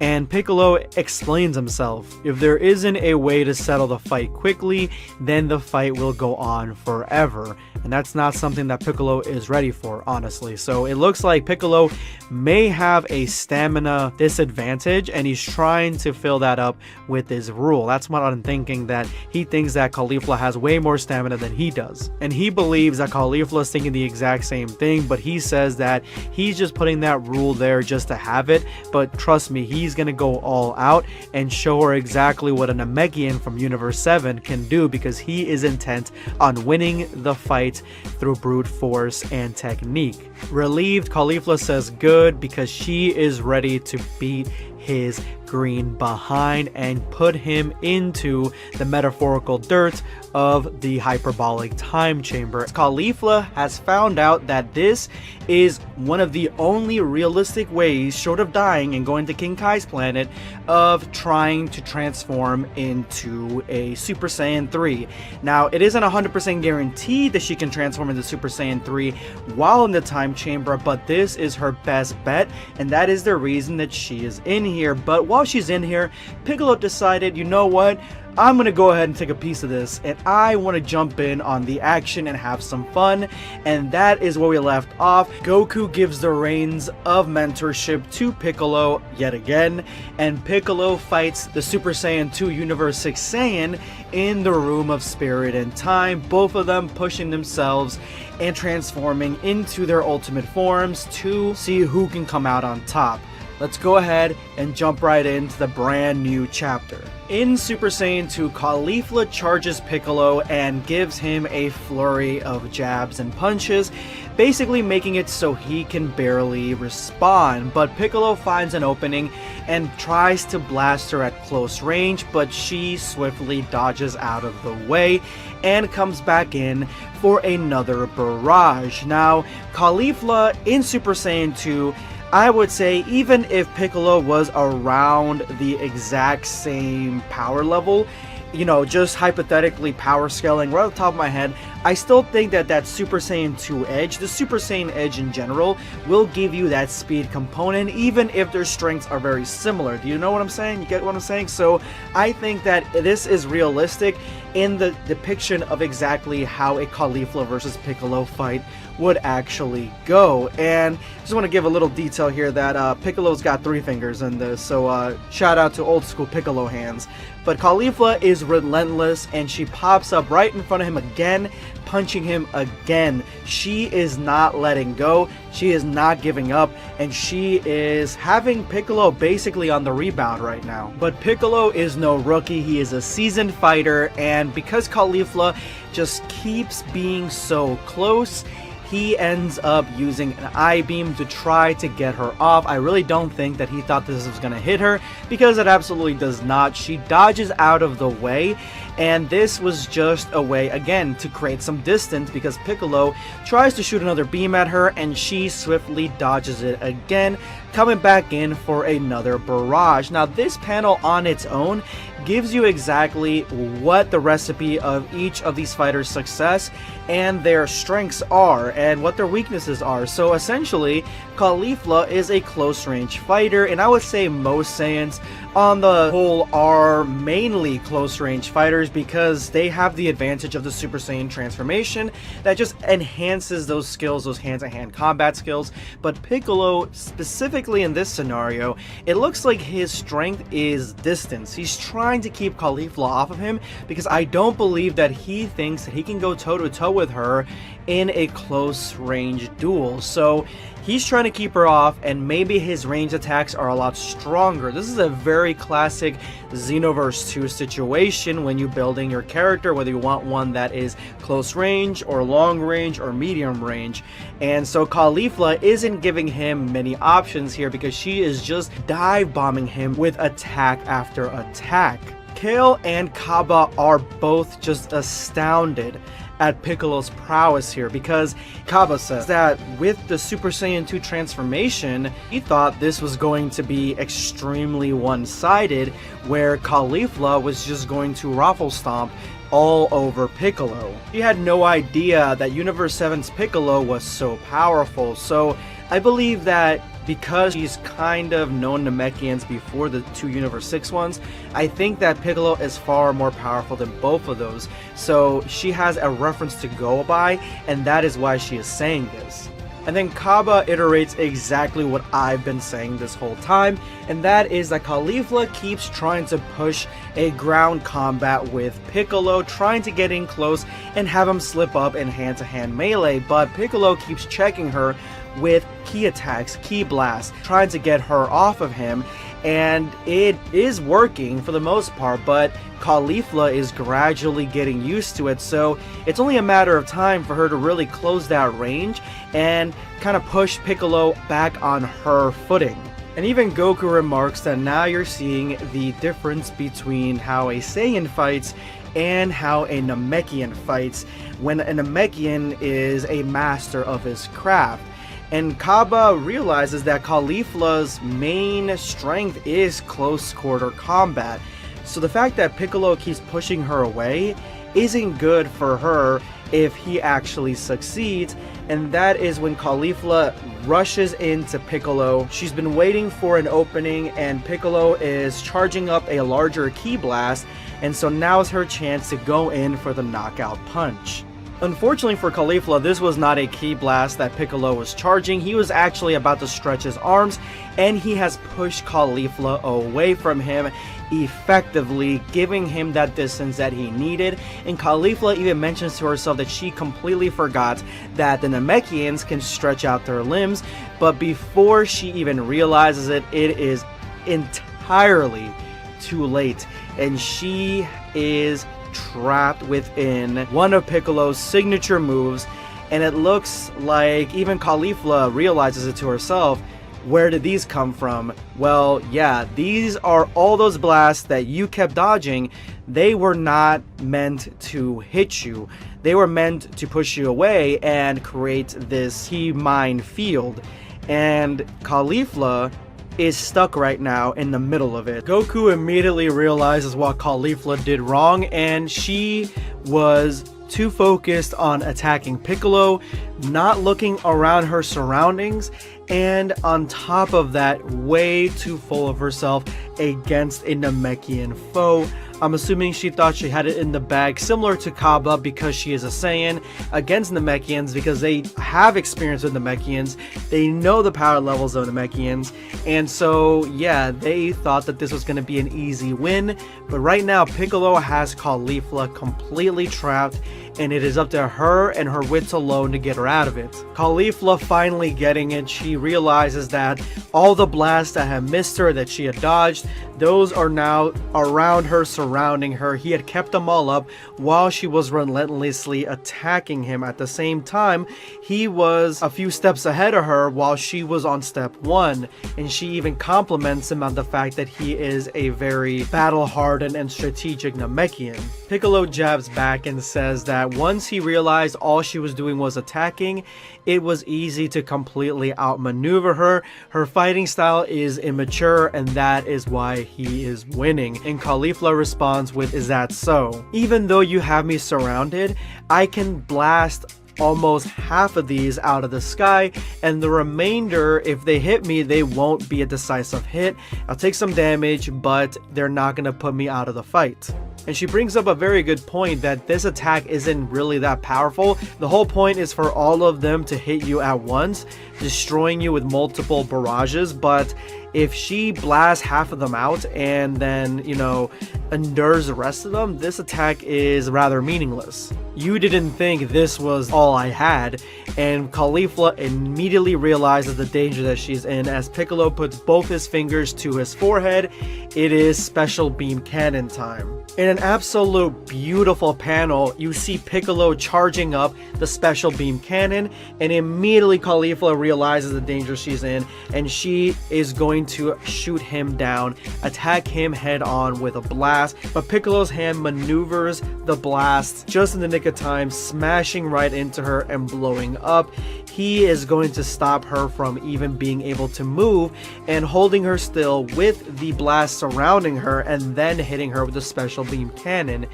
And Piccolo explains himself. If there isn't a way to settle the fight quickly, then the fight will go on forever. And that's not something that Piccolo is ready for, honestly. So it looks like Piccolo may have a stamina disadvantage, and he's trying to fill that up with his rule. That's what I'm thinking, that he thinks that Caulifla has way more stamina than he does. And he believes that Caulifla is thinking the exact same thing, but he says that he's just putting that rule there just to have it. But trust me, he's gonna go all out and show her exactly what a Namekian from Universe 7 can do, because he is intent on winning the fight through brute force and technique. Relieved, Caulifla says good, because she is ready to beat his green behind and put him into the metaphorical dirt of the hyperbolic time chamber. Caulifla has found out that this is one of the only realistic ways, short of dying and going to King Kai's planet, of trying to transform into a Super Saiyan 3. Now, it isn't 100% guaranteed that she can transform into Super Saiyan 3 while in the time chamber, but this is her best bet, and that is the reason that she is in here. But while she's in here, Piccolo decided, you know what? I'm gonna go ahead and take a piece of this, and I want to jump in on the action and have some fun. And that is where we left off. Goku gives the reins of mentorship to Piccolo yet again, and Piccolo fights the Super Saiyan 2 Universe 6 Saiyan in the Room of Spirit and Time, both of them pushing themselves and transforming into their ultimate forms to see who can come out on top. Let's go ahead and jump right into the brand new chapter. In Super Saiyan 2, Caulifla charges Piccolo and gives him a flurry of jabs and punches, basically making it so he can barely respond. But Piccolo finds an opening and tries to blast her at close range, but she swiftly dodges out of the way and comes back in for another barrage. Now, Caulifla in Super Saiyan 2, I would say, even if Piccolo was around the exact same power level, you know, just hypothetically power scaling right off the top of my head, I still think that that Super Saiyan 2 edge, the Super Saiyan edge in general, will give you that speed component, even if their strengths are very similar. Do you know what I'm saying? You get what I'm saying? So I think that this is realistic in the depiction of exactly how a Caulifla versus Piccolo fight would actually go. And just want to give a little detail here that Piccolo's got 3 fingers in this, so shout out to old school Piccolo hands. But Caulifla is relentless, and she pops up right in front of him again, punching him again. She is not letting go, she is not giving up, and she is having Piccolo basically on the rebound right now. But Piccolo is no rookie, he is a seasoned fighter, and because Caulifla just keeps being so close, he ends up using an I-beam to try to get her off. I really don't think that he thought this was going to hit her, because it absolutely does not. She dodges out of the way, and this was just a way, again, to create some distance, because Piccolo tries to shoot another beam at her, and she swiftly dodges it again, coming back in for another barrage. Now, this panel on its own gives you exactly what the recipe of each of these fighters' success and their strengths are, and what their weaknesses are. So essentially, Caulifla is a close-range fighter, and I would say most Saiyans on the whole are mainly close-range fighters, because they have the advantage of the Super Saiyan transformation that just enhances those skills, those hand-to-hand combat skills. But Piccolo, specifically in this scenario, it looks like his strength is distance. He's trying to keep Caulifla off of him, because I don't believe that he thinks that he can go toe-to-toe with her in a close-range duel. So he's trying to keep her off, and maybe his range attacks are a lot stronger. This is a very classic Xenoverse 2 situation when you're building your character, whether you want one that is close range or long range or medium range. And so Caulifla isn't giving him many options here, because she is just dive bombing him with attack after attack. Kale and Kaba are both just astounded at Piccolo's prowess here, because Kaba says that with the Super Saiyan 2 transformation, he thought this was going to be extremely one-sided, where Caulifla was just going to raffle stomp all over Piccolo. He had no idea that Universe 7's Piccolo was so powerful. So I believe that because she's kind of known Namekians before the 2 Universe 6 ones, I think that Piccolo is far more powerful than both of those. So she has a reference to go by, and that is why she is saying this. And then Kaba iterates exactly what I've been saying this whole time, and that is that Caulifla keeps trying to push a ground combat with Piccolo, trying to get in close and have him slip up in hand-to-hand melee, but Piccolo keeps checking her with key attacks, key blasts, trying to get her off of him, and it is working for the most part, but Caulifla is gradually getting used to it, so it's only a matter of time for her to really close that range and kind of push Piccolo back on her footing. And even Goku remarks that now you're seeing the difference between how a Saiyan fights and how a Namekian fights, when a Namekian is a master of his craft. And Kaba realizes that Caulifla's main strength is close quarter combat. So the fact that Piccolo keeps pushing her away isn't good for her if he actually succeeds, and that is when Caulifla rushes into Piccolo. She's been waiting for an opening, and Piccolo is charging up a larger ki blast, and so now is her chance to go in for the knockout punch. Unfortunately for Caulifla, this was not a ki blast that Piccolo was charging. He was actually about to stretch his arms, and he has pushed Caulifla away from him, effectively giving him that distance that he needed. And Caulifla even mentions to herself that she completely forgot that the Namekians can stretch out their limbs, but before she even realizes it, it is entirely too late, and she is trapped within one of Piccolo's signature moves, and it looks like even Caulifla realizes it to herself. Where did these come from? Well, yeah, these are all those blasts that you kept dodging. They were not meant to hit you. They were meant to push you away and create this key mine field. And Caulifla is stuck right now in the middle of it. Goku immediately realizes what Caulifla did wrong, and she was too focused on attacking Piccolo, not looking around her surroundings, and on top of that, way too full of herself against a Namekian foe. I'm assuming she thought she had it in the bag, similar to Kaba because she is a Saiyan, against Namekians because they have experience with Namekians. They know the power levels of Namekians, and so yeah, they thought that this was going to be an easy win. But right now, Piccolo has Caulifla completely trapped, and it is up to her and her wits alone to get her out of it. Caulifla finally getting it, she realizes that all the blasts that had missed her, that she had dodged, those are now around her, surrounding her. He had kept them all up while she was relentlessly attacking him. At the same time, he was a few steps ahead of her while she was on step 1, and she even compliments him on the fact that he is a very battle-hardened and strategic Namekian. Piccolo jabs back and says that once he realized all she was doing was attacking, it was easy to completely outmaneuver her. Her fighting style is immature, and that is why he is winning. And Caulifla responds with, "Is that so? Even though you have me surrounded, I can blast almost half of these out of the sky, and the remainder, if they hit me, they won't be a decisive hit. I'll take some damage, but they're not gonna put me out of the fight." And she brings up a very good point that this attack isn't really that powerful. The whole point is for all of them to hit you at once, destroying you with multiple barrages. But if she blasts half of them out and then, you know, endures the rest of them, this attack is rather meaningless. You didn't think this was all I had. And Caulifla immediately realizes the danger that she's in as Piccolo puts both his fingers to his forehead. It is special beam cannon time. In an absolute beautiful panel, you see Piccolo charging up the special beam cannon, and immediately Caulifla realizes the danger she's in, and she is going to shoot him down, attack him head on with a blast. But Piccolo's hand maneuvers the blast just in the nick of time, smashing right into her and blowing up. He is going to stop her from even being able to move and holding her still with the blast surrounding her and then hitting her with a special beam cannon.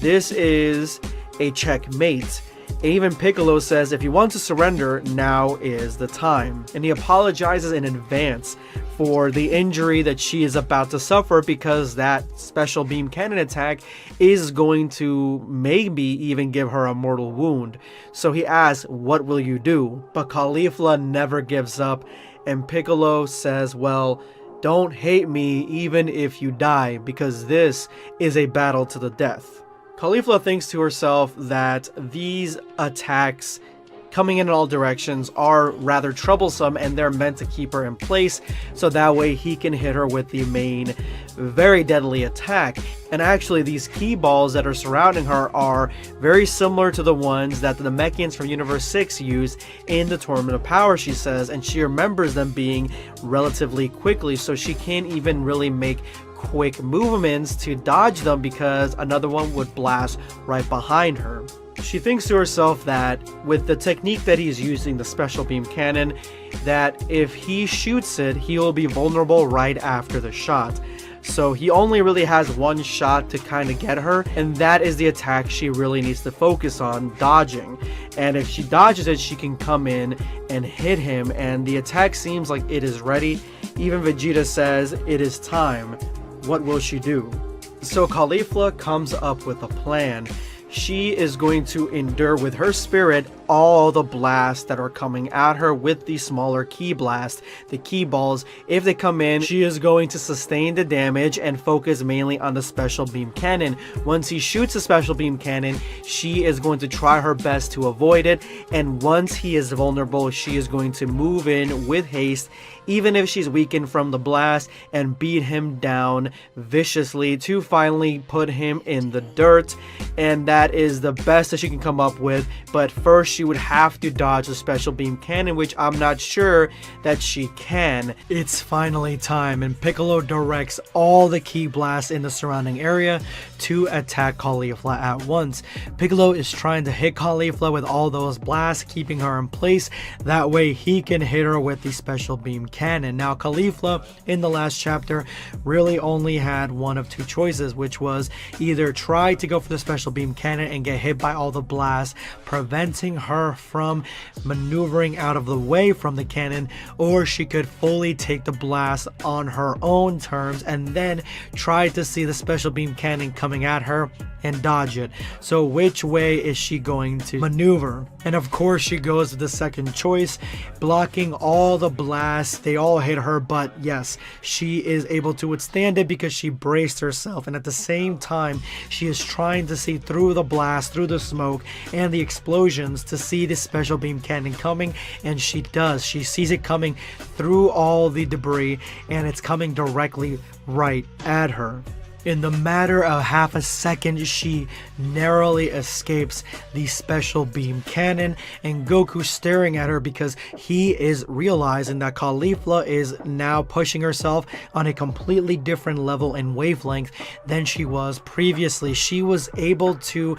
This is a checkmate. Even Piccolo says if you want to surrender, now is the time. And he apologizes in advance for the injury that she is about to suffer, because that special beam cannon attack is going to maybe even give her a mortal wound. So he asks, "What will you do?" But Caulifla never gives up, and Piccolo says, "Well, don't hate me even if you die, because this is a battle to the death." Caulifla thinks to herself that these attacks coming in all directions are rather troublesome, and they're meant to keep her in place so that way he can hit her with the main very deadly attack. And actually, these key balls that are surrounding her are very similar to the ones that the Namekians from Universe 6 used in the Tournament of Power, she says, and she remembers them being relatively quickly, so she can't even really make quick movements to dodge them because another one would blast right behind her. She thinks to herself that with the technique that he's using, the special beam cannon, that if he shoots it, he will be vulnerable right after the shot. So he only really has one shot to kind of get her, and that is the attack she really needs to focus on, dodging. And if she dodges it, she can come in and hit him, and the attack seems like it is ready. Even Vegeta says it is time. What will she do? So Caulifla comes up with a plan. She is going to endure with her spirit all the blasts that are coming at her with the smaller key blast, the key balls. If they come in, she is going to sustain the damage and focus mainly on the special beam cannon. Once he shoots the special beam cannon, she is going to try her best to avoid it, and once he is vulnerable, she is going to move in with haste, even if she's weakened from the blast, and beat him down viciously to finally put him in the dirt. And that is the best that she can come up with. But first, she would have to dodge the special beam cannon, which I'm not sure that she can. It's finally time, and Piccolo directs all the key blasts in the surrounding area to attack Caulifla at once. Piccolo is trying to hit Caulifla with all those blasts, keeping her in place. That way he can hit her with the special beam cannon. Now Caulifla in the last chapter really only had one of two choices, which was either try to go for the special beam cannon and get hit by all the blasts, preventing her from maneuvering out of the way from the cannon, or she could fully take the blast on her own terms and then try to see the special beam cannon coming at her and dodge it. So which way is she going to maneuver? And of course she goes with the second choice, blocking all the blasts. They all hit her, but yes, she is able to withstand it because she braced herself, and at the same time she is trying to see through the blast, through the smoke and the explosions to see the special beam cannon coming, and she does. She sees it coming through all the debris and it's coming directly right at her. In the matter of half a second, she narrowly escapes the special beam cannon, and Goku staring at her because he is realizing that Caulifla is now pushing herself on a completely different level and wavelength than she was previously. She was able to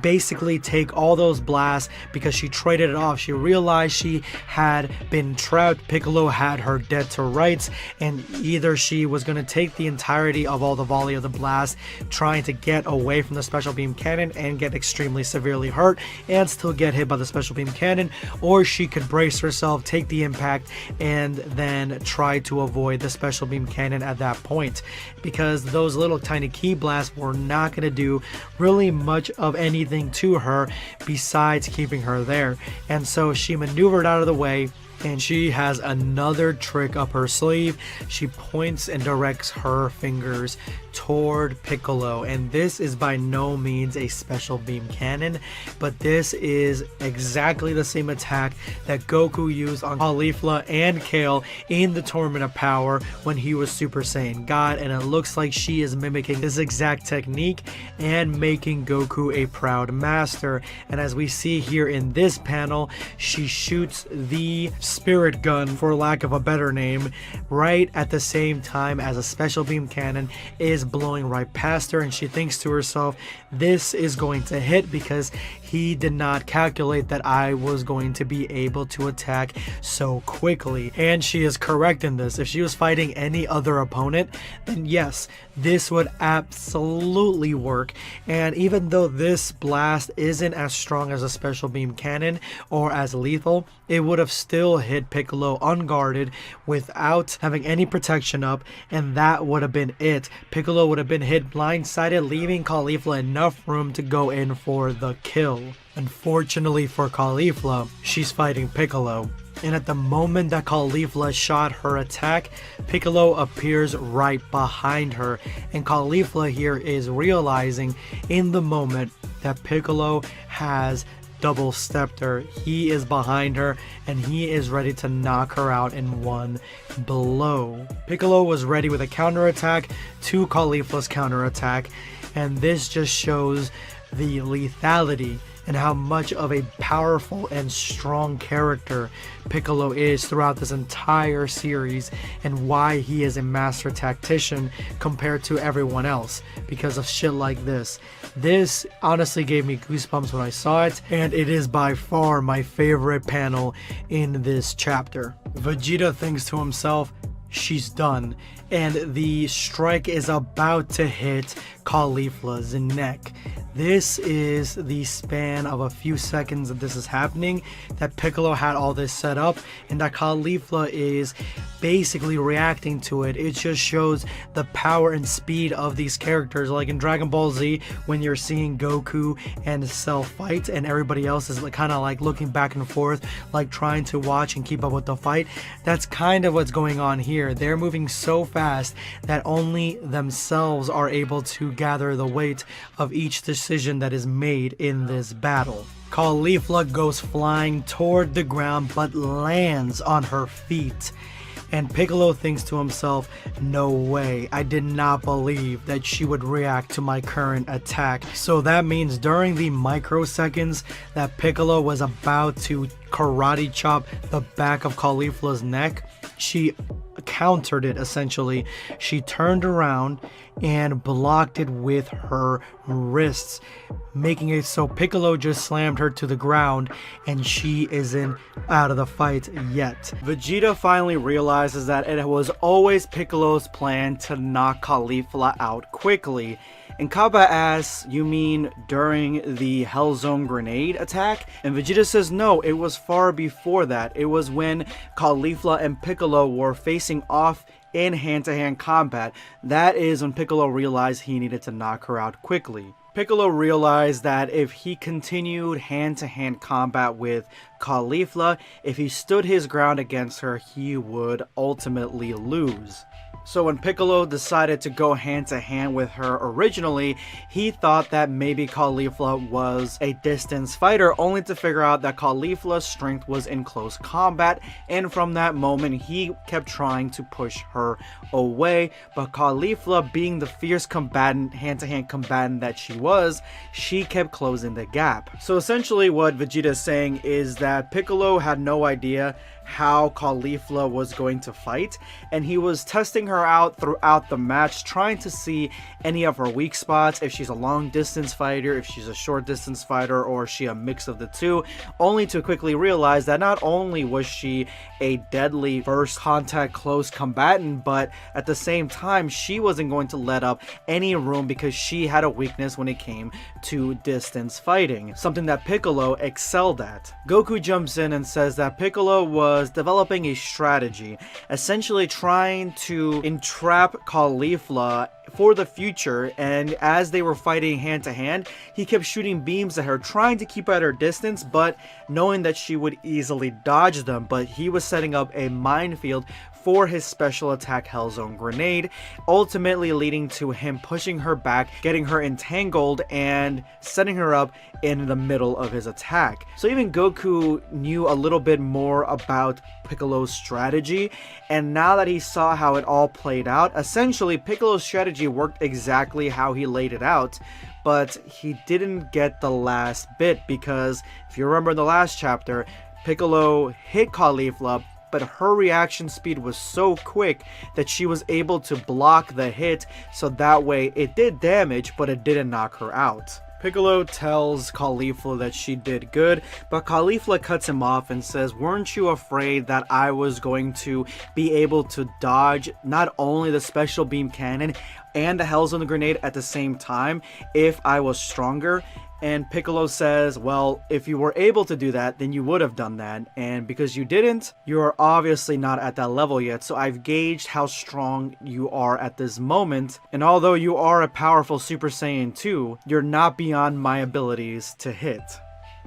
basically take all those blasts because she traded it off. She realized she had been trapped. Piccolo had her dead to rights, and either she was going to take the entirety of all the volley of the blast, trying to get away from the special beam cannon and get extremely severely hurt and still get hit by the special beam cannon, or she could brace herself, take the impact, and then try to avoid the special beam cannon at that point, because those little tiny ki blasts were not going to do really much of anything to her besides keeping her there. And so she maneuvered out of the way, and she has another trick up her sleeve. She points and directs her fingers toward Piccolo, and this is by no means a special beam cannon, but this is exactly the same attack that Goku used on Caulifla and Kale in the Tournament of Power when he was Super Saiyan God, and it looks like she is mimicking this exact technique and making Goku a proud master. And as we see here in this panel, she shoots the spirit gun, for lack of a better name, right at the same time as a special beam cannon is blowing right past her, and she thinks to herself, this is going to hit because he did not calculate that I was going to be able to attack so quickly. And she is correct in this. If she was fighting any other opponent, then yes, this would absolutely work. And even though this blast isn't as strong as a special beam cannon or as lethal, it would have still hit Piccolo unguarded without having any protection up, and that would have been it. Piccolo would have been hit blindsided, leaving Caulifla enough room to go in for the kill. Unfortunately for Caulifla, she's fighting Piccolo, and at the moment that Caulifla shot her attack, Piccolo appears right behind her, and Caulifla here is realizing in the moment that Piccolo has double stepped her. He is behind her and he is ready to knock her out in one blow. Piccolo was ready with a counterattack to Caulifla's counterattack, and this just shows the lethality and how much of a powerful and strong character Piccolo is throughout this entire series, and why he is a master tactician compared to everyone else because of shit like this. This honestly gave me goosebumps when I saw it, and it is by far my favorite panel in this chapter. Vegeta thinks to himself, she's done, and the strike is about to hit Caulifla's neck. This is the span of a few seconds that this is happening, that Piccolo had all this set up, and that Caulifla is basically reacting to it. It just shows the power and speed of these characters. Like in Dragon Ball Z, when you're seeing Goku and Cell fight and everybody else is kind of like looking back and forth, like trying to watch and keep up with the fight, that's kind of what's going on here. They're moving so fast that only themselves are able to gather the weight of each decision that is made in this battle. Caulifla goes flying toward the ground but lands on her feet, and Piccolo thinks to himself, no way, I did not believe that she would react to my current attack. So that means during the microseconds that Piccolo was about to karate chop the back of Caulifla's neck, she countered it essentially. She turned around and blocked it with her wrists, making it so Piccolo just slammed her to the ground and she isn't out of the fight yet. Vegeta finally realizes that it was always Piccolo's plan to knock Caulifla out quickly. And Kaba asks, you mean during the Hell Zone grenade attack? And Vegeta says no, it was far before that. It was when Caulifla and Piccolo were facing off in hand-to-hand combat. That is when Piccolo realized he needed to knock her out quickly. Piccolo realized that if he continued hand-to-hand combat with Caulifla, if he stood his ground against her, he would ultimately lose. So when Piccolo decided to go hand-to-hand with her originally, he thought that maybe Caulifla was a distance fighter, only to figure out that Caulifla's strength was in close combat, and from that moment he kept trying to push her away, but Caulifla, being the fierce combatant, hand-to-hand combatant that she was, she kept closing the gap. So essentially what Vegeta is saying is that Piccolo had no idea how Caulifla was going to fight, and he was testing her out throughout the match, trying to see any of her weak spots, if she's a long distance fighter, if she's a short distance fighter, or is she a mix of the two, only to quickly realize that not only was she a deadly first contact close combatant, but at the same time she wasn't going to let up any room because she had a weakness when it came to distance fighting, something that Piccolo excelled at. Goku jumps in and says that Piccolo was developing a strategy, essentially trying to entrap Caulifla for the future, and as they were fighting hand to hand, he kept shooting beams at her, trying to keep at her distance, but knowing that she would easily dodge them. But he was setting up a minefield for his special attack Hell Zone grenade, ultimately leading to him pushing her back, getting her entangled, and setting her up in the middle of his attack. So even Goku knew a little bit more about Piccolo's strategy, and now that he saw how it all played out, essentially Piccolo's strategy worked exactly how he laid it out, but he didn't get the last bit, because if you remember in the last chapter, Piccolo hit Caulifla, but her reaction speed was so quick that she was able to block the hit, so that way it did damage, but it didn't knock her out. Piccolo tells Caulifla that she did good, but Caulifla cuts him off and says, weren't you afraid that I was going to be able to dodge not only the special beam cannon and the Hell Zone grenade at the same time if I was stronger? And Piccolo says, well, if you were able to do that, then you would have done that. And because you didn't, you're obviously not at that level yet. So I've gauged how strong you are at this moment. And although you are a powerful Super Saiyan 2, you're not beyond my abilities to hit.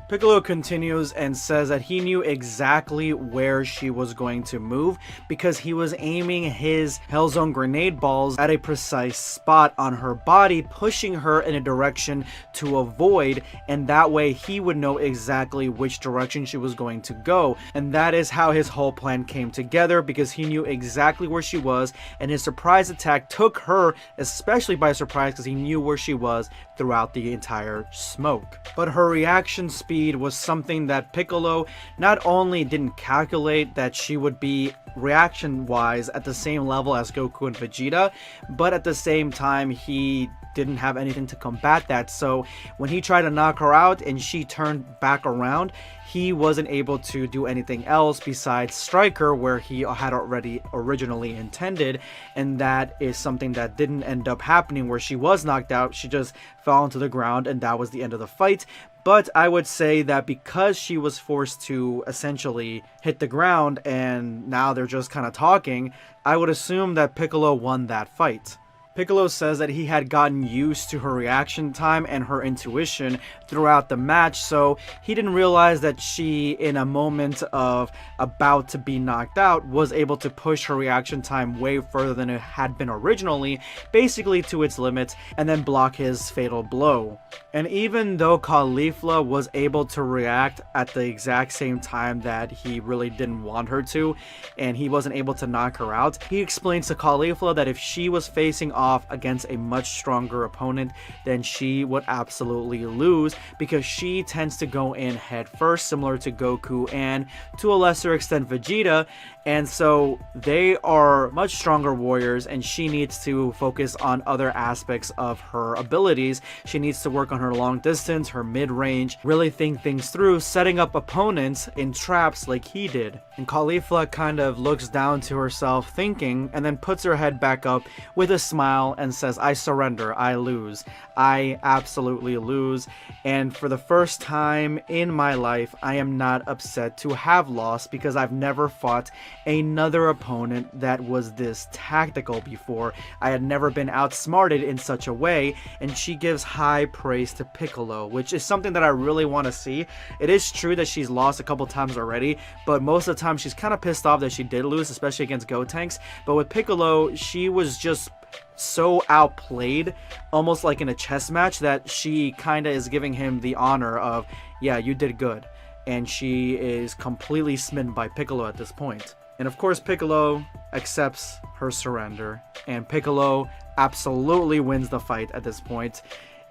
Piccolo continues and says that he knew exactly where she was going to move because he was aiming his Hell Zone grenade balls at a precise spot on her body, pushing her in a direction to avoid, and that way he would know exactly which direction she was going to go. And that is how his whole plan came together, because he knew exactly where she was, and his surprise attack took her especially by surprise because he knew where she was throughout the entire smoke. But her reaction speed was something that Piccolo not only didn't calculate that she would be reaction wise at the same level as Goku and Vegeta, but at the same time he didn't have anything to combat that. So when he tried to knock her out and she turned back around, he wasn't able to do anything else besides strike her where he had already originally intended, and that is something that didn't end up happening. Where she was knocked out, she just fell onto the ground, and that was the end of the fight. But I would say that because she was forced to essentially hit the ground and now they're just kind of talking, I would assume that Piccolo won that fight. Piccolo says that he had gotten used to her reaction time and her intuition throughout the match, so he didn't realize that she, in a moment of about to be knocked out, was able to push her reaction time way further than it had been originally, basically to its limits, and then block his fatal blow. And even though Caulifla was able to react at the exact same time that he really didn't want her to, and he wasn't able to knock her out, he explains to Caulifla that if she was facing off against a much stronger opponent, then she would absolutely lose, because she tends to go in head first, similar to Goku and to a lesser extent Vegeta. And so they are much stronger warriors, and she needs to focus on other aspects of her abilities. She needs to work on her long distance, her mid-range, really think things through, setting up opponents in traps like he did. And Caulifla kind of looks down to herself thinking, and then puts her head back up with a smile and says, I surrender, I lose. I absolutely lose. And for the first time in my life, I am not upset to have lost, because I've never fought another opponent that was this tactical before. I had never been outsmarted in such a way. And she gives high praise to Piccolo, which is something that I really want to see. It is true that she's lost a couple times already, but most of the time she's kind of pissed off that she did lose, especially against Gotenks. But with Piccolo, she was just so outplayed, almost like in a chess match, that she kind of is giving him the honor of, yeah, you did good. And she is completely smitten by Piccolo at this point. And of course Piccolo accepts her surrender, and Piccolo absolutely wins the fight at this point.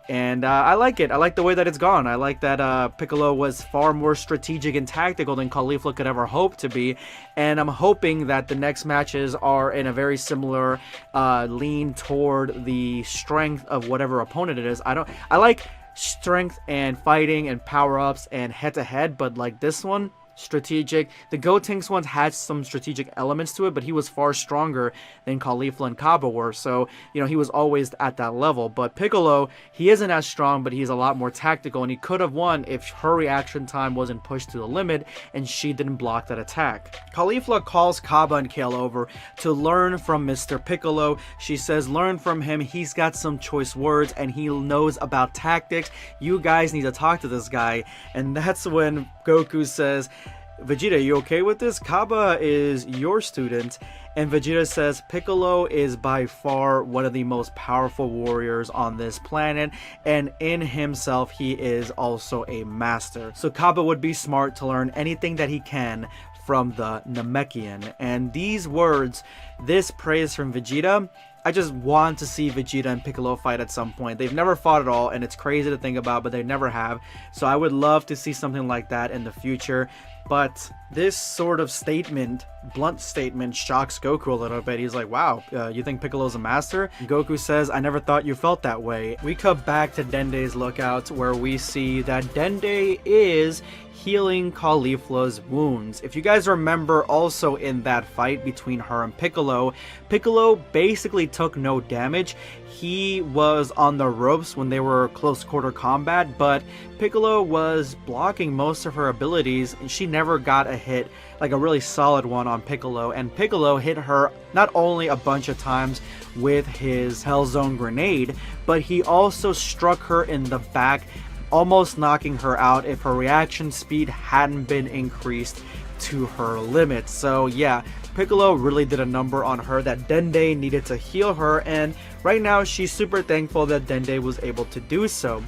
And I like it. I like the way that it's gone. I like that Piccolo was far more strategic and tactical than Caulifla could ever hope to be. And I'm hoping that the next matches are in a very similar lean toward the strength of whatever opponent it is. I like strength and fighting and power-ups and head-to-head, but like this one, strategic. The Gotenks ones had some strategic elements to it, but he was far stronger than Caulifla and Cabba were, so you know, he was always at that level. But Piccolo, he isn't as strong, but he's a lot more tactical, and he could have won if her reaction time wasn't pushed to the limit and she didn't block that attack. Caulifla calls Cabba and Kale over to learn from Mr. Piccolo. She says, learn from him, he's got some choice words and he knows about tactics. You guys need to talk to this guy. And that's when Goku says, Vegeta, you okay with this? Cabba is your student. And Vegeta says, Piccolo is by far one of the most powerful warriors on this planet, and in himself he is also a master. So Cabba would be smart to learn anything that he can from the Namekian. And these words, this praise from Vegeta, I just want to see Vegeta and Piccolo fight at some point. They've never fought at all, and it's crazy to think about, but they never have. So I would love to see something like that in the future. But this sort of statement, blunt statement, shocks Goku a little bit. He's like, wow, you think Piccolo's a master? And Goku says, I never thought you felt that way. We cut back to Dende's lookout, where we see that Dende is healing Caulifla's wounds. If you guys remember, also in that fight between her and Piccolo, Piccolo basically took no damage. He was on the ropes when they were close quarter combat, but Piccolo was blocking most of her abilities and she never got a hit, like a really solid one, on Piccolo. And Piccolo hit her not only a bunch of times with his Hell Zone grenade, but he also struck her in the back, almost knocking her out if her reaction speed hadn't been increased to her limit. So yeah, Piccolo really did a number on her that Dende needed to heal her, and right now she's super thankful that Dende was able to do so.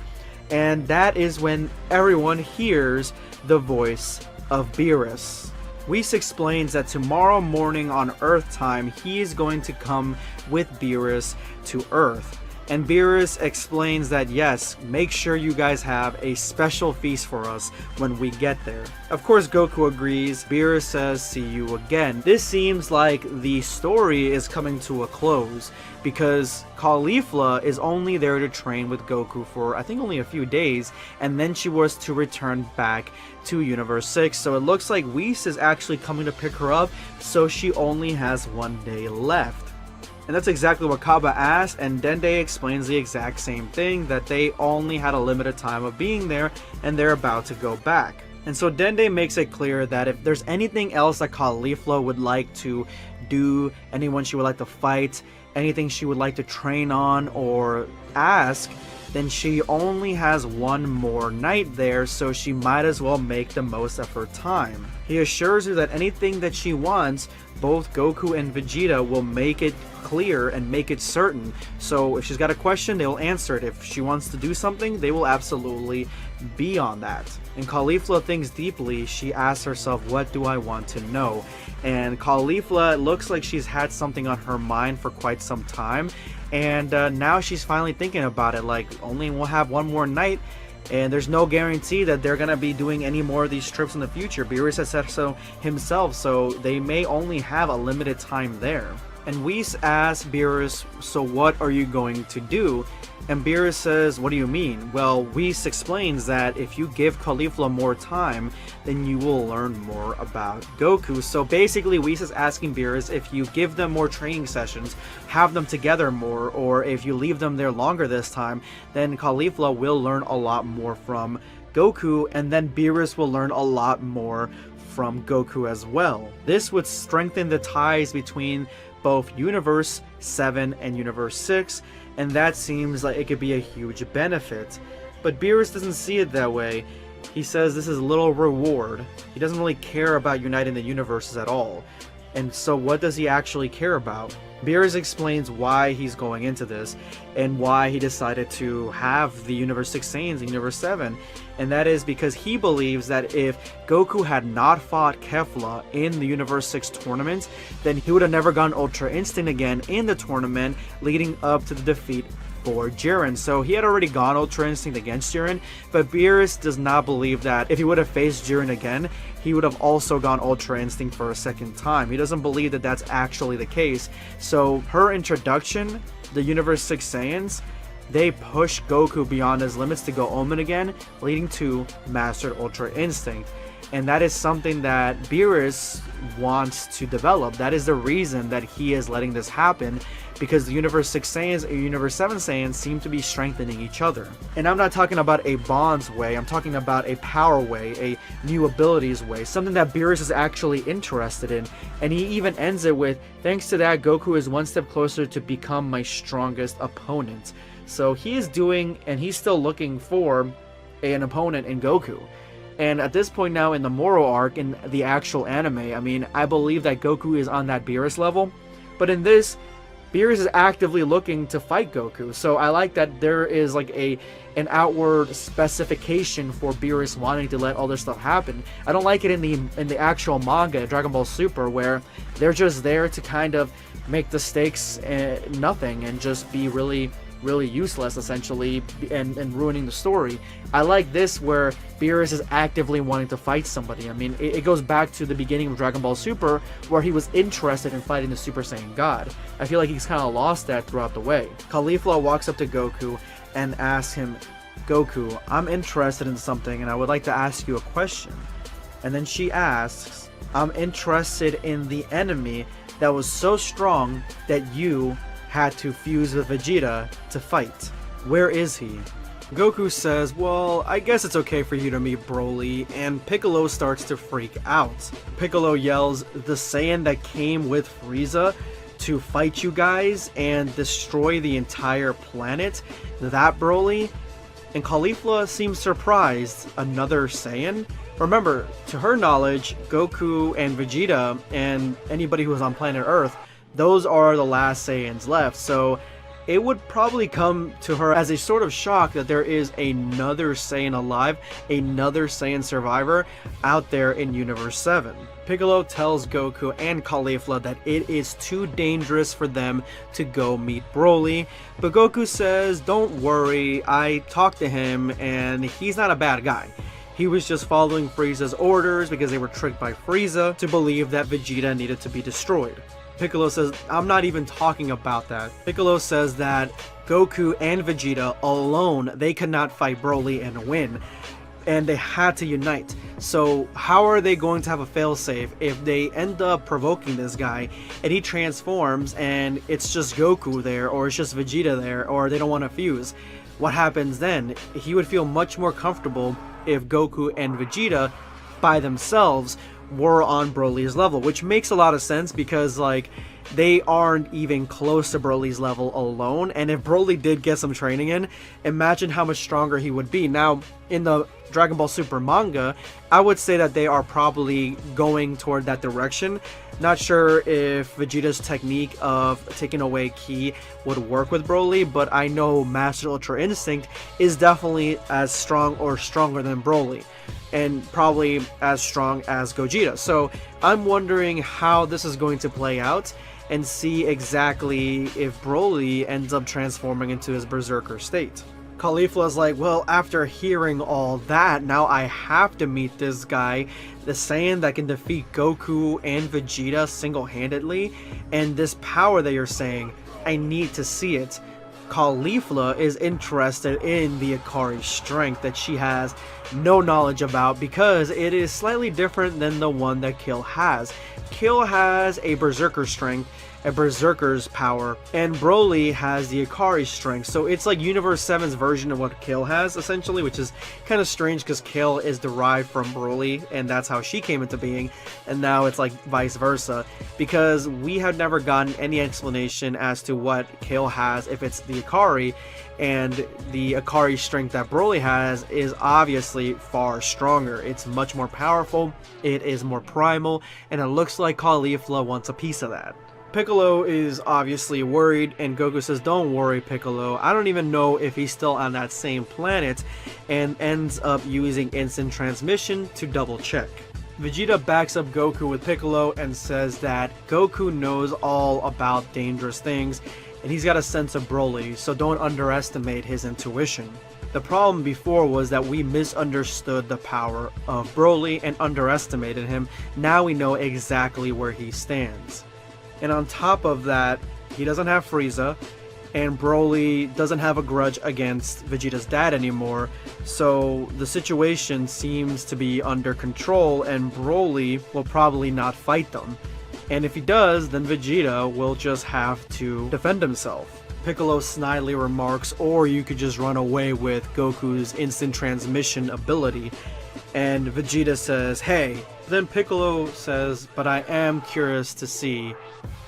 And that is when everyone hears the voice of Beerus. Whis explains that tomorrow morning on Earth time, he is going to come with Beerus to Earth. And Beerus explains that yes, make sure you guys have a special feast for us when we get there. Of course, Goku agrees. Beerus says, see you again. This seems like the story is coming to a close, because Caulifla is only there to train with Goku for I think only a few days, and then she was to return back to Universe 6. So it looks like Whis is actually coming to pick her up, so she only has one day left. And that's exactly what Cabba asked, and Dende explains the exact same thing, that they only had a limited time of being there and they're about to go back. And so Dende makes it clear that if there's anything else that Caulifla would like to do, anyone she would like to fight, anything she would like to train on or ask, then she only has one more night there, so she might as well make the most of her time. He assures her that anything that she wants, both Goku and Vegeta will make it clear and make it certain. So if she's got a question, they will answer it. If she wants to do something, they will absolutely be on that. And Caulifla thinks deeply. She asks herself, what do I want to know? And Caulifla looks like she's had something on her mind for quite some time. And now she's finally thinking about it. Like, only we'll have one more night. And there's no guarantee that they're going to be doing any more of these trips in the future. Beerus has said so himself, so they may only have a limited time there. And Whis asks Beerus, so what are you going to do? And Beerus says, what do you mean? Well, Whis explains that if you give Caulifla more time, then you will learn more about Goku. So basically, Whis is asking Beerus, if you give them more training sessions, have them together more, or if you leave them there longer this time, then Caulifla will learn a lot more from Goku, and then Beerus will learn a lot more from Goku as well. This would strengthen the ties between both Universe 7 and Universe 6, and that seems like it could be a huge benefit. But Beerus doesn't see it that way. He says this is a little reward. He doesn't really care about uniting the universes at all. And so what does he actually care about? Beerus explains why he's going into this and why he decided to have the Universe 6 Saiyans in Universe 7. And that is because he believes that if Goku had not fought Kefla in the Universe 6 tournament, then he would have never gotten Ultra Instinct again in the tournament leading up to the defeat for Jiren. So he had already gone Ultra Instinct against Jiren, but Beerus does not believe that if he would have faced Jiren again, he would have also gone Ultra Instinct for a second time. He doesn't believe that that's actually the case. So her introduction, the Universe 6 Saiyans, they push Goku beyond his limits to go Omen again, leading to Mastered Ultra Instinct. And that is something that Beerus wants to develop. That is the reason that he is letting this happen, because the Universe 6 Saiyans and Universe 7 Saiyans seem to be strengthening each other. And I'm not talking about a bonds way, I'm talking about a power way, a new abilities way, something that Beerus is actually interested in. And he even ends it with, thanks to that, Goku is one step closer to become my strongest opponent. So he is doing, and he's still looking for an opponent in Goku. And at this point now in the Moro arc, in the actual anime, I mean, I believe that Goku is on that Beerus level. But in this, Beerus is actively looking to fight Goku. So I like that there is like an outward specification for Beerus wanting to let all this stuff happen. I don't like it in the actual manga, Dragon Ball Super, where they're just there to kind of make the stakes nothing and just be really useless essentially, and ruining the story. I like this where Beerus is actively wanting to fight somebody. I mean, it goes back to the beginning of Dragon Ball Super where he was interested in fighting the Super Saiyan God. I feel like he's kind of lost that throughout the way. Caulifla walks up to Goku and asks him, Goku, I'm interested in something and I would like to ask you a question. And then she asks, I'm interested in the enemy that was so strong that you had to fuse with Vegeta to fight. Where is he? Goku says, well, I guess it's okay for you to meet Broly, and Piccolo starts to freak out. Piccolo yells, the Saiyan that came with Frieza to fight you guys and destroy the entire planet, that Broly? And Caulifla seems surprised, another Saiyan? Remember, to her knowledge, Goku and Vegeta and anybody who was on planet Earth, those are the last Saiyans left, so it would probably come to her as a sort of shock that there is another Saiyan alive, another Saiyan survivor out there in Universe 7. Piccolo tells Goku and Caulifla that it is too dangerous for them to go meet Broly, but Goku says, don't worry, I talked to him and he's not a bad guy. He was just following Frieza's orders because they were tricked by Frieza to believe that Vegeta needed to be destroyed. Piccolo says, I'm not even talking about that. Piccolo says that Goku and Vegeta alone, they could not fight Broly and win. And they had to unite. So how are they going to have a failsafe if they end up provoking this guy and he transforms and it's just Goku there, or it's just Vegeta there, or they don't want to fuse? What happens then? He would feel much more comfortable if Goku and Vegeta by themselves were on Broly's level, which makes a lot of sense because like they aren't even close to Broly's level alone, and if Broly did get some training in, imagine how much stronger he would be. Now, in the Dragon Ball Super manga, I would say that they are probably going toward that direction. Not sure if Vegeta's technique of taking away ki would work with Broly, but I know Master Ultra Instinct is definitely as strong or stronger than Broly, and probably as strong as Gogeta. So I'm wondering how this is going to play out, and see exactly if Broly ends up transforming into his Berserker state. Caulifla's like, well, after hearing all that, now I have to meet this guy, the Saiyan that can defeat Goku and Vegeta single-handedly, and this power that you're saying, I need to see it. Caulifla is interested in the Ikari strength that she has no knowledge about because it is slightly different than the one that Kill has. Kill has a Berserker strength, a Berserker's power, and Broly has the Ikari strength. So it's like Universe 7's version of what Kill has, essentially, which is kind of strange because Kill is derived from Broly, and that's how she came into being, and now it's like vice versa, because we have never gotten any explanation as to what Kill has, if it's the Ikari, and the Ikari strength that Broly has is obviously far stronger. It's much more powerful, it is more primal, and it looks like Caulifla wants a piece of that. Piccolo is obviously worried, and Goku says, don't worry, Piccolo, I don't even know if he's still on that same planet, and ends up using instant transmission to double check. Vegeta backs up Goku with Piccolo and says that Goku knows all about dangerous things, and he's got a sense of Broly, so don't underestimate his intuition. The problem before was that we misunderstood the power of Broly and underestimated him. Now we know exactly where he stands. And on top of that, he doesn't have Frieza, and Broly doesn't have a grudge against Vegeta's dad anymore, so the situation seems to be under control, and Broly will probably not fight them. And if he does, then Vegeta will just have to defend himself. Piccolo snidely remarks, or you could just run away with Goku's instant transmission ability. And Vegeta says, hey. Then Piccolo says, but I am curious to see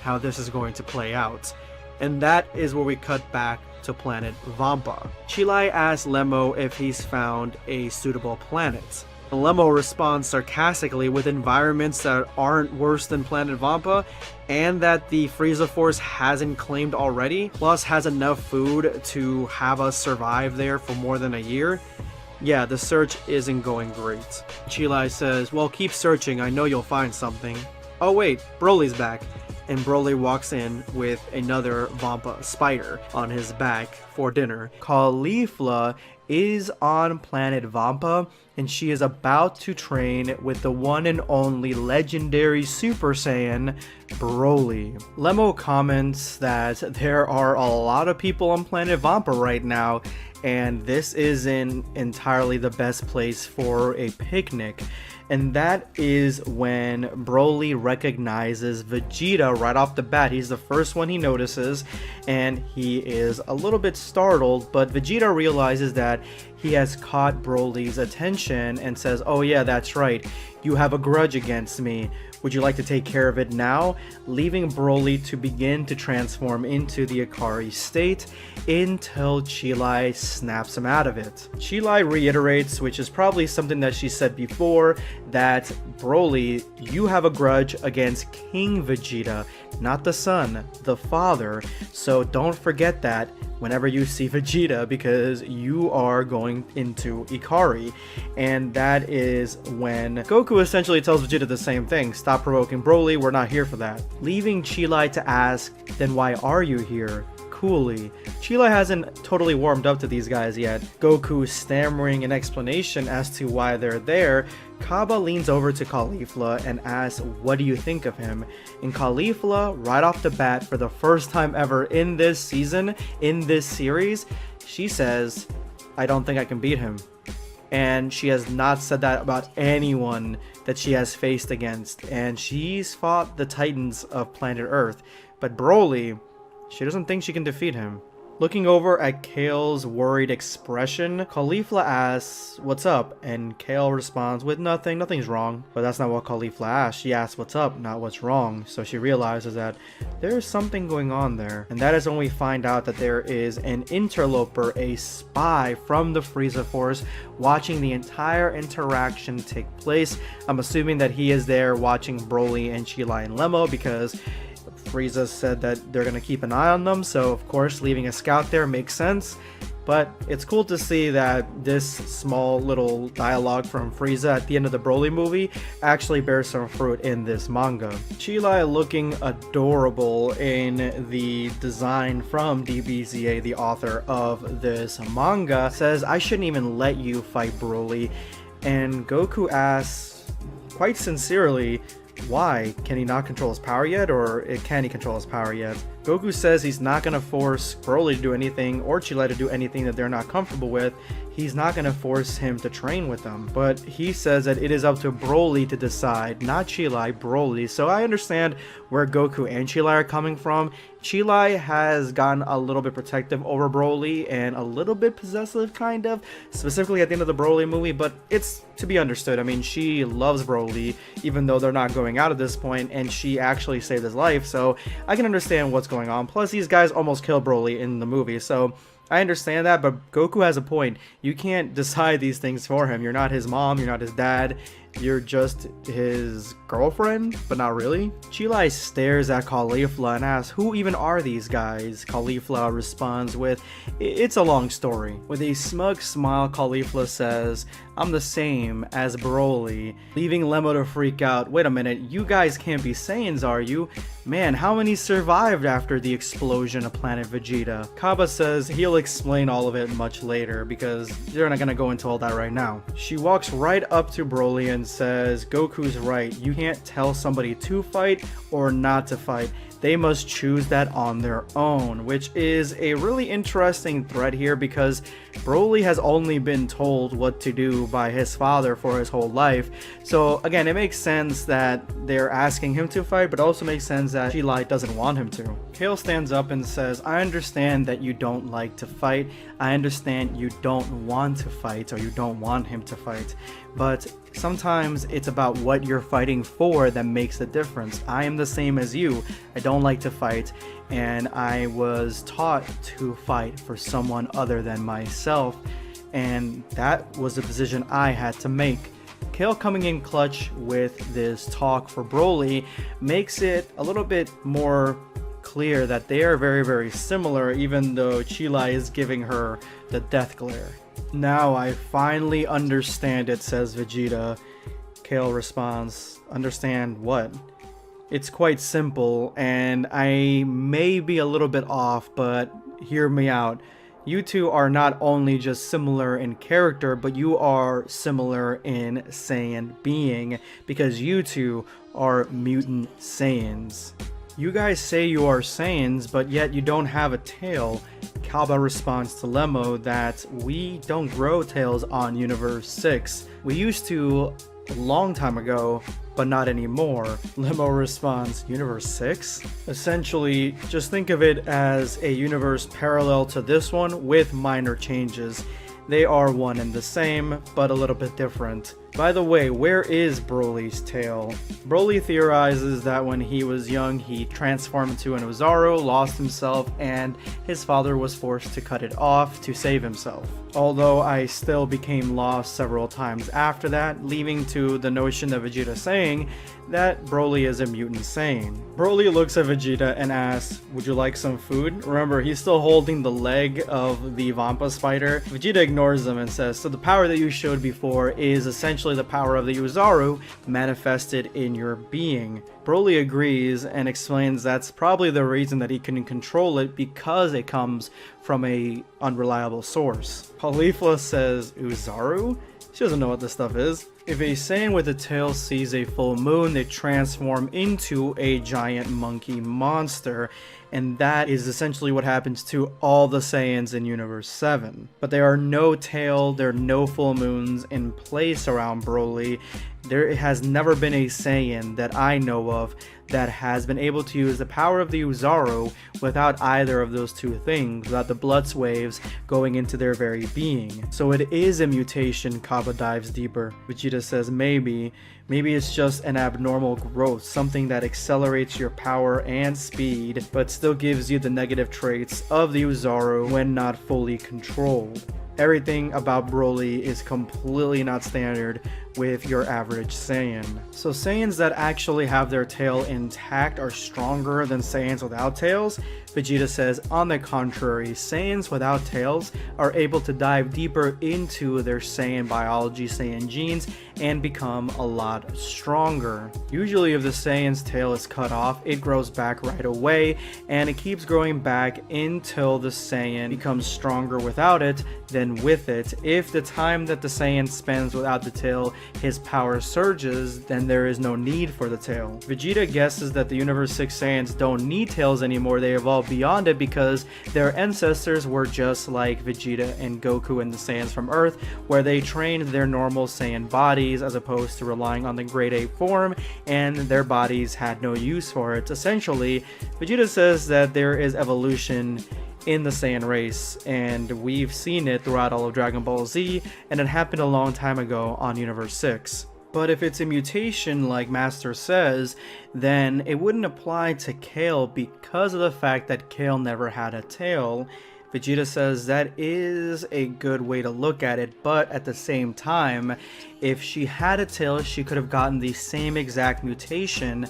how this is going to play out. And that is where we cut back to planet Vampa. Chilai asks Lemmo if he's found a suitable planet. Lemmo responds sarcastically with environments that aren't worse than planet Vampa, and that the Frieza Force hasn't claimed already, plus has enough food to have us survive there for more than a year. Yeah, the search isn't going great. Chilai says, well, keep searching, I know you'll find something. Oh wait, Broly's back. And Broly walks in with another Vampa spider on his back for dinner. Caulifla is on planet Vampa, and she is about to train with the one and only legendary Super Saiyan, Broly. Lemmo comments that there are a lot of people on planet Vampa right now, and this isn't entirely the best place for a picnic. And that is when Broly recognizes Vegeta right off the bat. He's the first one he notices, and he is a little bit startled, but Vegeta realizes that he has caught Broly's attention and says, oh yeah, that's right, you have a grudge against me. Would you like to take care of it now? Leaving Broly to begin to transform into the Ikari state until Chilai snaps him out of it. Chilai reiterates, which is probably something that she said before, that Broly, you have a grudge against King Vegeta, not the son, the father, so don't forget that whenever you see Vegeta, because you are going into Ikari. And that is when Goku essentially tells Vegeta the same thing, stop provoking Broly, we're not here for that. Leaving Chilai to ask, then why are you here? Coolly. Chilai hasn't totally warmed up to these guys yet. Goku stammering an explanation as to why they're there. Kaba leans over to Caulifla and asks, what do you think of him? And Caulifla, right off the bat, for the first time ever in this season, in this series, she says, I don't think I can beat him. And she has not said that about anyone that she has faced against. And she's fought the Titans of planet Earth. But Broly, she doesn't think she can defeat him. Looking over at Kale's worried expression, Caulifla asks, "What's up?" And Kale responds with nothing, nothing's wrong. But that's not what Caulifla asks. She asks what's up, not what's wrong. So she realizes that there's something going on there. And that is when we find out that there is an interloper, a spy from the Frieza Force, watching the entire interaction take place. I'm assuming that he is there watching Broly and Chi-Lai and Lemmo because Frieza said that they're going to keep an eye on them, so of course leaving a scout there makes sense. But it's cool to see that this small little dialogue from Frieza at the end of the Broly movie actually bears some fruit in this manga. Chi-Lai, looking adorable in the design from DBZA, the author of this manga, says, "I shouldn't even let you fight Broly." And Goku asks, quite sincerely, why? Can he not control his power yet, or can he control his power yet? Goku says he's not going to force Broly to do anything or Chi-Lai to do anything that they're not comfortable with. He's not going to force him to train with them, but he says that it is up to Broly to decide, not Chi-Lai, Broly. So I understand where Goku and Chi-Lai are coming from. Chi-Lai has gotten a little bit protective over Broly and a little bit possessive, kind of, specifically at the end of the Broly movie, but it's to be understood. I mean, she loves Broly, even though they're not going out at this point, and she actually saved his life, so I can understand what's going on. Plus, these guys almost killed Broly in the movie, so I understand that, but Goku has a point. You can't decide these things for him. You're not his mom, you're not his dad, you're just his girlfriend, but not really. Chi-Lai stares at Caulifla and asks, "Who even are these guys?" Caulifla responds with, "It's a long story." With a smug smile, Caulifla says, "I'm the same as Broly," leaving Lemmo to freak out. "Wait a minute, you guys can't be Saiyans, are you? Man, how many survived after the explosion of Planet Vegeta?" Kaba says he'll explain all of it much later because they're not gonna go into all that right now. She walks right up to Broly and says, "Goku's right. You can't tell somebody to fight or not to fight. They must choose that on their own," which is a really interesting thread here because Broly has only been told what to do by his father for his whole life. So again, it makes sense that they're asking him to fight, but also makes sense that Chi-Lai doesn't want him to. Kale stands up and says, "I understand that you don't like to fight. I understand you don't want to fight, or you don't want him to fight. But sometimes it's about what you're fighting for that makes the difference. I am the same as you. I don't like to fight, and I was taught to fight for someone other than myself, and that was the decision I had to make." Kale coming in clutch with this talk for Broly makes it a little bit more clear that they are very, very similar, even though Chi-Lai is giving her the death glare. "Now I finally understand it," says Vegeta. Kale responds, "Understand what?" "It's quite simple, and I may be a little bit off, but hear me out. You two are not only just similar in character, but you are similar in Saiyan being, because you two are mutant Saiyans. You guys say you are Saiyans, but yet you don't have a tail." Kaba responds to Lemmo that we don't grow tails on Universe 6. We used to a long time ago, but not anymore. Lemmo responds, "Universe 6? Essentially, just think of it as a universe parallel to this one with minor changes. They are one and the same, but a little bit different. By the way, where is Broly's tail?" Broly theorizes that when he was young, he transformed into an Oozaru, lost himself, and his father was forced to cut it off to save himself. Although I still became lost several times after that, leading to the notion of Vegeta saying that Broly is a mutant Saiyan. Broly looks at Vegeta and asks, "Would you like some food?" Remember, he's still holding the leg of the Vampa spider. Vegeta ignores him and says, "So the power that you showed before is essentially the power of the Oozaru manifested in your being." Broly agrees and explains that's probably the reason that he couldn't control it, because it comes from a unreliable source. Caulifla says, "Oozaru?" She doesn't know what this stuff is. If a Saiyan with a tail sees a full moon, they transform into a giant monkey monster, and that is essentially what happens to all the Saiyans in Universe 7. But there are no tail, there are no full moons in place around Broly. There has never been a Saiyan that I know of that has been able to use the power of the Uzaru without either of those two things, without the blood waves going into their very being. So it is a mutation, Kaba dives deeper. Vegeta says maybe it's just an abnormal growth, something that accelerates your power and speed, but still gives you the negative traits of the Uzaru when not fully controlled. Everything about Broly is completely not standard with your average Saiyan. So Saiyans that actually have their tail intact are stronger than Saiyans without tails? Vegeta says, on the contrary, Saiyans without tails are able to dive deeper into their Saiyan biology, Saiyan genes, and become a lot stronger. Usually if the Saiyan's tail is cut off, it grows back right away, and it keeps growing back until the Saiyan becomes stronger without it than with it. If the time that the Saiyan spends without the tail, his power surges, then there is no need for the tail. Vegeta guesses that the Universe 6 Saiyans don't need tails anymore, they evolved beyond it because their ancestors were just like Vegeta and Goku and the Saiyans from Earth, where they trained their normal Saiyan bodies as opposed to relying on the grade 8 form, and their bodies had no use for it. Essentially, Vegeta says that there is evolution in the Saiyan race, and we've seen it throughout all of Dragon Ball Z, and it happened a long time ago on Universe 6. But if it's a mutation like Master says, then it wouldn't apply to Kale because of the fact that Kale never had a tail. Vegeta says that is a good way to look at it, but at the same time, if she had a tail, she could have gotten the same exact mutation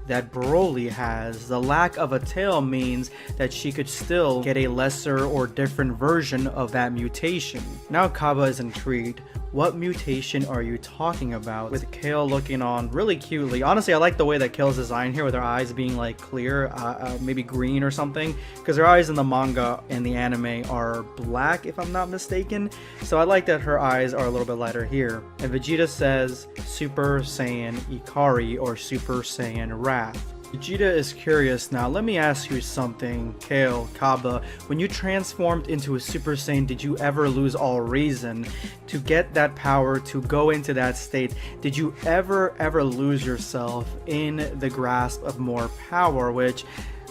that Broly has. The lack of a tail means that she could still get a lesser or different version of that mutation. Now Kaba is intrigued. What mutation are you talking about? With Kale looking on really cutely. Honestly, I like the way that Kale's designed here with her eyes being like clear, maybe green or something, because her eyes in the manga and the anime are black if I'm not mistaken. So I like that her eyes are a little bit lighter here. And Vegeta says Super Saiyan Ikari or Super Saiyan Wrath. Vegeta is curious now. Let me ask you something, Kale, Kaba. When you transformed into a Super Saiyan, did you ever lose all reason to get that power to go into that state? Did you ever lose yourself in the grasp of more power? Which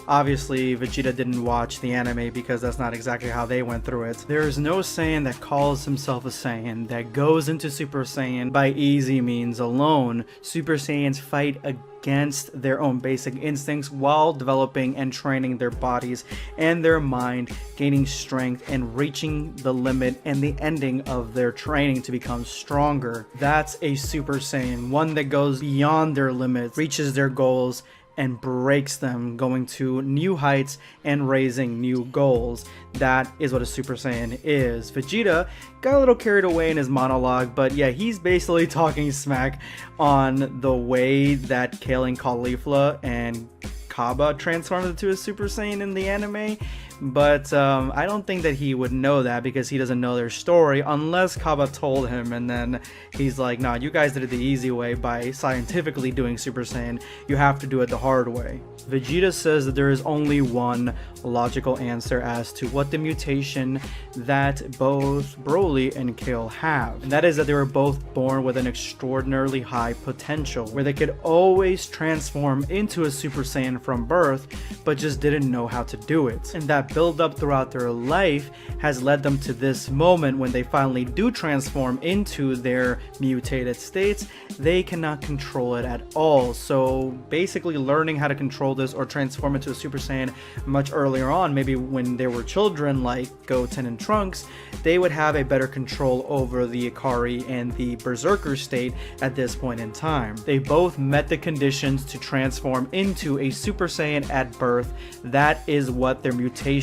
obviously Vegeta didn't watch the anime because that's not exactly how they went through it. There is no Saiyan that calls himself a Saiyan that goes into Super Saiyan by easy means alone. Super Saiyans fight against their own basic instincts while developing and training their bodies and their mind, gaining strength and reaching the limit and the ending of their training to become stronger. That's a Super Saiyan, one that goes beyond their limits, reaches their goals, and breaks them, going to new heights and raising new goals. That is what a Super Saiyan is. Vegeta got a little carried away in his monologue, but yeah, he's basically talking smack on the way that Kale and Caulifla and Kaba transformed into a Super Saiyan in the anime. But I don't think that he would know that because he doesn't know their story unless Kaba told him, and then he's like, nah, you guys did it the easy way by scientifically doing Super Saiyan. You have to do it the hard way. Vegeta says that there is only one logical answer as to what the mutation that both Broly and Kale have, and that is that they were both born with an extraordinarily high potential where they could always transform into a Super Saiyan from birth, but just didn't know how to do it. And that build up throughout their life has led them to this moment when they finally do transform into their mutated states. They cannot control it at all. So basically learning how to control this or transform into a Super Saiyan much earlier on, maybe when they were children like Goten and Trunks, they would have a better control over the Ikari and the Berserker state at this point in time. They both met the conditions to transform into a Super Saiyan at birth. That is what their mutations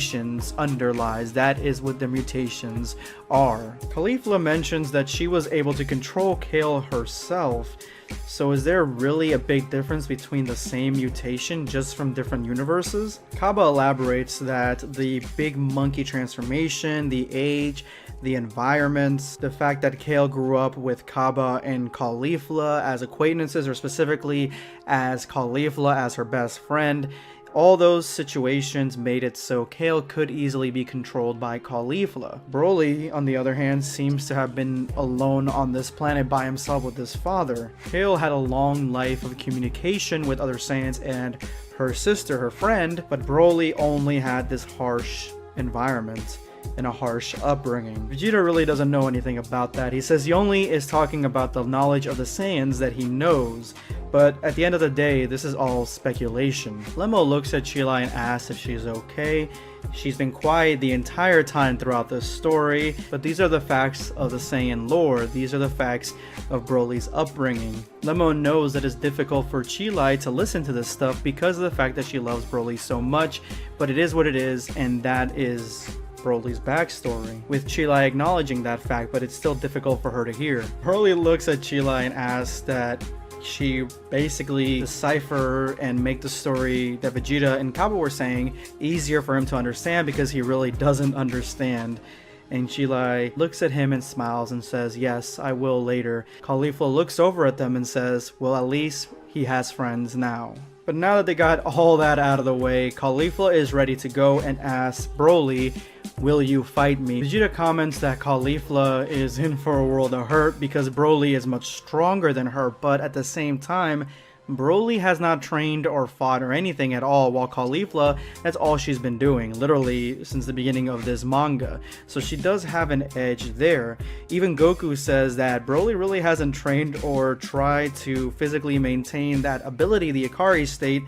underlies. That is what their mutations are. Caulifla mentions that she was able to control Kale herself. So is there really a big difference between the same mutation just from different universes? Kaba elaborates that the big monkey transformation, the age, the environments, the fact that Kale grew up with Kaba and Caulifla as acquaintances, or specifically as Caulifla as her best friend, All those situations made it so Kale could easily be controlled by Caulifla. Broly, on the other hand, seems to have been alone on this planet by himself with his father. Kale had a long life of communication with other Saiyans and her sister, her friend, but Broly only had this harsh environment and a harsh upbringing. Vegeta really doesn't know anything about that. He says he only is talking about the knowledge of the Saiyans that he knows, but at the end of the day, this is all speculation. Lemmo looks at Chilai and asks if she's okay. She's been quiet the entire time throughout this story, but these are the facts of the Saiyan lore. These are the facts of Broly's upbringing. Lemmo knows that it's difficult for Chilai to listen to this stuff because of the fact that she loves Broly so much, but it is what it is, and that is Broly's backstory, with Chilai acknowledging that fact, but it's still difficult for her to hear. Broly looks at Chilai and asks that she basically decipher and make the story that Vegeta and Kappa were saying easier for him to understand, because he really doesn't understand. And Chilai looks at him and smiles and says, yes, I will later. Caulifla looks over at them and says, well, at least he has friends now. But now that they got all that out of the way, Caulifla is ready to go and asks Broly, will you fight me? Vegeta comments that Caulifla is in for a world of hurt because Broly is much stronger than her, but at the same time, Broly has not trained or fought or anything at all, while Caulifla, that's all she's been doing, literally since the beginning of this manga. So she does have an edge there. Even Goku says that Broly really hasn't trained or tried to physically maintain that ability, the Ikari state,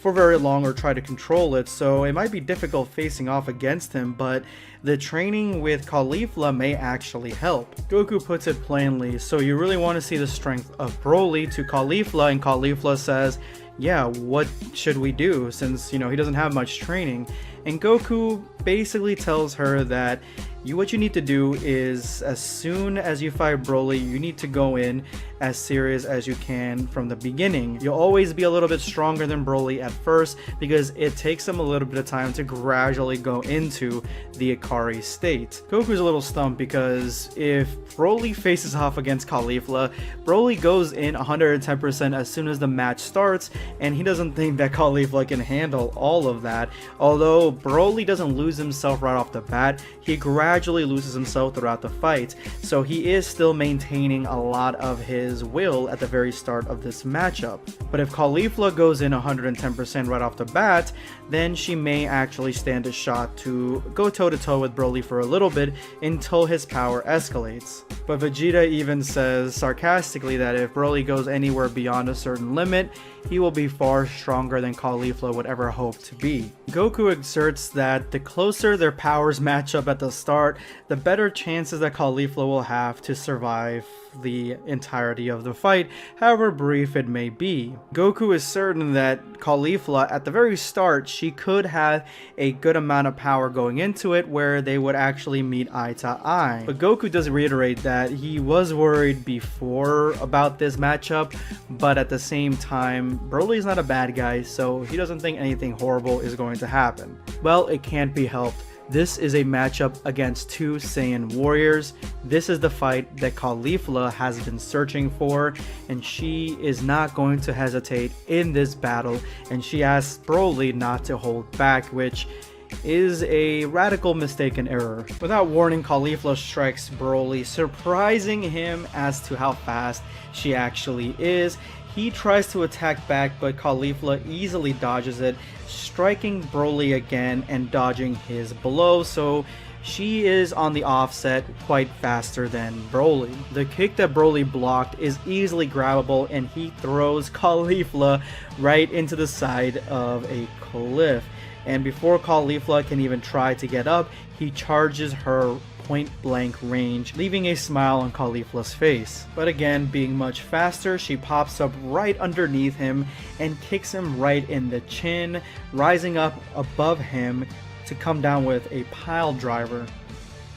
for very long or try to control it, so it might be difficult facing off against him, but the training with Caulifla may actually help. Goku puts it plainly, so you really want to see the strength of Broly, to Caulifla, and Caulifla says, yeah, what should we do, since, he doesn't have much training. And Goku basically tells her that what you need to do is, as soon as you fight Broly, you need to go in as serious as you can from the beginning. You'll always be a little bit stronger than Broly at first, because it takes him a little bit of time to gradually go into the Ikari state. Goku's a little stumped, because if Broly faces off against Caulifla, Broly goes in 110% as soon as the match starts, and he doesn't think that Caulifla can handle all of that. Although Broly doesn't lose himself right off the bat, he gradually loses himself throughout the fight, so he is still maintaining a lot of his will at the very start of this matchup. But if Caulifla goes in 110% right off the bat, then she may actually stand a shot to go toe-to-toe with Broly for a little bit until his power escalates. But Vegeta even says sarcastically that if Broly goes anywhere beyond a certain limit, he will be far stronger than Caulifla would ever hope to be. Goku exerts that the closer their powers match up at the start, the better chances that Caulifla will have to survive the entirety of the fight, however brief it may be. Goku is certain that Caulifla, at the very start, she could have a good amount of power going into it where they would actually meet eye to eye. But Goku does reiterate that he was worried before about this matchup, but at the same time, Broly's not a bad guy, so he doesn't think anything horrible is going to happen. Well, it can't be helped. This is a matchup against two Saiyan warriors. This is the fight that Caulifla has been searching for, and she is not going to hesitate in this battle, and she asks Broly not to hold back, which is a radical mistake and error. Without warning, Caulifla strikes Broly, surprising him as to how fast she actually is. He tries to attack back, but Caulifla easily dodges it, striking Broly again and dodging his blow, so she is on the offset quite faster than Broly. The kick that Broly blocked is easily grabbable, and he throws Caulifla right into the side of a cliff. And before Caulifla can even try to get up, he charges her point-blank range, leaving a smile on Caulifla's face. But again, being much faster, she pops up right underneath him and kicks him right in the chin, rising up above him to come down with a pile driver.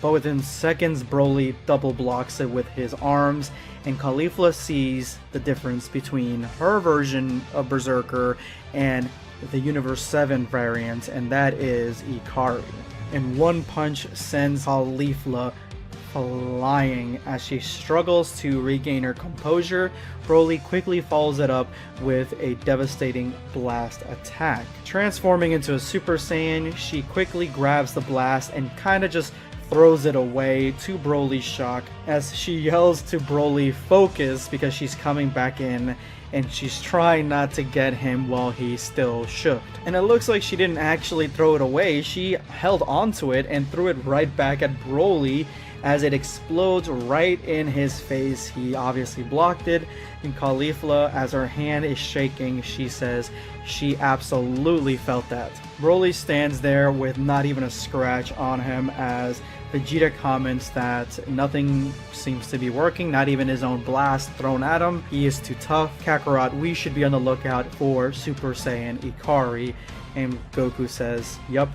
But within seconds, Broly double blocks it with his arms, and Caulifla sees the difference between her version of Berserker and the Universe 7 variant, and that is Ikari. And one punch sends Caulifla flying. As she struggles to regain her composure, Broly quickly follows it up with a devastating blast attack. Transforming into a Super Saiyan, she quickly grabs the blast and kind of just throws it away, to Broly's shock, as she yells to Broly focus because she's coming back in and she's trying not to get him while he's still shook. And it looks like she didn't actually throw it away, she held onto it and threw it right back at Broly as it explodes right in his face. He obviously blocked it, and Caulifla, as her hand is shaking, she says she absolutely felt that. Broly stands there with not even a scratch on him as Vegeta comments that nothing seems to be working, not even his own blast thrown at him. He is too tough. Kakarot, we should be on the lookout for Super Saiyan Ikari. And Goku says, yup.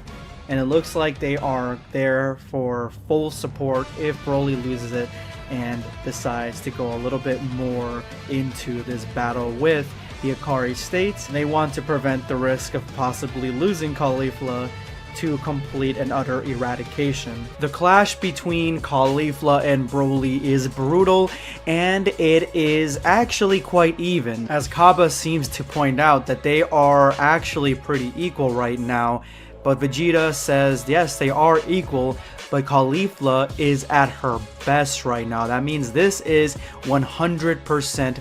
And it looks like they are there for full support if Broly loses it and decides to go a little bit more into this battle with the Ikari states. They want to prevent the risk of possibly losing Caulifla to complete and utter eradication. The clash between Caulifla and Broly is brutal, and it is actually quite even, as Kaba seems to point out that they are actually pretty equal right now. But Vegeta says yes, they are equal, but Caulifla is at her best right now. That means this is 100%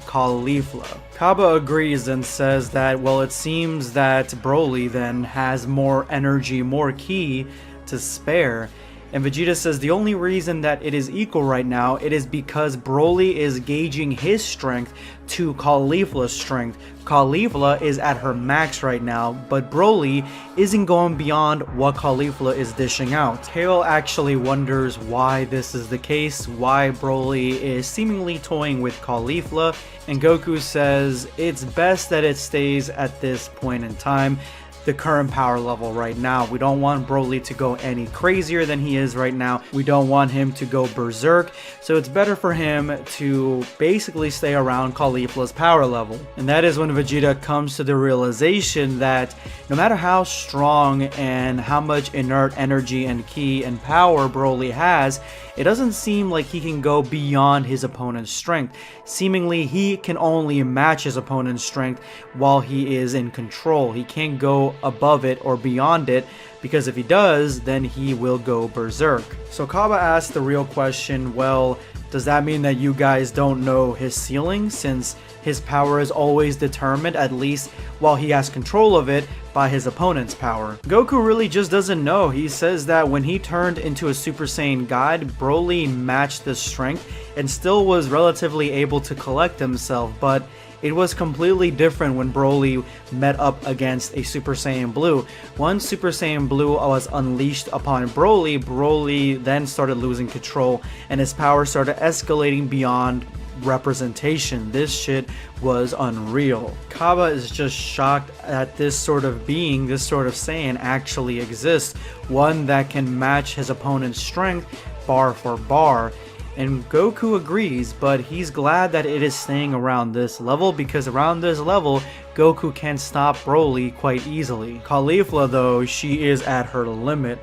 Caulifla. Kaba agrees and says that, well, it seems that Broly then has more energy, more ki to spare. And Vegeta says the only reason that it is equal right now, it is because Broly is gauging his strength to Caulifla's strength. Caulifla is at her max right now, but Broly isn't going beyond what Caulifla is dishing out. Kale actually wonders why this is the case, why Broly is seemingly toying with Caulifla, and Goku says it's best that it stays at this point in time, the current power level right now. We don't want Broly to go any crazier than he is right now. We don't want him to go berserk, so it's better for him to basically stay around Caulifla's power level. And that is when Vegeta comes to the realization that no matter how strong and how much inert energy and ki and power Broly has, it doesn't seem like he can go beyond his opponent's strength. Seemingly, he can only match his opponent's strength while he is in control. He can't go above it or beyond it, because if he does, then he will go berserk. So Kaba asks the real question, well, does that mean that you guys don't know his ceiling, since his power is always determined, at least while he has control of it, by his opponent's power? Goku really just doesn't know. He says that when he turned into a Super Saiyan God, Broly matched the strength and still was relatively able to collect himself, but it was completely different when Broly met up against a Super Saiyan Blue. Once Super Saiyan Blue was unleashed upon Broly, Broly then started losing control and his power started escalating beyond representation. This shit was unreal. Kaba is just shocked that this sort of being, this sort of Saiyan actually exists, one that can match his opponent's strength bar for bar. And Goku agrees, but he's glad that it is staying around this level, because around this level, Goku can stop Broly quite easily. Caulifla, though, she is at her limit.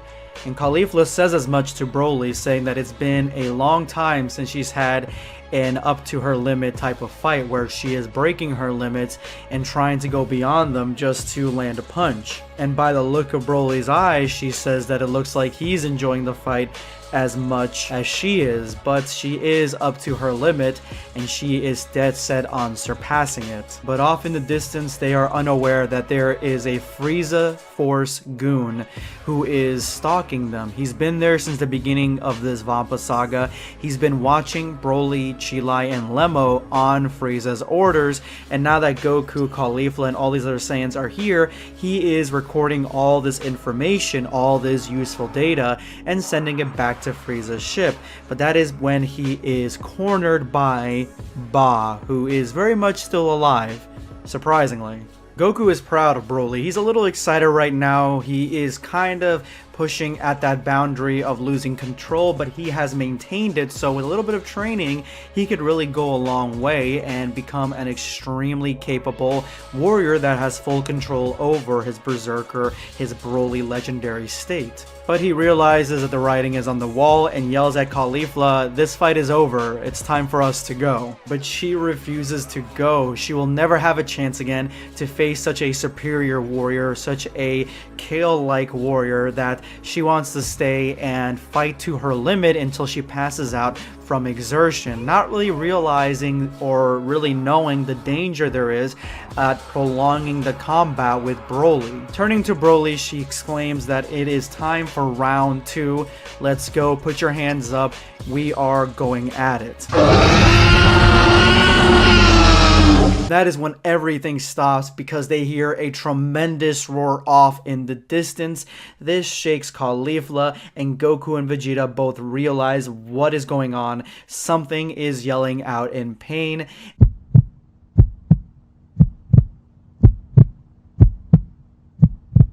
And Caulifla says as much to Broly, saying that it's been a long time since she's had an up to her limit type of fight where she is breaking her limits and trying to go beyond them just to land a punch. And by the look of Broly's eyes, she says that it looks like he's enjoying the fight as much as she is, but she is up to her limit and she is dead set on surpassing it. But off in the distance, they are unaware that there is a Frieza Force goon who is stalking them. He's been there since the beginning of this Vampa saga. He's been watching Broly, Chilai, and Lemmo on Frieza's orders, and now that Goku, Caulifla, and all these other Saiyans are here, he is recording all this information, all this useful data, and sending it back to Frieza's ship. But that is when he is cornered by Ba, who is very much still alive, surprisingly. Goku is proud of Broly. He's a little excited right now. He is kind of pushing at that boundary of losing control, but he has maintained it. So with a little bit of training, he could really go a long way and become an extremely capable warrior that has full control over his berserker, his Broly legendary state. But he realizes that the writing is on the wall and yells at Caulifla, "This fight is over, it's time for us to go." But she refuses to go. She will never have a chance again to face such a superior warrior, such a Kale-like warrior, that she wants to stay and fight to her limit until she passes out from exertion, not really realizing or really knowing the danger there is at prolonging the combat with Broly. Turning to Broly, she exclaims that it is time for round 2. Let's go, put your hands up, we are going at it. That is when everything stops because they hear a tremendous roar off in the distance. This shakes Caulifla, and Goku and Vegeta both realize what is going on. Something is yelling out in pain.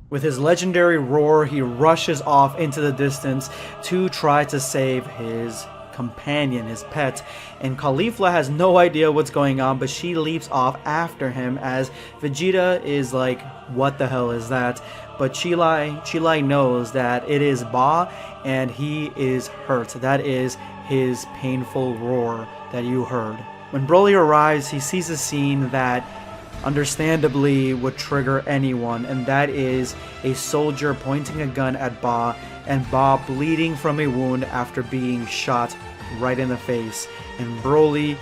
With his legendary roar, he rushes off into the distance to try to save his companion, his pet, and Caulifla has no idea what's going on, but she leaps off after him as Vegeta is like, what the hell is that? But Chilai knows that it is Ba and he is hurt. That is his painful roar that you heard. When Broly arrives, he sees a scene that understandably would trigger anyone, and that is a soldier pointing a gun at Ba and Ba bleeding from a wound after being shot right in the face, and Broly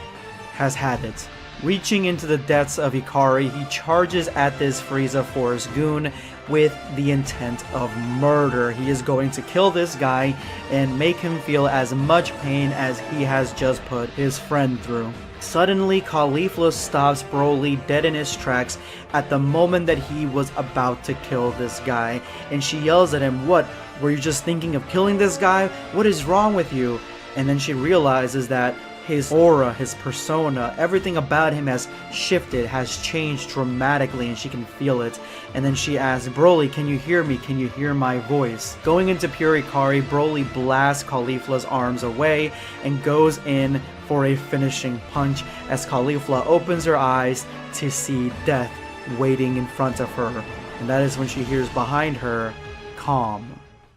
has had it. Reaching into the depths of Ikari, he charges at this Frieza Force goon with the intent of murder. He is going to kill this guy and make him feel as much pain as he has just put his friend through. Suddenly, Caulifla stops Broly dead in his tracks at the moment that he was about to kill this guy, and she yells at him, "What? Were you just thinking of killing this guy? What is wrong with you?" And then she realizes that his aura, his persona, everything about him has shifted, has changed dramatically, and she can feel it. And then she asks, "Broly, can you hear me? Can you hear my voice?" Going into pure Ikari, Broly blasts Caulifla's arms away and goes in for a finishing punch as Caulifla opens her eyes to see death waiting in front of her. And that is when she hears behind her, "Calm."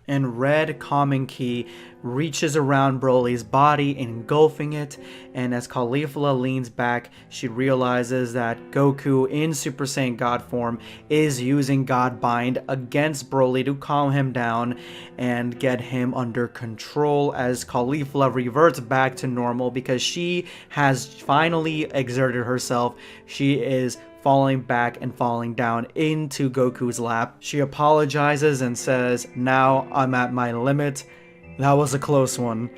And red calming ki reaches around Broly's body, engulfing it, and as Caulifla leans back, she realizes that Goku in Super Saiyan God form is using God Bind against Broly to calm him down and get him under control, as Caulifla reverts back to normal because she has finally exerted herself. She is falling back and falling down into Goku's lap. She apologizes and says, "Now I'm at my limit. That was a close one."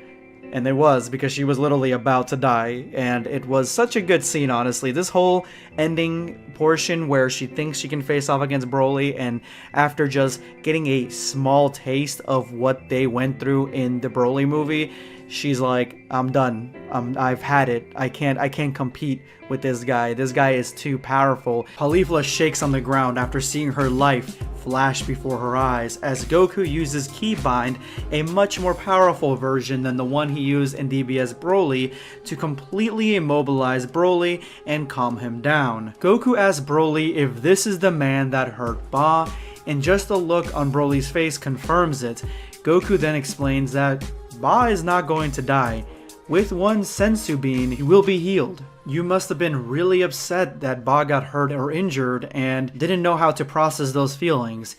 And it was, because she was literally about to die, and it was such a good scene, honestly. This whole ending portion where she thinks she can face off against Broly, and after just getting a small taste of what they went through in the Broly movie, she's like, "I'm done. I've had it. I can't compete with this guy. This guy is too powerful." Caulifla shakes on the ground after seeing her life flash before her eyes as Goku uses Keybind, a much more powerful version than the one he used in DBS Broly, to completely immobilize Broly and calm him down. Goku asks Broly if this is the man that hurt Ba, and just the look on Broly's face confirms it. Goku then explains that Ba is not going to die. With one Sensu Bean, he will be healed. You must have been really upset that Ba got hurt or injured and didn't know how to process those feelings.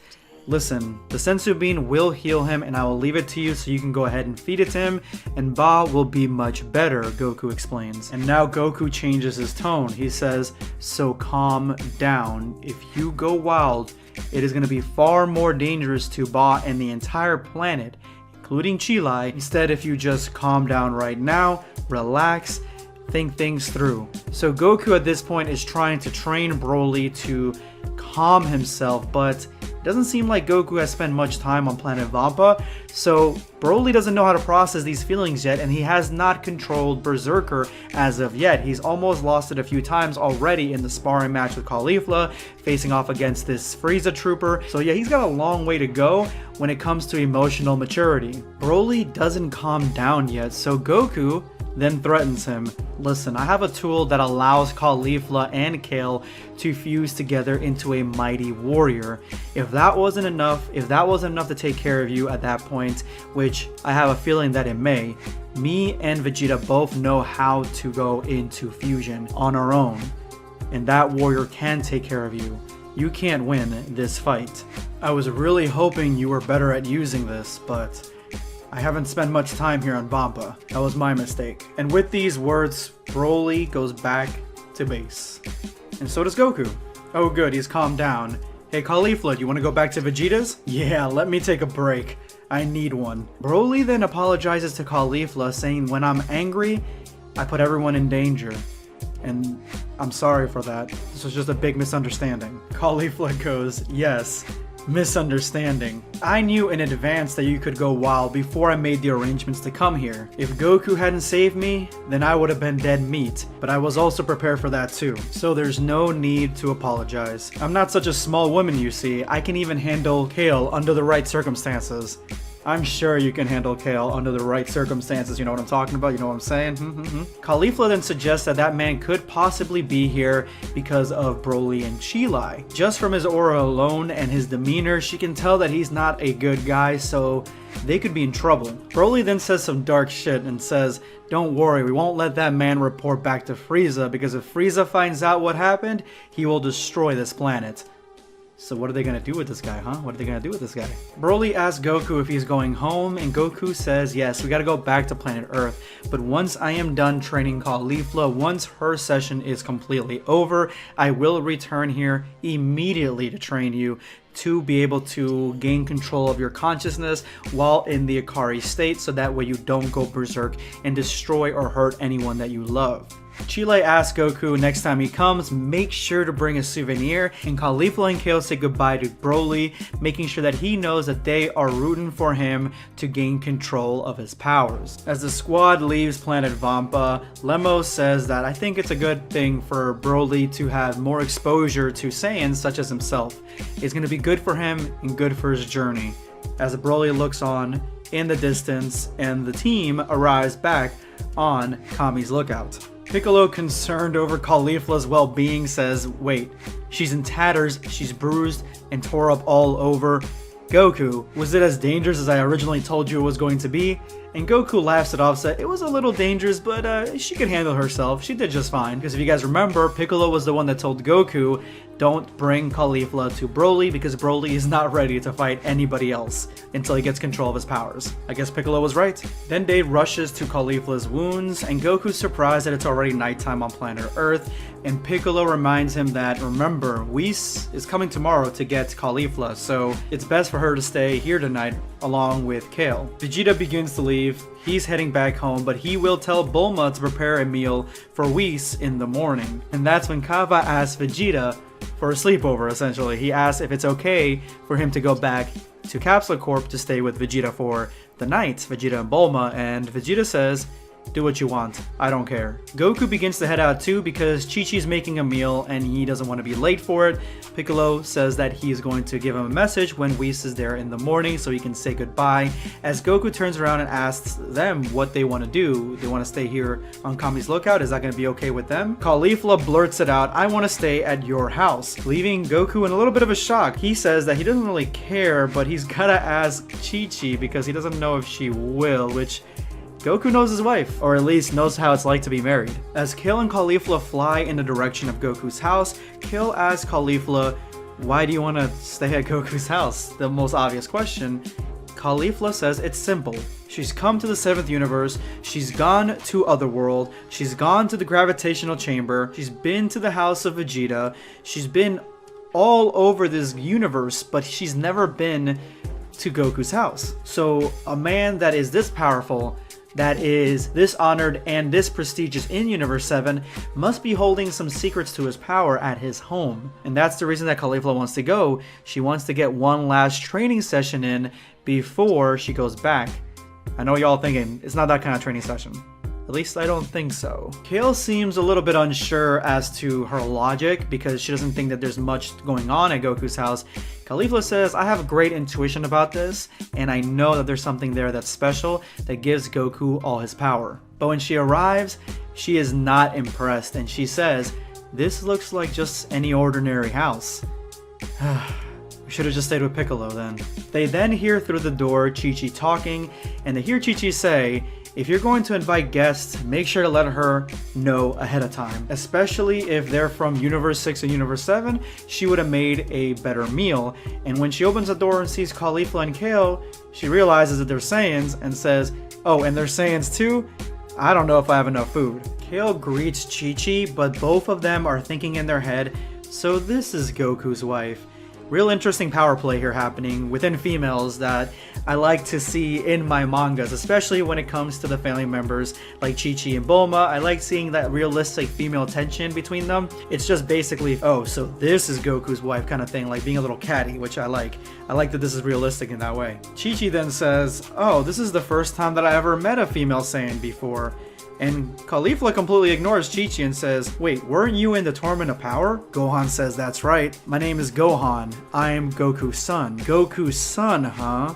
Listen, the Sensu Bean will heal him, and I will leave it to you so you can go ahead and feed it to him, and Ba will be much better, Goku explains. And now Goku changes his tone. He says, "So calm down. If you go wild, it is going to be far more dangerous to Ba and the entire planet, including Chilai. Instead, if you just calm down right now, relax, think things through." So Goku at this point is trying to train Broly to calm himself, but doesn't seem like Goku has spent much time on planet Vampa, so Broly doesn't know how to process these feelings yet, and he has not controlled Berserker as of yet. He's almost lost it a few times already in the sparring match with Caulifla, facing off against this Frieza trooper. So yeah, he's got a long way to go when it comes to emotional maturity. Broly doesn't calm down yet, so Goku then threatens him. Listen, I have a tool that allows Caulifla and Kale to fuse together into a mighty warrior. If that wasn't enough to take care of you at that point, which I have a feeling that it may, me and Vegeta both know how to go into fusion on our own, and that warrior can take care of you. You can't win this fight. I was really hoping you were better at using this, but I haven't spent much time here on Vampa. That was my mistake. And with these words, Broly goes back to base. And so does Goku. Oh good, he's calmed down. Hey Caulifla, do you want to go back to Vegeta's? Yeah, let me take a break. I need one. Broly then apologizes to Caulifla, saying when I'm angry, I put everyone in danger. And I'm sorry for that. This was just a big misunderstanding. Caulifla goes, yes. Misunderstanding. I knew in advance that you could go wild before I made the arrangements to come here. If Goku hadn't saved me, then I would have been dead meat, but I was also prepared for that too. So there's no need to apologize. I'm not such a small woman, you see. I can even handle Kale under the right circumstances. I'm sure you can handle Kale under the right circumstances, you know what I'm talking about, you know what I'm saying? Caulifla then suggests that that man could possibly be here because of Broly and Chilai. Just from his aura alone and his demeanor, she can tell that he's not a good guy, so they could be in trouble. Broly then says some dark shit and says, don't worry, we won't let that man report back to Frieza, because if Frieza finds out what happened, he will destroy this planet. So what are they gonna do with this guy, huh? What are they gonna do with this guy? Broly asks Goku if he's going home, and Goku says, yes, we gotta go back to planet Earth. But once I am done training Caulifla, once her session is completely over, I will return here immediately to train you to be able to gain control of your consciousness while in the Ikari state, so that way you don't go berserk and destroy or hurt anyone that you love. Chile asks Goku next time he comes, make sure to bring a souvenir, and Caulifla and Kale say goodbye to Broly, making sure that he knows that they are rooting for him to gain control of his powers. As the squad leaves planet Vampa, Lemo says that I think it's a good thing for Broly to have more exposure to Saiyans such as himself. It's going to be good for him and good for his journey. As Broly looks on in the distance and the team arrives back on Kami's lookout. Piccolo, concerned over Caulifla's well-being, says, wait, she's in tatters, she's bruised, and tore up all over. Goku, was it as dangerous as I originally told you it was going to be? And Goku laughs it off, said it was a little dangerous, but she could handle herself. She did just fine. Because if you guys remember, Piccolo was the one that told Goku, don't bring Caulifla to Broly, because Broly is not ready to fight anybody else until he gets control of his powers. I guess Piccolo was right. Then Date rushes to Caulifla's wounds, and Goku's surprised that it's already nighttime on planet Earth, and Piccolo reminds him that, remember, Whis is coming tomorrow to get Caulifla, so it's best for her to stay here tonight along with Kale. Vegeta begins to leave. He's heading back home, but he will tell Bulma to prepare a meal for Whis in the morning. And that's when Kava asks Vegeta for a sleepover, essentially. He asks if it's okay for him to go back to Capsule Corp to stay with Vegeta for the night, Vegeta and Bulma, and Vegeta says, do what you want, I don't care. Goku begins to head out too because Chi-Chi's making a meal and he doesn't want to be late for it. Piccolo says that he is going to give him a message when Whis is there in the morning so he can say goodbye, as Goku turns around and asks them what they want to do. They want to stay here on Kami's lookout, is that going to be okay with them? Caulifla blurts it out, I want to stay at your house, leaving Goku in a little bit of a shock. He says that he doesn't really care, but he's gotta ask Chi-Chi because he doesn't know if she will, which Goku knows his wife, or at least knows how it's like to be married. As Kale and Caulifla fly in the direction of Goku's house, Kale asks Caulifla, why do you want to stay at Goku's house? The most obvious question. Caulifla says it's simple. She's come to the 7th universe, she's gone to Otherworld, she's gone to the gravitational chamber, she's been to the house of Vegeta, she's been all over this universe, but she's never been to Goku's house. So a man that is this powerful that is this honored and this prestigious in Universe 7 must be holding some secrets to his power at his home. And that's the reason that Caulifla wants to go. She wants to get one last training session in before she goes back. I know y'all thinking, it's not that kind of training session. At least I don't think so. Kale seems a little bit unsure as to her logic because she doesn't think that there's much going on at Goku's house. Caulifla says, I have great intuition about this, and I know that there's something there that's special that gives Goku all his power. But when she arrives, she is not impressed, and she says, this looks like just any ordinary house. We should have just stayed with Piccolo then. They then hear through the door Chi-Chi talking, and they hear Chi-Chi say, if you're going to invite guests, make sure to let her know ahead of time. Especially if they're from Universe 6 and Universe 7, she would have made a better meal. And when she opens the door and sees Caulifla and Kale, she realizes that they're Saiyans and says, oh, and they're Saiyans too? I don't know if I have enough food. Kale greets Chi-Chi, but both of them are thinking in their head, so this is Goku's wife. Real interesting power play here happening within females that I like to see in my mangas, especially when it comes to the family members like Chi-Chi and Bulma. I like seeing that realistic female tension between them. It's just basically, oh, so this is Goku's wife kind of thing, like being a little catty, which I like. I like that this is realistic in that way. Chi-Chi then says, oh, this is the first time that I ever met a female Saiyan before. And Caulifla completely ignores Chi-Chi and says, wait, weren't you in the Tournament of Power? Gohan says, that's right. My name is Gohan. I'm Goku's son. Goku's son, huh?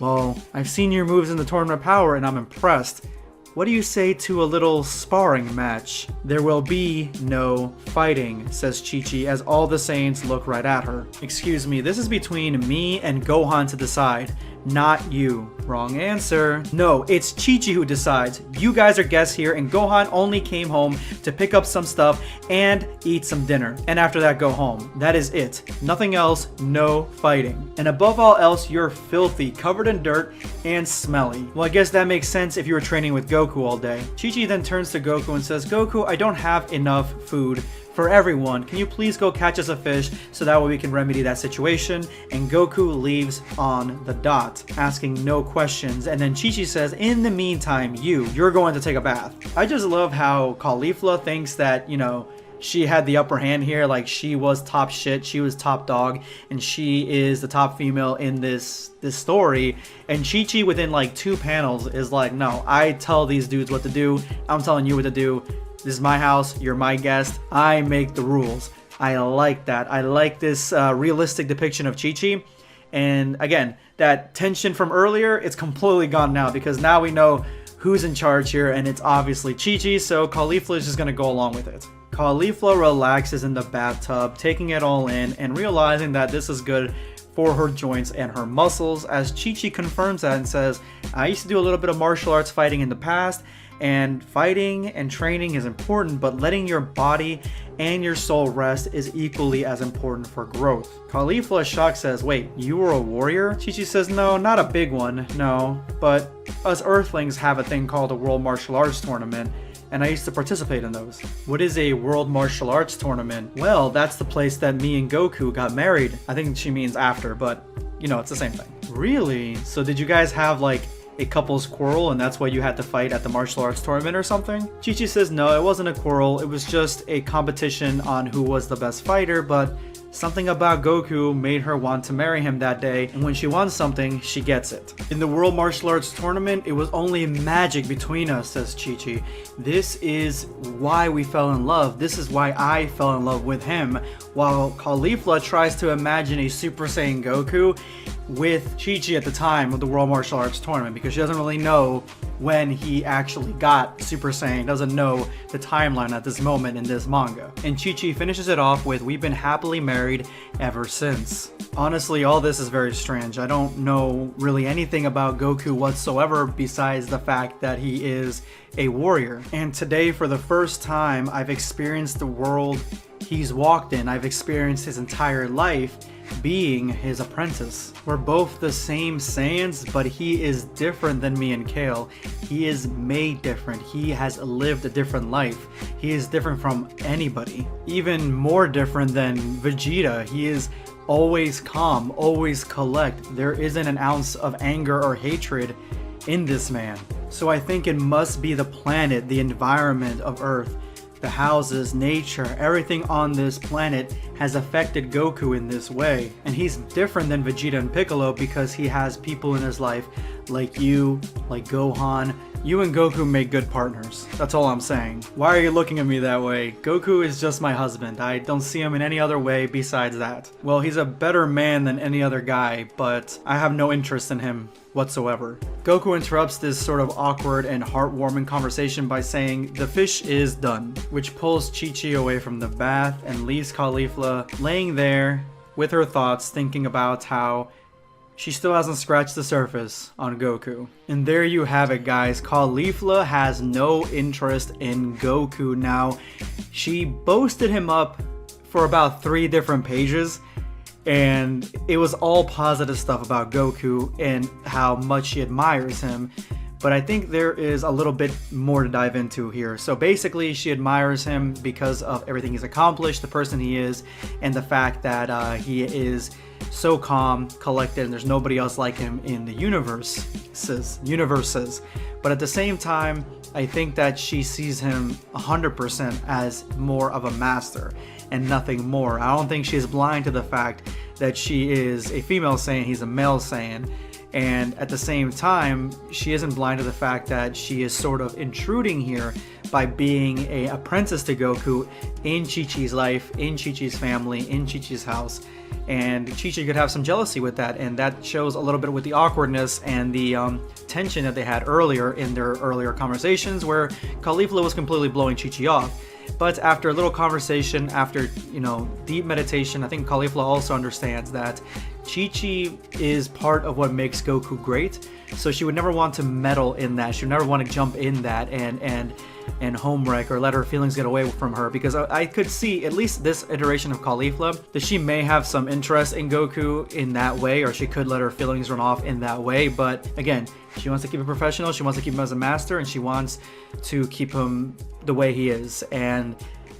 Well, I've seen your moves in the Tournament of Power and I'm impressed. What do you say to a little sparring match? There will be no fighting, says Chi-Chi as all the Saiyans look right at her. Excuse me, this is between me and Gohan to decide, not you. Wrong answer. No, it's Chi-Chi who decides. You guys are guests here and Gohan only came home to pick up some stuff and eat some dinner. And after that, go home. That is it. Nothing else, no fighting. And above all else, you're filthy, covered in dirt, and smelly. Well, I guess that makes sense if you were training with Goku all day. Chi-Chi then turns to Goku and says, Goku, I don't have enough food for everyone. Can you please go catch us a fish so that way we can remedy that situation? And Goku leaves on the dot, asking no questions. And then Chi-Chi says, in the meantime, you're going to take a bath. I just love how Caulifla thinks that, you know, she had the upper hand here, like she was top shit, she was top dog, and she is the top female in this story. And Chi-Chi within like 2 panels is like, no, I tell these dudes what to do, I'm telling you what to do. This is my house, you're my guest, I make the rules. I like that. I like this realistic depiction of Chi-Chi. And again, that tension from earlier, it's completely gone now because now we know who's in charge here and it's obviously Chi-Chi, so Caulifla is just going to go along with it. Caulifla relaxes in the bathtub, taking it all in and realizing that this is good for her joints and her muscles as Chi-Chi confirms that and says, I used to do a little bit of martial arts fighting in the past, and fighting and training is important, but letting your body and your soul rest is equally as important for growth. Caulifla shocked says, wait, you were a warrior? Chi-Chi says, no, not a big one, no, but us Earthlings have a thing called a World Martial Arts Tournament, and I used to participate in those. What is a World Martial Arts Tournament? Well, that's the place that me and Goku got married. I think she means after, but you know, it's the same thing. Really? So did you guys have like a couple's quarrel and that's why you had to fight at the martial arts tournament or something? Chi-Chi says no, it wasn't a quarrel, it was just a competition on who was the best fighter, but something about Goku made her want to marry him that day, and when she wants something, she gets it. In the World Martial Arts Tournament, it was only magic between us, says Chi-Chi. This is why we fell in love. This is why I fell in love with him. While Caulifla tries to imagine a Super Saiyan Goku with Chi-Chi at the time of the World Martial Arts Tournament because she doesn't really know when he actually got Super Saiyan, doesn't know the timeline at this moment in this manga. And Chi-Chi finishes it off with, we've been happily married ever since. Honestly, all this is very strange. I don't know really anything about Goku whatsoever besides the fact that he is a warrior. And today, for the first time, I've experienced the world he's walked in. I've experienced his entire life being his apprentice. We're both the same Saiyans, but he is different than me and Kale. He is made different. He has lived a different life. He is different from anybody. Even more different than Vegeta. He is always calm, always collect. There isn't an ounce of anger or hatred in this man. So I think it must be the planet, the environment of Earth, the houses, nature, everything on this planet has affected Goku in this way. And he's different than Vegeta and Piccolo because he has people in his life like you, like Gohan. You and Goku make good partners. That's all I'm saying. Why are you looking at me that way? Goku is just my husband. I don't see him in any other way besides that. Well, he's a better man than any other guy, but I have no interest in him whatsoever. Goku interrupts this sort of awkward and heartwarming conversation by saying the fish is done, which pulls Chi-Chi away from the bath and leaves Caulifla laying there with her thoughts, thinking about how she still hasn't scratched the surface on Goku. And there you have it, guys. Caulifla has no interest in Goku now. She boasted him up for about 3 different pages, and it was all positive stuff about Goku and how much she admires him. But I think there is a little bit more to dive into here. So basically, she admires him because of everything he's accomplished, the person he is, and the fact that he is so calm, collected, and there's nobody else like him in the universes. But at the same time, I think that she sees him 100% as more of a master and nothing more. I don't think she's blind to the fact that she is a female Saiyan, he's a male Saiyan. And at the same time, she isn't blind to the fact that she is sort of intruding here by being an apprentice to Goku in Chi-Chi's life, in Chi-Chi's family, in Chi-Chi's house. And Chi-Chi could have some jealousy with that, and that shows a little bit with the awkwardness and the tension that they had earlier in their earlier conversations where Caulifla was completely blowing Chi-Chi off. But after a little conversation, after, deep meditation, I think Caulifla also understands that Chi-Chi is part of what makes Goku great, so she would never want to meddle in that. She would never want to jump in that and homewreck or let her feelings get away from her, because I could see, at least this iteration of Caulifla, that she may have some interest in Goku in that way, or she could let her feelings run off in that way. But again, she wants to keep it professional, she wants to keep him as a master, and she wants to keep him the way he is. And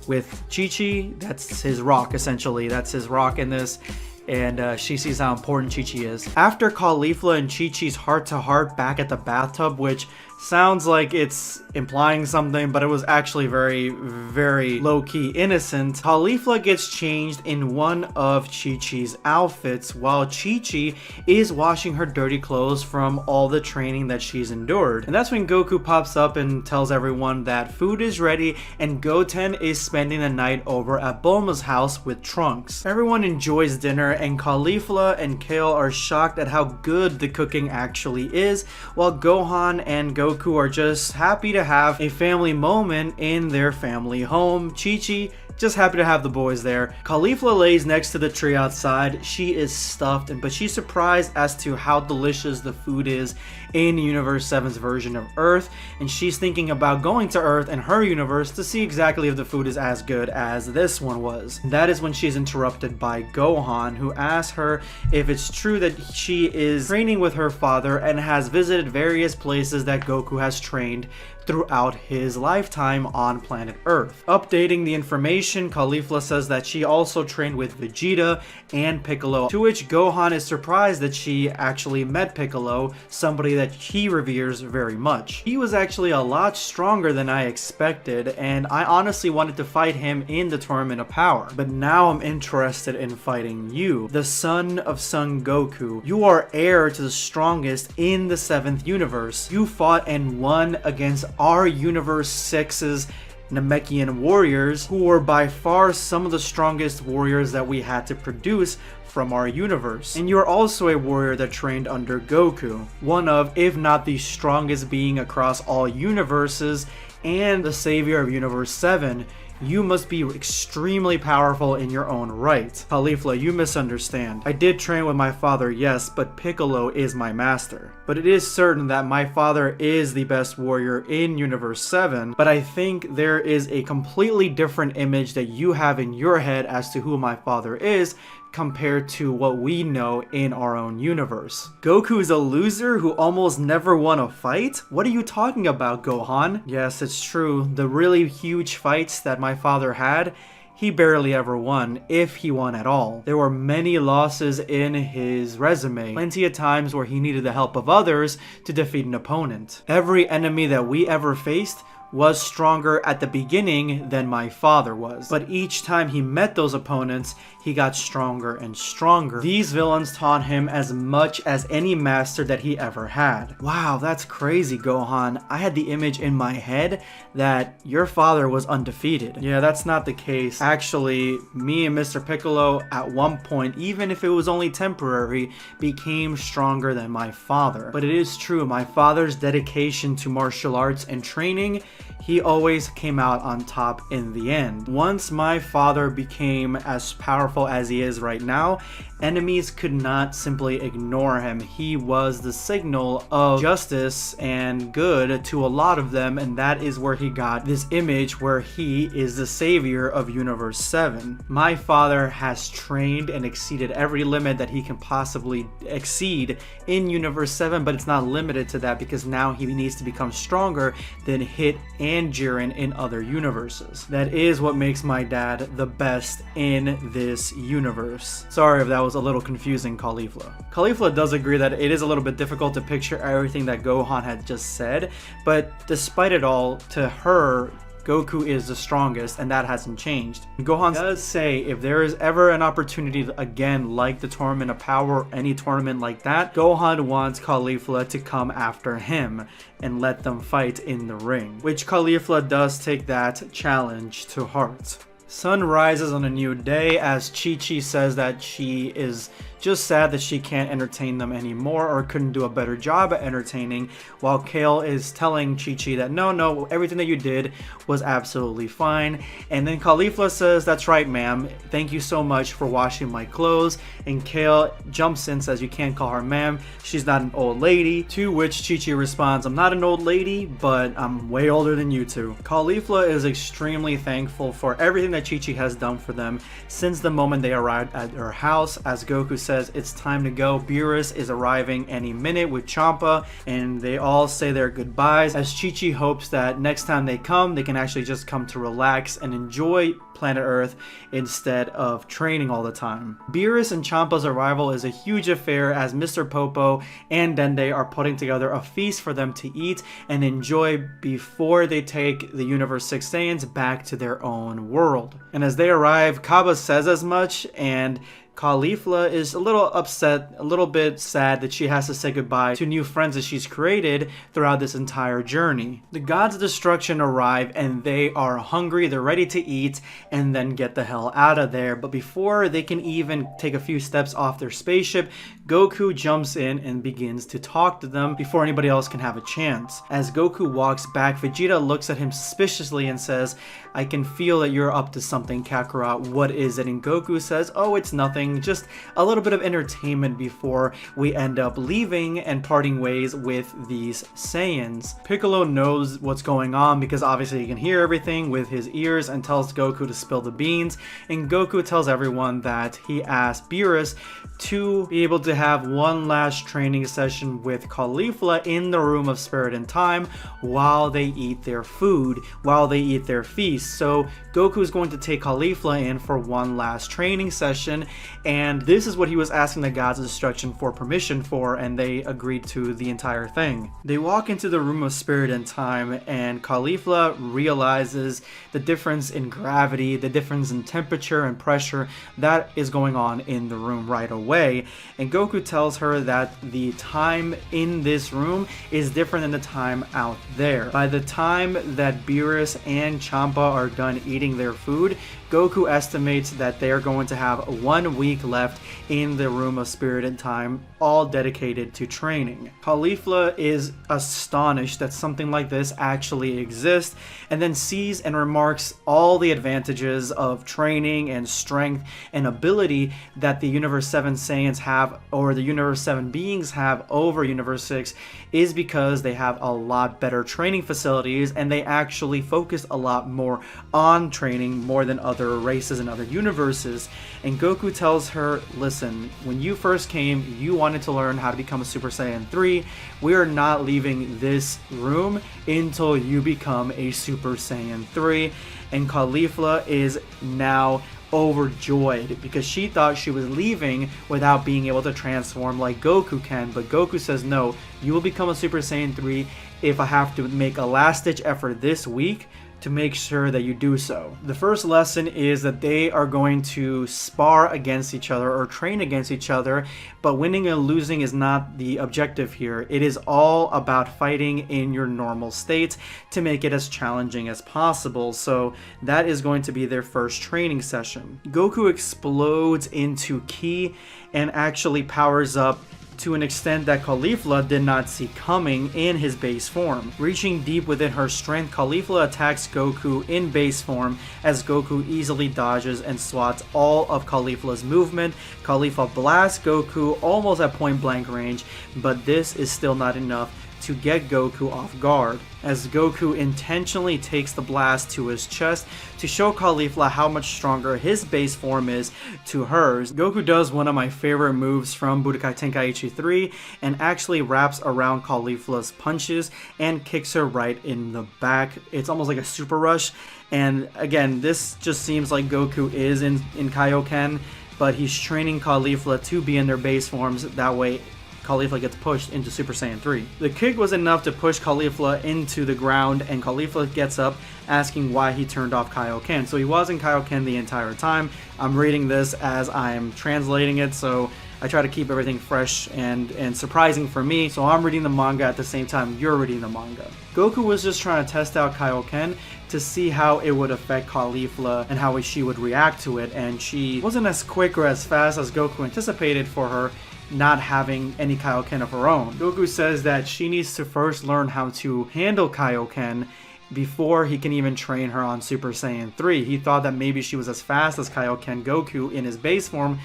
with Chi-Chi, that's his rock, essentially. That's his rock in this. And she sees how important Chi-Chi is. After Caulifla and Chi-Chi's heart-to-heart back at the bathtub, which sounds like it's implying something, but it was actually very, very low-key innocent, Caulifla gets changed in one of Chi-Chi's outfits while Chi-Chi is washing her dirty clothes from all the training that she's endured. And that's when Goku pops up and tells everyone that food is ready and Goten is spending the night over at Bulma's house with Trunks. Everyone enjoys dinner, and Caulifla and Kale are shocked at how good the cooking actually is, while Gohan and Goku are just happy to have a family moment in their family home. Chi-Chi just happy to have the boys there. Caulifla lays next to the tree outside. She is stuffed, but she's surprised as to how delicious the food is in Universe 7's version of Earth, and she's thinking about going to Earth and her universe to see exactly if the food is as good as this one was. That is when she's interrupted by Gohan, who asks her if it's true that she is training with her father and has visited various places that Goku has trained throughout his lifetime on planet Earth. Updating the information, Caulifla says that she also trained with Vegeta and Piccolo, to which Gohan is surprised that she actually met Piccolo, somebody that he reveres very much. He was actually a lot stronger than I expected, and I honestly wanted to fight him in the Tournament of Power. But now I'm interested in fighting you, the son of Son Goku. You are heir to the strongest in the 7th universe. You fought and won against our Universe 6's Namekian warriors, who were by far some of the strongest warriors that we had to produce from our universe. And you're also a warrior that trained under Goku, one of, if not the strongest being across all universes, and the savior of Universe 7. You must be extremely powerful in your own right. Caulifla, you misunderstand. I did train with my father, yes, but Piccolo is my master. But it is certain that my father is the best warrior in Universe 7, but I think there is a completely different image that you have in your head as to who my father is, compared to what we know in our own universe. Goku is a loser who almost never won a fight? What are you talking about, Gohan? Yes, it's true. The really huge fights that my father had, he barely ever won, if he won at all. There were many losses in his resume, plenty of times where he needed the help of others to defeat an opponent. Every enemy that we ever faced was stronger at the beginning than my father was, but each time he met those opponents, he got stronger and stronger. These villains taught him as much as any master that he ever had. Wow, that's crazy, Gohan. I had the image in my head that your father was undefeated. Yeah, that's not the case. Actually, me and Mr. Piccolo at one point, even if it was only temporary, became stronger than my father. But it is true, my father's dedication to martial arts and training, he always came out on top in the end. Once my father became as powerful as he is right now, enemies could not simply ignore him. He was the signal of justice and good to a lot of them, and that is where he got this image where he is the savior of Universe 7. My father has trained and exceeded every limit that he can possibly exceed in Universe 7, but it's not limited to that because now he needs to become stronger than Hit and Jiren in other universes. That is what makes my dad the best in this universe. Sorry if that was a little confusing, Caulifla. Caulifla does agree that it is a little bit difficult to picture everything that Gohan had just said, but despite it all, to her, Goku is the strongest, and that hasn't changed. Gohan does say if there is ever an opportunity again, like the Tournament of Power or any tournament like that, Gohan wants Caulifla to come after him and let them fight in the ring, which Caulifla does take that challenge to heart. Sun rises on a new day as Chi-Chi says that she is just sad that she can't entertain them anymore or couldn't do a better job at entertaining, while Kale is telling Chi-Chi that no, everything that you did was absolutely fine. And then Caulifla says, that's right, ma'am, thank you so much for washing my clothes. And Kale jumps in, says you can't call her ma'am, she's not an old lady, to which Chi-Chi responds, I'm not an old lady, but I'm way older than you two. Caulifla is extremely thankful for everything that Chi-Chi has done for them since the moment they arrived at her house. As Goku says it's time to go, Beerus is arriving any minute with Champa, and they all say their goodbyes as Chi-Chi hopes that next time they come, they can actually just come to relax and enjoy planet Earth instead of training all the time. Beerus and Champa's arrival is a huge affair as Mr. Popo and Dende are putting together a feast for them to eat and enjoy before they take the Universe 6 Saiyans back to their own world. And as they arrive, Kaba says as much, and Caulifla is a little upset, a little bit sad that she has to say goodbye to new friends that she's created throughout this entire journey. The gods of destruction arrive and they are hungry, they're ready to eat and then get the hell out of there. But before they can even take a few steps off their spaceship, Goku jumps in and begins to talk to them before anybody else can have a chance. As Goku walks back, Vegeta looks at him suspiciously and says, I can feel that you're up to something, Kakarot. What is it? And Goku says, oh, it's nothing, just a little bit of entertainment before we end up leaving and parting ways with these Saiyans. Piccolo knows what's going on because obviously he can hear everything with his ears and tells Goku to spill the beans. And Goku tells everyone that he asked Beerus to be able to have one last training session with Caulifla in the Room of Spirit and Time while they eat their food, while they eat their feast. So Goku is going to take Caulifla in for one last training session, and this is what he was asking the Gods of Destruction for permission for, and they agreed to the entire thing. They walk into the Room of Spirit and Time, and Caulifla realizes the difference in gravity, the difference in temperature and pressure that is going on in the room right away. And Goku tells her that the time in this room is different than the time out there. By the time that Beerus and Champa are done eating their food, Goku estimates that they are going to have 1 week left in the Room of Spirit and Time, all dedicated to training. Caulifla is astonished that something like this actually exists, and then sees and remarks all the advantages of training and strength and ability that the Universe 7 Saiyans have, or the Universe 7 beings have over Universe 6, is because they have a lot better training facilities and they actually focus a lot more on training more than other other races and other universes. And Goku tells her, listen, when you first came, you wanted to learn how to become a Super Saiyan 3. We are not leaving this room until you become a Super Saiyan 3. And Caulifla is now overjoyed because she thought she was leaving without being able to transform like Goku can, but Goku says no, you will become a Super Saiyan 3 if I have to make a last-ditch effort this week to make sure that you do so. The first lesson is that they are going to spar against each other or train against each other, but winning and losing is not the objective here. It is all about fighting in your normal state to make it as challenging as possible. So that is going to be their first training session. Goku explodes into ki and actually powers up to an extent that Caulifla did not see coming in his base form. Reaching deep within her strength, Caulifla attacks Goku in base form as Goku easily dodges and swats all of Caulifla's movement. Caulifla blasts Goku almost at point blank range, but this is still not enough to get Goku off guard, as Goku intentionally takes the blast to his chest to show Caulifla how much stronger his base form is to hers. Goku does one of my favorite moves from Budokai Tenkaichi 3 and actually wraps around Caulifla's punches and kicks her right in the back. It's almost like a super rush, and again, this just seems like Goku is in Kaioken, but he's training Caulifla to be in their base forms, that way Caulifla gets pushed into Super Saiyan 3. The kick was enough to push Caulifla into the ground, and Caulifla gets up asking why he turned off Kaioken. So he was in Kaioken the entire time. I'm reading this as I'm translating it, so I try to keep everything fresh and surprising for me. So I'm reading the manga at the same time you're reading the manga. Goku was just trying to test out Kaioken to see how it would affect Caulifla and how she would react to it, and she wasn't as quick or as fast as Goku anticipated for her not having any Kaioken of her own. Goku says that she needs to first learn how to handle Kaioken before he can even train her on Super Saiyan 3. He thought that maybe she was as fast as Kaioken Goku in his base form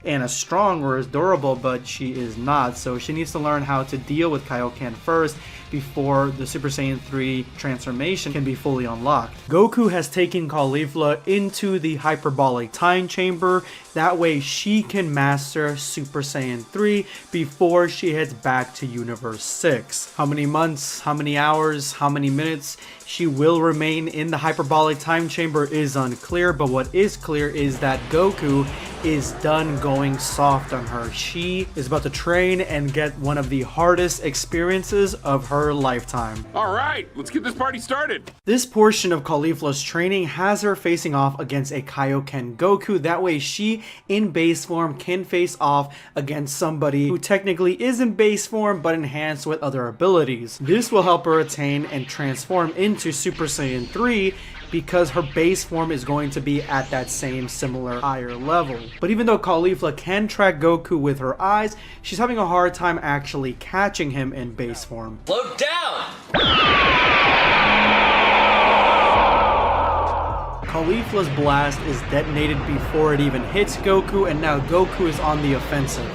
and as strong or as durable, but she is not. So she needs to learn how to deal with Kaioken first before the Super Saiyan 3 transformation can be fully unlocked. Goku has taken Caulifla into the hyperbolic time chamber. That way she can master Super Saiyan 3 before she heads back to Universe 6. How many months, how many hours, how many minutes she will remain in the hyperbolic time chamber is unclear, but what is clear is that Goku is done going soft on her. She is about to train and get one of the hardest experiences of her lifetime. All right, let's get this party started. This portion of Caulifla's training has her facing off against a Kaioken Goku. That way she, in base form, can face off against somebody who technically is in base form but enhanced with other abilities. This will help her attain and transform into Super Saiyan 3 because her base form is going to be at that same similar higher level. But even though Caulifla can track Goku with her eyes, she's having a hard time actually catching him in base form. Slow down! Caulifla's blast is detonated before it even hits Goku, and now Goku is on the offensive,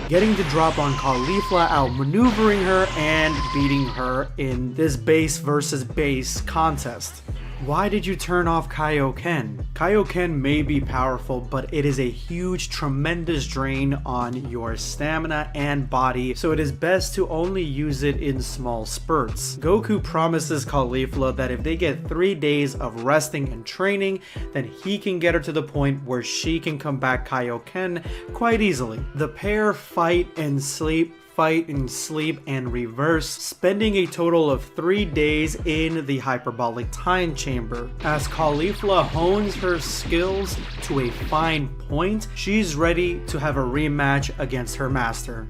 getting the drop on Caulifla, outmaneuvering her and beating her in this base versus base contest. Why did you turn off Kaioken? Kaioken may be powerful, but it is a huge, tremendous drain on your stamina and body, so it is best to only use it in small spurts. Goku promises Caulifla that if they get 3 days of resting and training, then he can get her to the point where she can come back Kaioken quite easily. The pair fight and sleep and reverse, spending a total of 3 days in the hyperbolic time chamber. As Caulifla hones her skills to a fine point, she's ready to have a rematch against her master.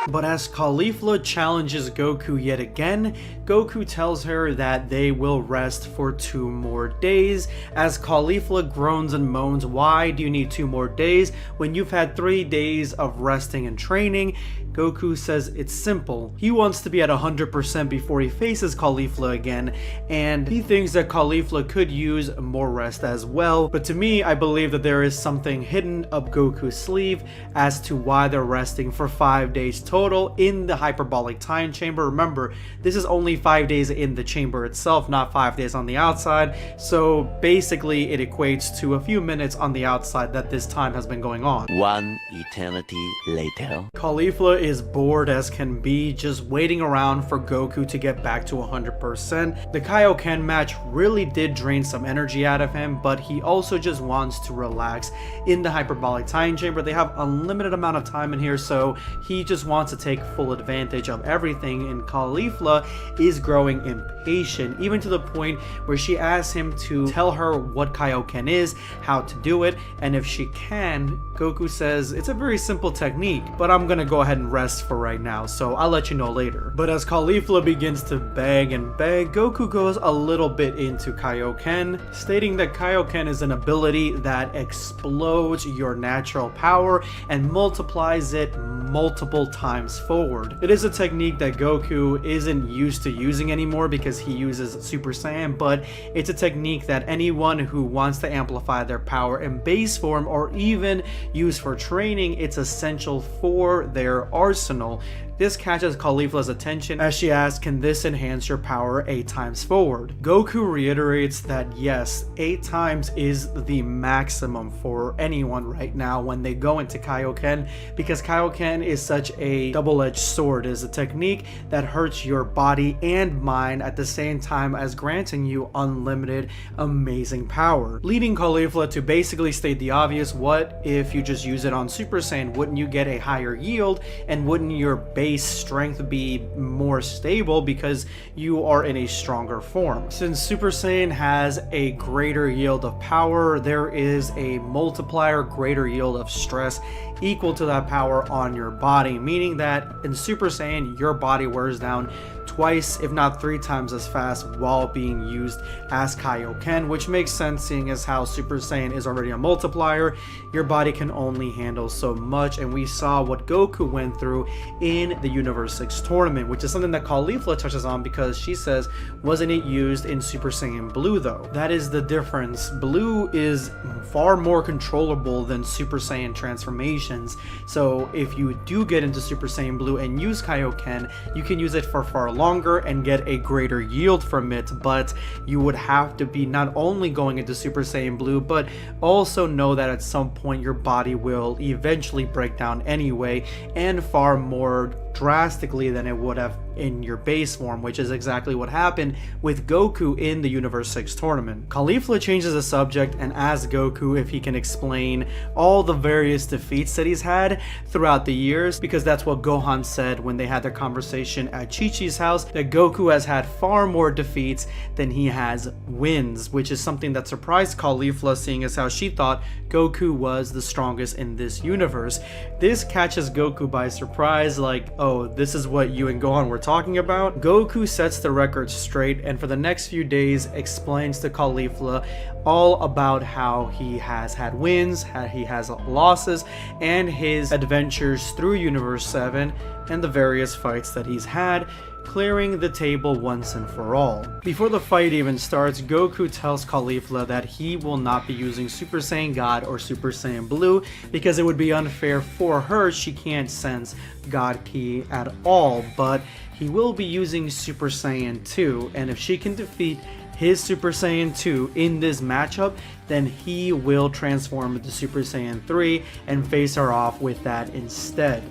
But as Caulifla challenges Goku yet again, Goku tells her that they will rest for 2 more days. As Caulifla groans and moans, why do you need 2 more days when you've had 3 days of resting and training? Goku says it's simple. He wants to be at 100% before he faces Caulifla again, and he thinks that Caulifla could use more rest as well. But to me, I believe that there is something hidden up Goku's sleeve as to why they're resting for 5 days total. total in the hyperbolic time chamber. Remember, this is only 5 days in the chamber itself, not 5 days on the outside. So basically it equates to a few minutes on the outside that this time has been going on. One eternity later. Caulifla is bored as can be, just waiting around for Goku to get back to 100%. The Kaioken match really did drain some energy out of him, but he also just wants to relax in the hyperbolic time chamber. They have unlimited amount of time in here, so he just wants to take full advantage of everything, and Caulifla is growing impatient, even to the point where she asks him to tell her what Kaioken is, how to do it, and if she can. Goku says it's a very simple technique, but I'm gonna go ahead and rest for right now, so I'll let you know later. But as Caulifla begins to beg and beg, Goku goes a little bit into Kaioken, stating that Kaioken is an ability that explodes your natural power and multiplies it multiple times forward. It is a technique that Goku isn't used to using anymore because he uses Super Saiyan, but it's a technique that anyone who wants to amplify their power in base form or even use for training, it's essential for their arsenal. This catches Caulifla's attention as she asks, can this enhance your power 8 times forward? Goku reiterates that yes, 8 times is the maximum for anyone right now when they go into Kaioken, because Kaioken is such a double-edged sword. It is a technique that hurts your body and mind at the same time as granting you unlimited amazing power, leading Caulifla to basically state the obvious: what if you just use it on Super Saiyan? Wouldn't you get a higher yield, and wouldn't your base strength be more stable because you are in a stronger form? Since Super Saiyan has a greater yield of power, there is a multiplier greater yield of stress equal to that power on your body, meaning that in Super Saiyan your body wears down twice if not 3 times as fast while being used as Kaioken, which makes sense seeing as how Super Saiyan is already a multiplier. Your body can only handle so much, and we saw what Goku went through in the Universe 6 tournament, which is something that Caulifla touches on because she says, wasn't it used in Super Saiyan Blue though? That is the difference. Blue is far more controllable than Super Saiyan transformations, so if you do get into Super Saiyan Blue and use Kaioken, you can use it for far longer and get a greater yield from it, but you would have to be not only going into Super Saiyan Blue, but also know that at some point your body will eventually break down anyway, and far more drastically than it would have in your base form, which is exactly what happened with Goku in the Universe 6 tournament. Caulifla changes the subject and asks Goku if he can explain all the various defeats that he's had throughout the years, because that's what Gohan said when they had their conversation at Chi-Chi's house, that Goku has had far more defeats than he has wins, which is something that surprised Caulifla, seeing as how she thought Goku was the strongest in this universe. This catches Goku by surprise, like, oh, this is what you and Gohan were talking about? Goku sets the record straight and for the next few days explains to Caulifla all about how he has had wins, how he has losses, and his adventures through Universe 7 and the various fights that he's had, clearing the table once and for all. Before the fight even starts, Goku tells Caulifla that he will not be using Super Saiyan God or Super Saiyan Blue because it would be unfair for her. She can't sense God Ki at all, but he will be using Super Saiyan 2, and if she can defeat his Super Saiyan 2 in this matchup, then he will transform into Super Saiyan 3 and face her off with that instead.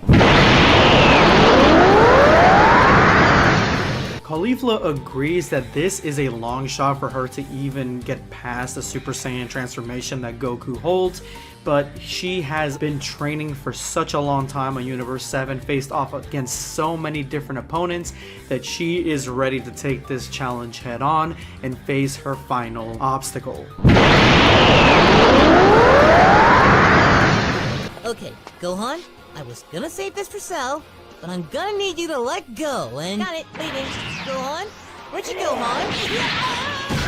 Caulifla agrees that this is a long shot for her to even get past the Super Saiyan transformation that Goku holds, but she has been training for such a long time on Universe 7, faced off against so many different opponents, that she is ready to take this challenge head on and face her final obstacle. Okay, Gohan, I was gonna save this for Cell, but I'm gonna need you to let go and... Got it, leaving. Gohan? Where'd you go, Han?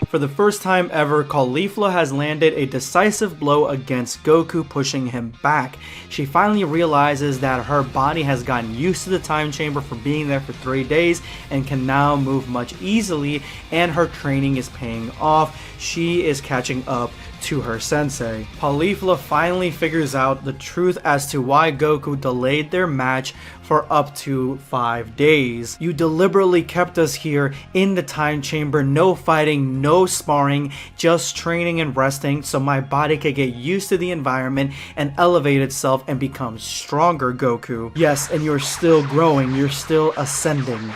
For the first time ever, Caulifla has landed a decisive blow against Goku, pushing him back. She finally realizes that her body has gotten used to the time chamber for being there for 3 days and can now move much easily, and her training is paying off. She is catching up to her sensei. Caulifla finally figures out the truth as to why Goku delayed their match for up to 5 days. You deliberately kept us here in the time chamber, no fighting, no sparring, just training and resting so my body could get used to the environment and elevate itself and become stronger, Goku. Yes, and you're still growing, you're still ascending.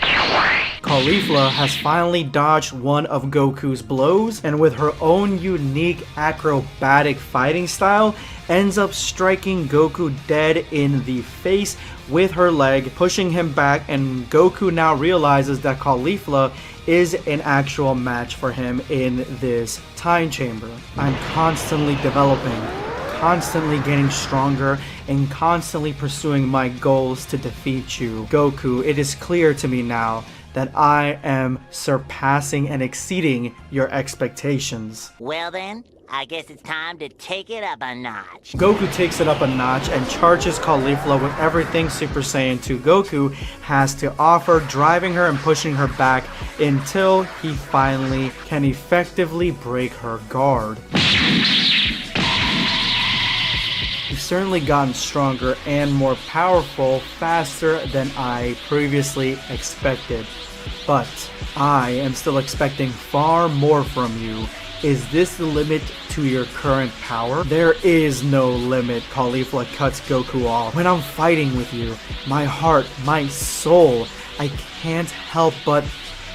Caulifla has finally dodged one of Goku's blows, and with her own unique acrobatic fighting style, ends up striking Goku dead in the face with her leg, pushing him back, and Goku now realizes that Caulifla is an actual match for him in this time chamber. I'm constantly developing, constantly getting stronger, and constantly pursuing my goals to defeat you. Goku, it is clear to me now that I am surpassing and exceeding your expectations. Well then, I guess it's time to take it up a notch. Goku takes it up a notch and charges Caulifla with everything Super Saiyan 2 Goku has to offer, driving her and pushing her back until he finally can effectively break her guard. You've certainly gotten stronger and more powerful faster than I previously expected, but I am still expecting far more from you. Is this the limit to your current power? There is no limit, Caulifla cuts Goku off. When I'm fighting with you, my heart, my soul, I can't help but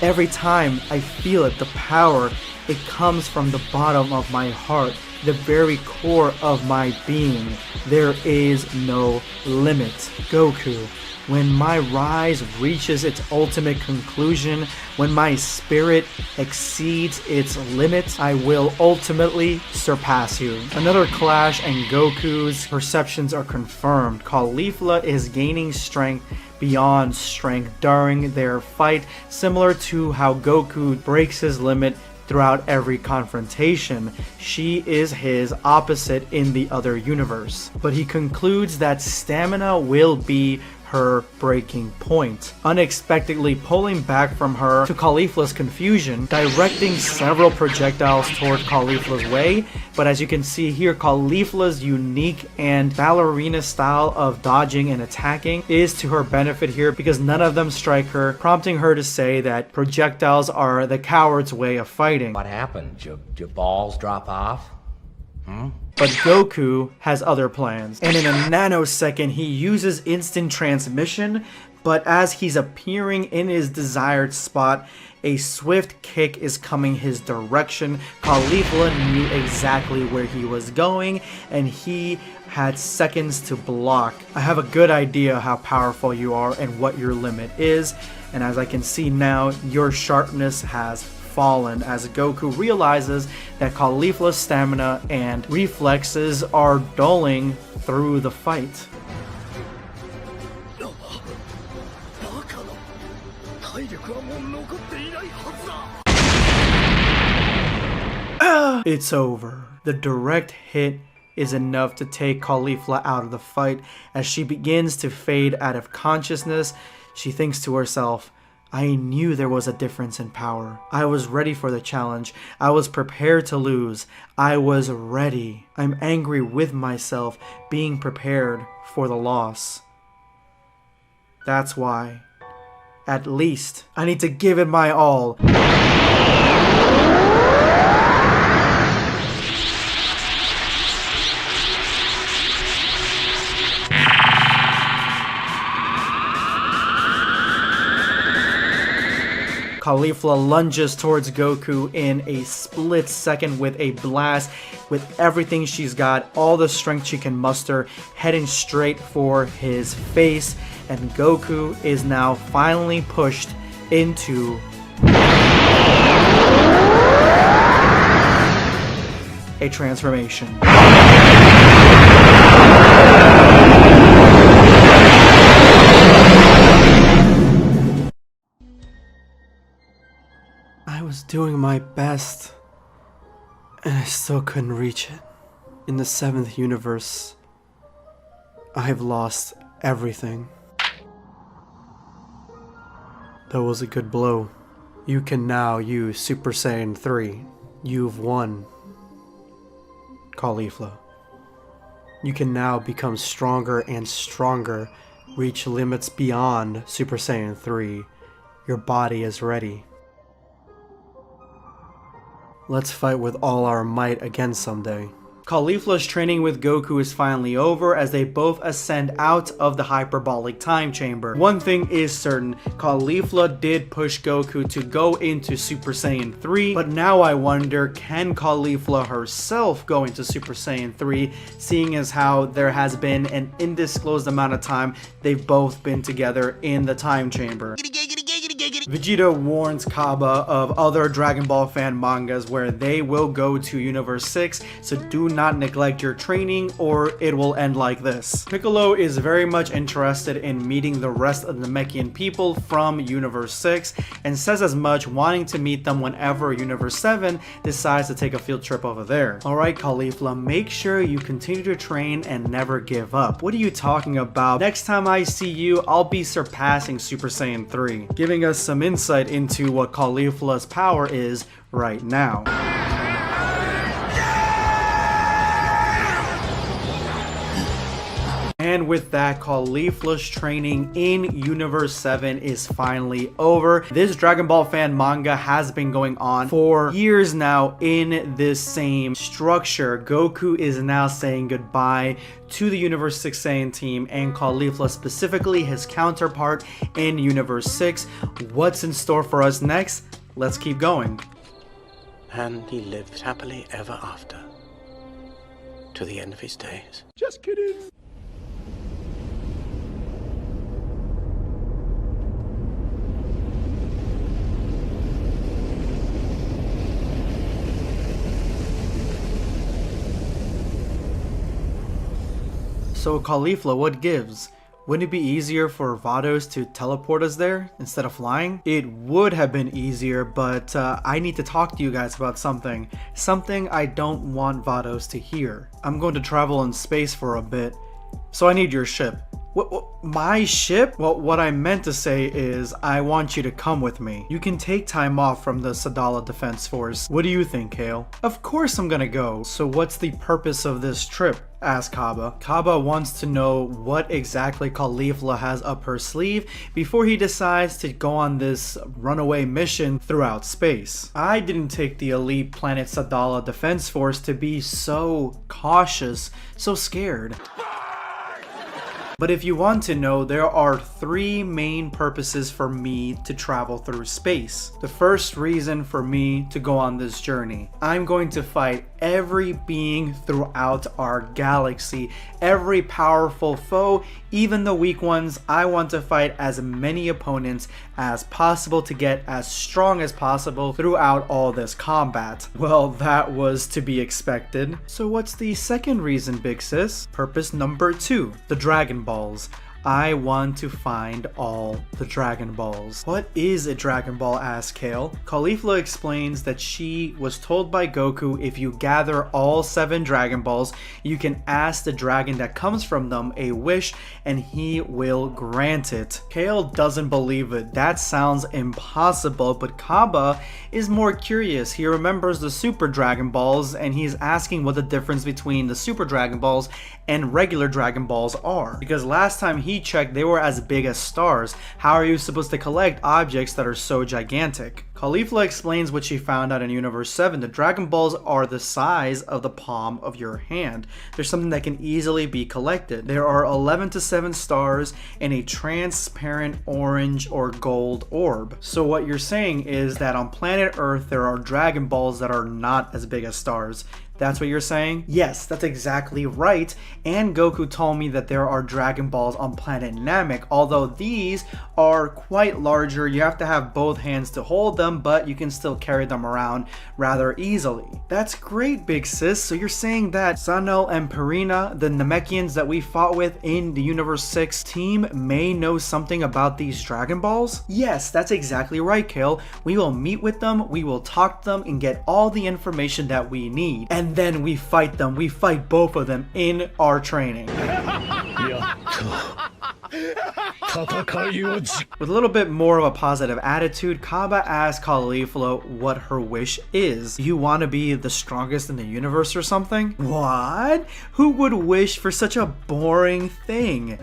every time I feel it, the power, it comes from the bottom of my heart, the very core of my being. There is no limit. Goku, when my rise reaches its ultimate conclusion, when my spirit exceeds its limits, I will ultimately surpass you. Another clash and Goku's perceptions are confirmed. Caulifla is gaining strength beyond strength during their fight, similar to how Goku breaks his limit throughout every confrontation. She is his opposite in the other universe. But he concludes that stamina will be her breaking point, unexpectedly pulling back from her to Caulifla's confusion, directing several projectiles toward Caulifla's way. But as you can see here, Caulifla's unique and ballerina style of dodging and attacking is to her benefit here because none of them strike her, prompting her to say that projectiles are the coward's way of fighting. What happened? Your balls drop off? But Goku has other plans, and in a nanosecond he uses instant transmission, but as he's appearing in his desired spot, a swift kick is coming his direction. Caulifla knew exactly where he was going, and he had seconds to block. I have a good idea how powerful you are and what your limit is, and as I can see now, your sharpness has fallen as Goku realizes that Caulifla's stamina and reflexes are dulling through the fight. It's over. The direct hit is enough to take Caulifla out of the fight. As she begins to fade out of consciousness, she thinks to herself, I knew there was a difference in power. I was ready for the challenge. I was prepared to lose. I was ready. I'm angry with myself being prepared for the loss. That's why. At least, I need to give it my all. Caulifla lunges towards Goku in a split second with a blast, with everything she's got, all the strength she can muster, heading straight for his face, and Goku is now finally pushed into a transformation. I was doing my best, and I still couldn't reach it. In the 7th universe, I've lost everything. That was a good blow. You can now use Super Saiyan 3. You've won. Caulifla. You can now become stronger and stronger, reach limits beyond Super Saiyan 3. Your body is ready. Let's fight with all our might again someday. Caulifla's training with Goku is finally over as they both ascend out of the hyperbolic time chamber. One thing is certain, Caulifla did push Goku to go into Super Saiyan 3, but now I wonder, can Caulifla herself go into Super Saiyan 3, seeing as how there has been an undisclosed amount of time they've both been together in the time chamber. Vegeta warns Kaba of other Dragon Ball fan mangas where they will go to Universe 6, so do not neglect your training or it will end like this. Piccolo is very much interested in meeting the rest of the Namekian people from Universe 6 and says as much, wanting to meet them whenever Universe 7 decides to take a field trip over there. Alright Caulifla, make sure you continue to train and never give up. What are you talking about? Next time I see you, I'll be surpassing Super Saiyan 3. Giving us some insight into what Caulifla's power is right now. And with that, Caulifla's training in Universe 7 is finally over. This Dragon Ball fan manga has been going on for years now in this same structure. Goku is now saying goodbye to the Universe 6 Saiyan team and Caulifla, specifically his counterpart in Universe 6. What's in store for us next? Let's keep going. And he lived happily ever after, to the end of his days. Just kidding. So Caulifla, what gives? Wouldn't it be easier for Vados to teleport us there instead of flying? It would have been easier, but I need to talk to you guys about something. Something I don't want Vados to hear. I'm going to travel in space for a bit, so I need your ship. What, my ship? Well, what I meant to say is I want you to come with me. You can take time off from the Sadala Defense Force. What do you think, Kale? Of course I'm gonna go. So what's the purpose of this trip? Asked Kaba. Kaba wants to know what exactly Caulifla has up her sleeve before he decides to go on this runaway mission throughout space. I didn't take the elite planet Sadala Defense Force to be so cautious, so scared. But if you want to know, there are three main purposes for me to travel through space. The first reason for me to go on this journey, I'm going to fight every being throughout our galaxy, every powerful foe, even the weak ones. I want to fight as many opponents as possible to get as strong as possible throughout all this combat. Well, that was to be expected. So what's the second reason, big sis? Purpose number 2, the Dragon Balls. I want to find all the Dragon Balls. What is a Dragon Ball? Asked Kale. Caulifla explains that she was told by Goku if you gather all 7 Dragon Balls, you can ask the dragon that comes from them a wish and he will grant it. Kale doesn't believe it. That sounds impossible, but Kaba is more curious. He remembers the Super Dragon Balls and he's asking what the difference between the Super Dragon Balls and regular Dragon Balls are. Because last time he checked, they were as big as stars. How are you supposed to collect objects that are so gigantic? Caulifla explains what she found out in Universe 7. The Dragon Balls are the size of the palm of your hand. They're something that can easily be collected. There are 11 to 7 stars in a transparent orange or gold orb. So what you're saying is that on planet Earth there are Dragon Balls that are not as big as stars. That's what you're saying? Yes, that's exactly right. And Goku told me that there are Dragon Balls on planet Namek, although these are quite larger. You have to have both hands to hold them, but you can still carry them around rather easily. That's great, big sis. So you're saying that Sanel and Purina, the Namekians that we fought with in the Universe 6 team, may know something about these Dragon Balls? Yes, that's exactly right, Kale. We will meet with them, we will talk to them, and get all the information that we need. And then we fight them. We fight both of them in our training. With a little bit more of a positive attitude, Kaba asks Caulifla what her wish is. You want to be the strongest in the universe or something? What? Who would wish for such a boring thing?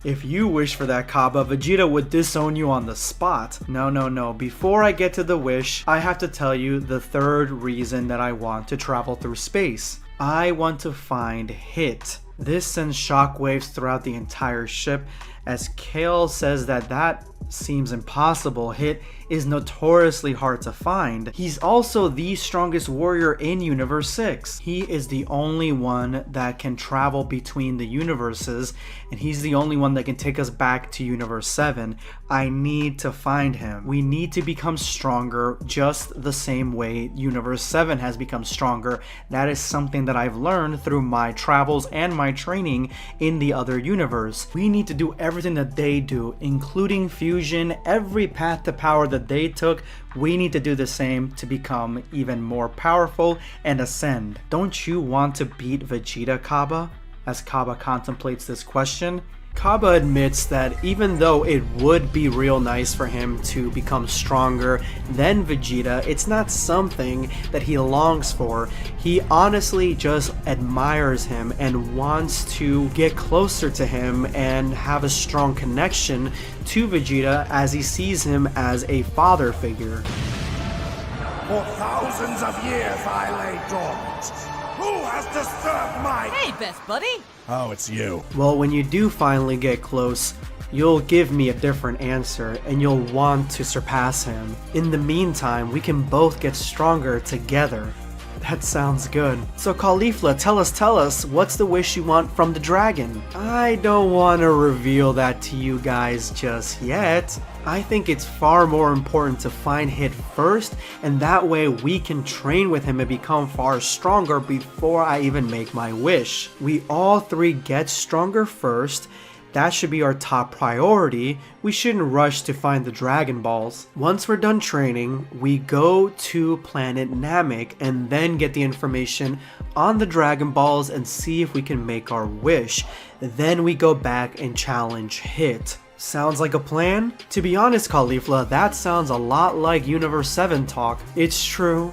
If you wish for that, Kaba, Vegeta would disown you on the spot. No. Before I get to the wish, I have to tell you the third reason that I want to travel through space. I want to find Hit. This sends shockwaves throughout the entire ship, as Kale says that seems impossible. Hit is notoriously hard to find. He's also the strongest warrior in Universe 6. He is the only one that can travel between the universes, and he's the only one that can take us back to Universe 7. I need to find him. We need to become stronger just the same way Universe 7 has become stronger. That is something that I've learned through my travels and my training in the other universe. We need to do everything that they do, including fusion, every path to power that they took. We need to do the same to become even more powerful and ascend. Don't you want to beat Vegeta, Kaba? As Kaba contemplates this question, Kaba admits that even though it would be real nice for him to become stronger than Vegeta, it's not something that he longs for. He honestly just admires him and wants to get closer to him and have a strong connection to Vegeta, as he sees him as a father figure. For thousands of years I lay dormant. Who has disturbed my... Hey, best buddy! Oh, it's you. Well, when you do finally get close, you'll give me a different answer and you'll want to surpass him. In the meantime, we can both get stronger together. That sounds good. So Caulifla, tell us, what's the wish you want from the dragon? I don't want to reveal that to you guys just yet. I think it's far more important to find Hit first, and that way we can train with him and become far stronger before I even make my wish. We all three get stronger first. That should be our top priority. We shouldn't rush to find the Dragon Balls. Once we're done training, we go to planet Namek and then get the information on the Dragon Balls and see if we can make our wish. Then we go back and challenge Hit. Sounds like a plan? To be honest, Caulifla, that sounds a lot like Universe 7 talk. It's true.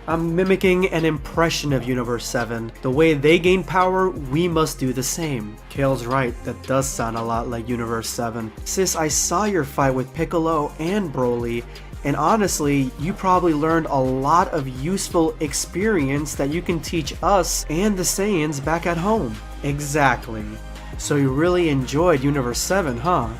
I'm mimicking an impression of Universe 7. The way they gain power, we must do the same. Kale's right, that does sound a lot like Universe 7. Sis, I saw your fight with Piccolo and Broly, and honestly, you probably learned a lot of useful experience that you can teach us and the Saiyans back at home. Exactly. So you really enjoyed Universe 7, huh?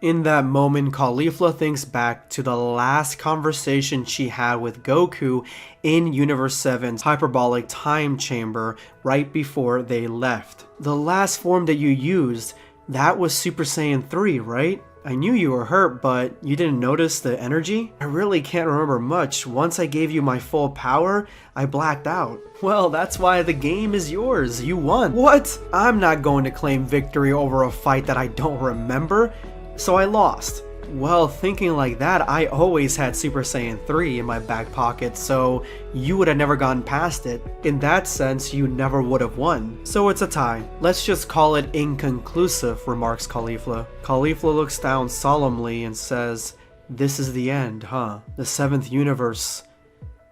In that moment, Caulifla thinks back to the last conversation she had with Goku in Universe 7's hyperbolic time chamber right before they left. The last form that you used, that was Super Saiyan 3, right? I knew you were hurt, but you didn't notice the energy? I really can't remember much. Once I gave you my full power, I blacked out. Well, that's why the game is yours. You won. What? I'm not going to claim victory over a fight that I don't remember. So I lost. Well, thinking like that, I always had Super Saiyan 3 in my back pocket, so you would have never gotten past it. In that sense, you never would have won. So it's a tie. Let's just call it inconclusive, remarks Caulifla. Caulifla looks down solemnly and says, "This is the end, huh? The 7th universe.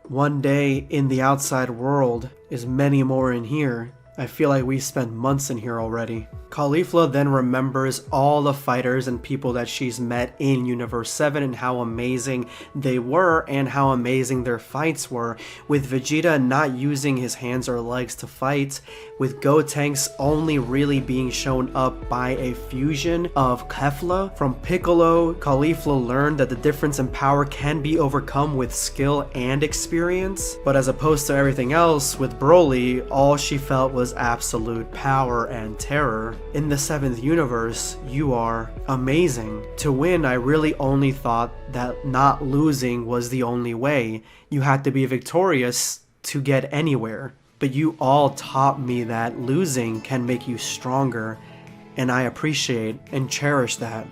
One day in the outside world is many more in here. I feel like we spent months in here already." Caulifla then remembers all the fighters and people that she's met in Universe 7 and how amazing they were and how amazing their fights were, with Vegeta not using his hands or legs to fight, with Gotenks only really being shown up by a fusion of Kefla. From Piccolo, Caulifla learned that the difference in power can be overcome with skill and experience, but as opposed to everything else, with Broly, all she felt was absolute power and terror. In the 7th universe, you are amazing. To win, I really only thought that not losing was the only way. You had to be victorious to get anywhere. But you all taught me that losing can make you stronger, and I appreciate and cherish that.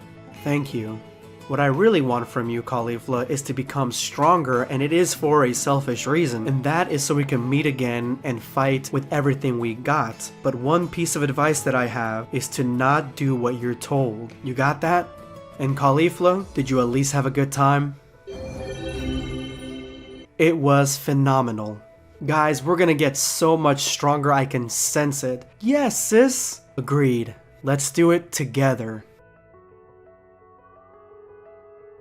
Thank you. What I really want from you, Caulifla, is to become stronger, and it is for a selfish reason, and that is so we can meet again and fight with everything we got. But one piece of advice that I have is to not do what you're told. You got that? And Caulifla, did you at least have a good time? It was phenomenal. Guys, we're gonna get so much stronger, I can sense it. Yes, sis! Agreed. Let's do it together.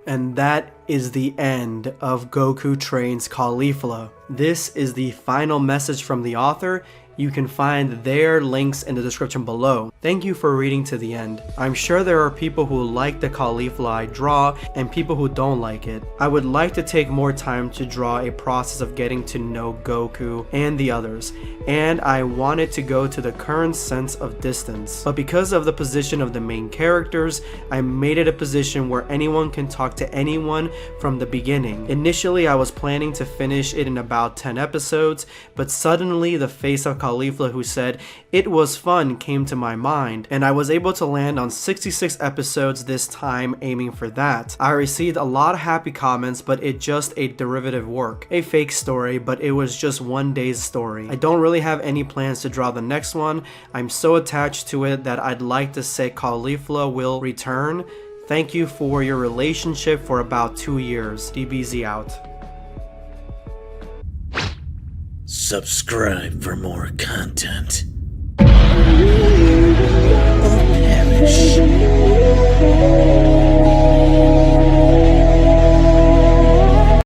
And that is the end of Goku Trains Caulifla. This is the final message from the author. You can find their links in the description below. Thank you for reading to the end. I'm sure there are people who like the Caulifla I draw and people who don't like it. I would like to take more time to draw a process of getting to know Goku and the others, and I wanted to go to the current sense of distance. But because of the position of the main characters, I made it a position where anyone can talk to anyone from the beginning. Initially, I was planning to finish it in about 10 episodes, but suddenly the face of Caulifla who said, "It was fun," came to my mind, and I was able to land on 66 episodes this time, aiming for that. I received a lot of happy comments, but it's just a derivative work. A fake story, but it was just one day's story. I don't really have any plans to draw the next one. I'm so attached to it that I'd like to say Caulifla will return. Thank you for your relationship for about 2 years. DBZ out. Subscribe for more content.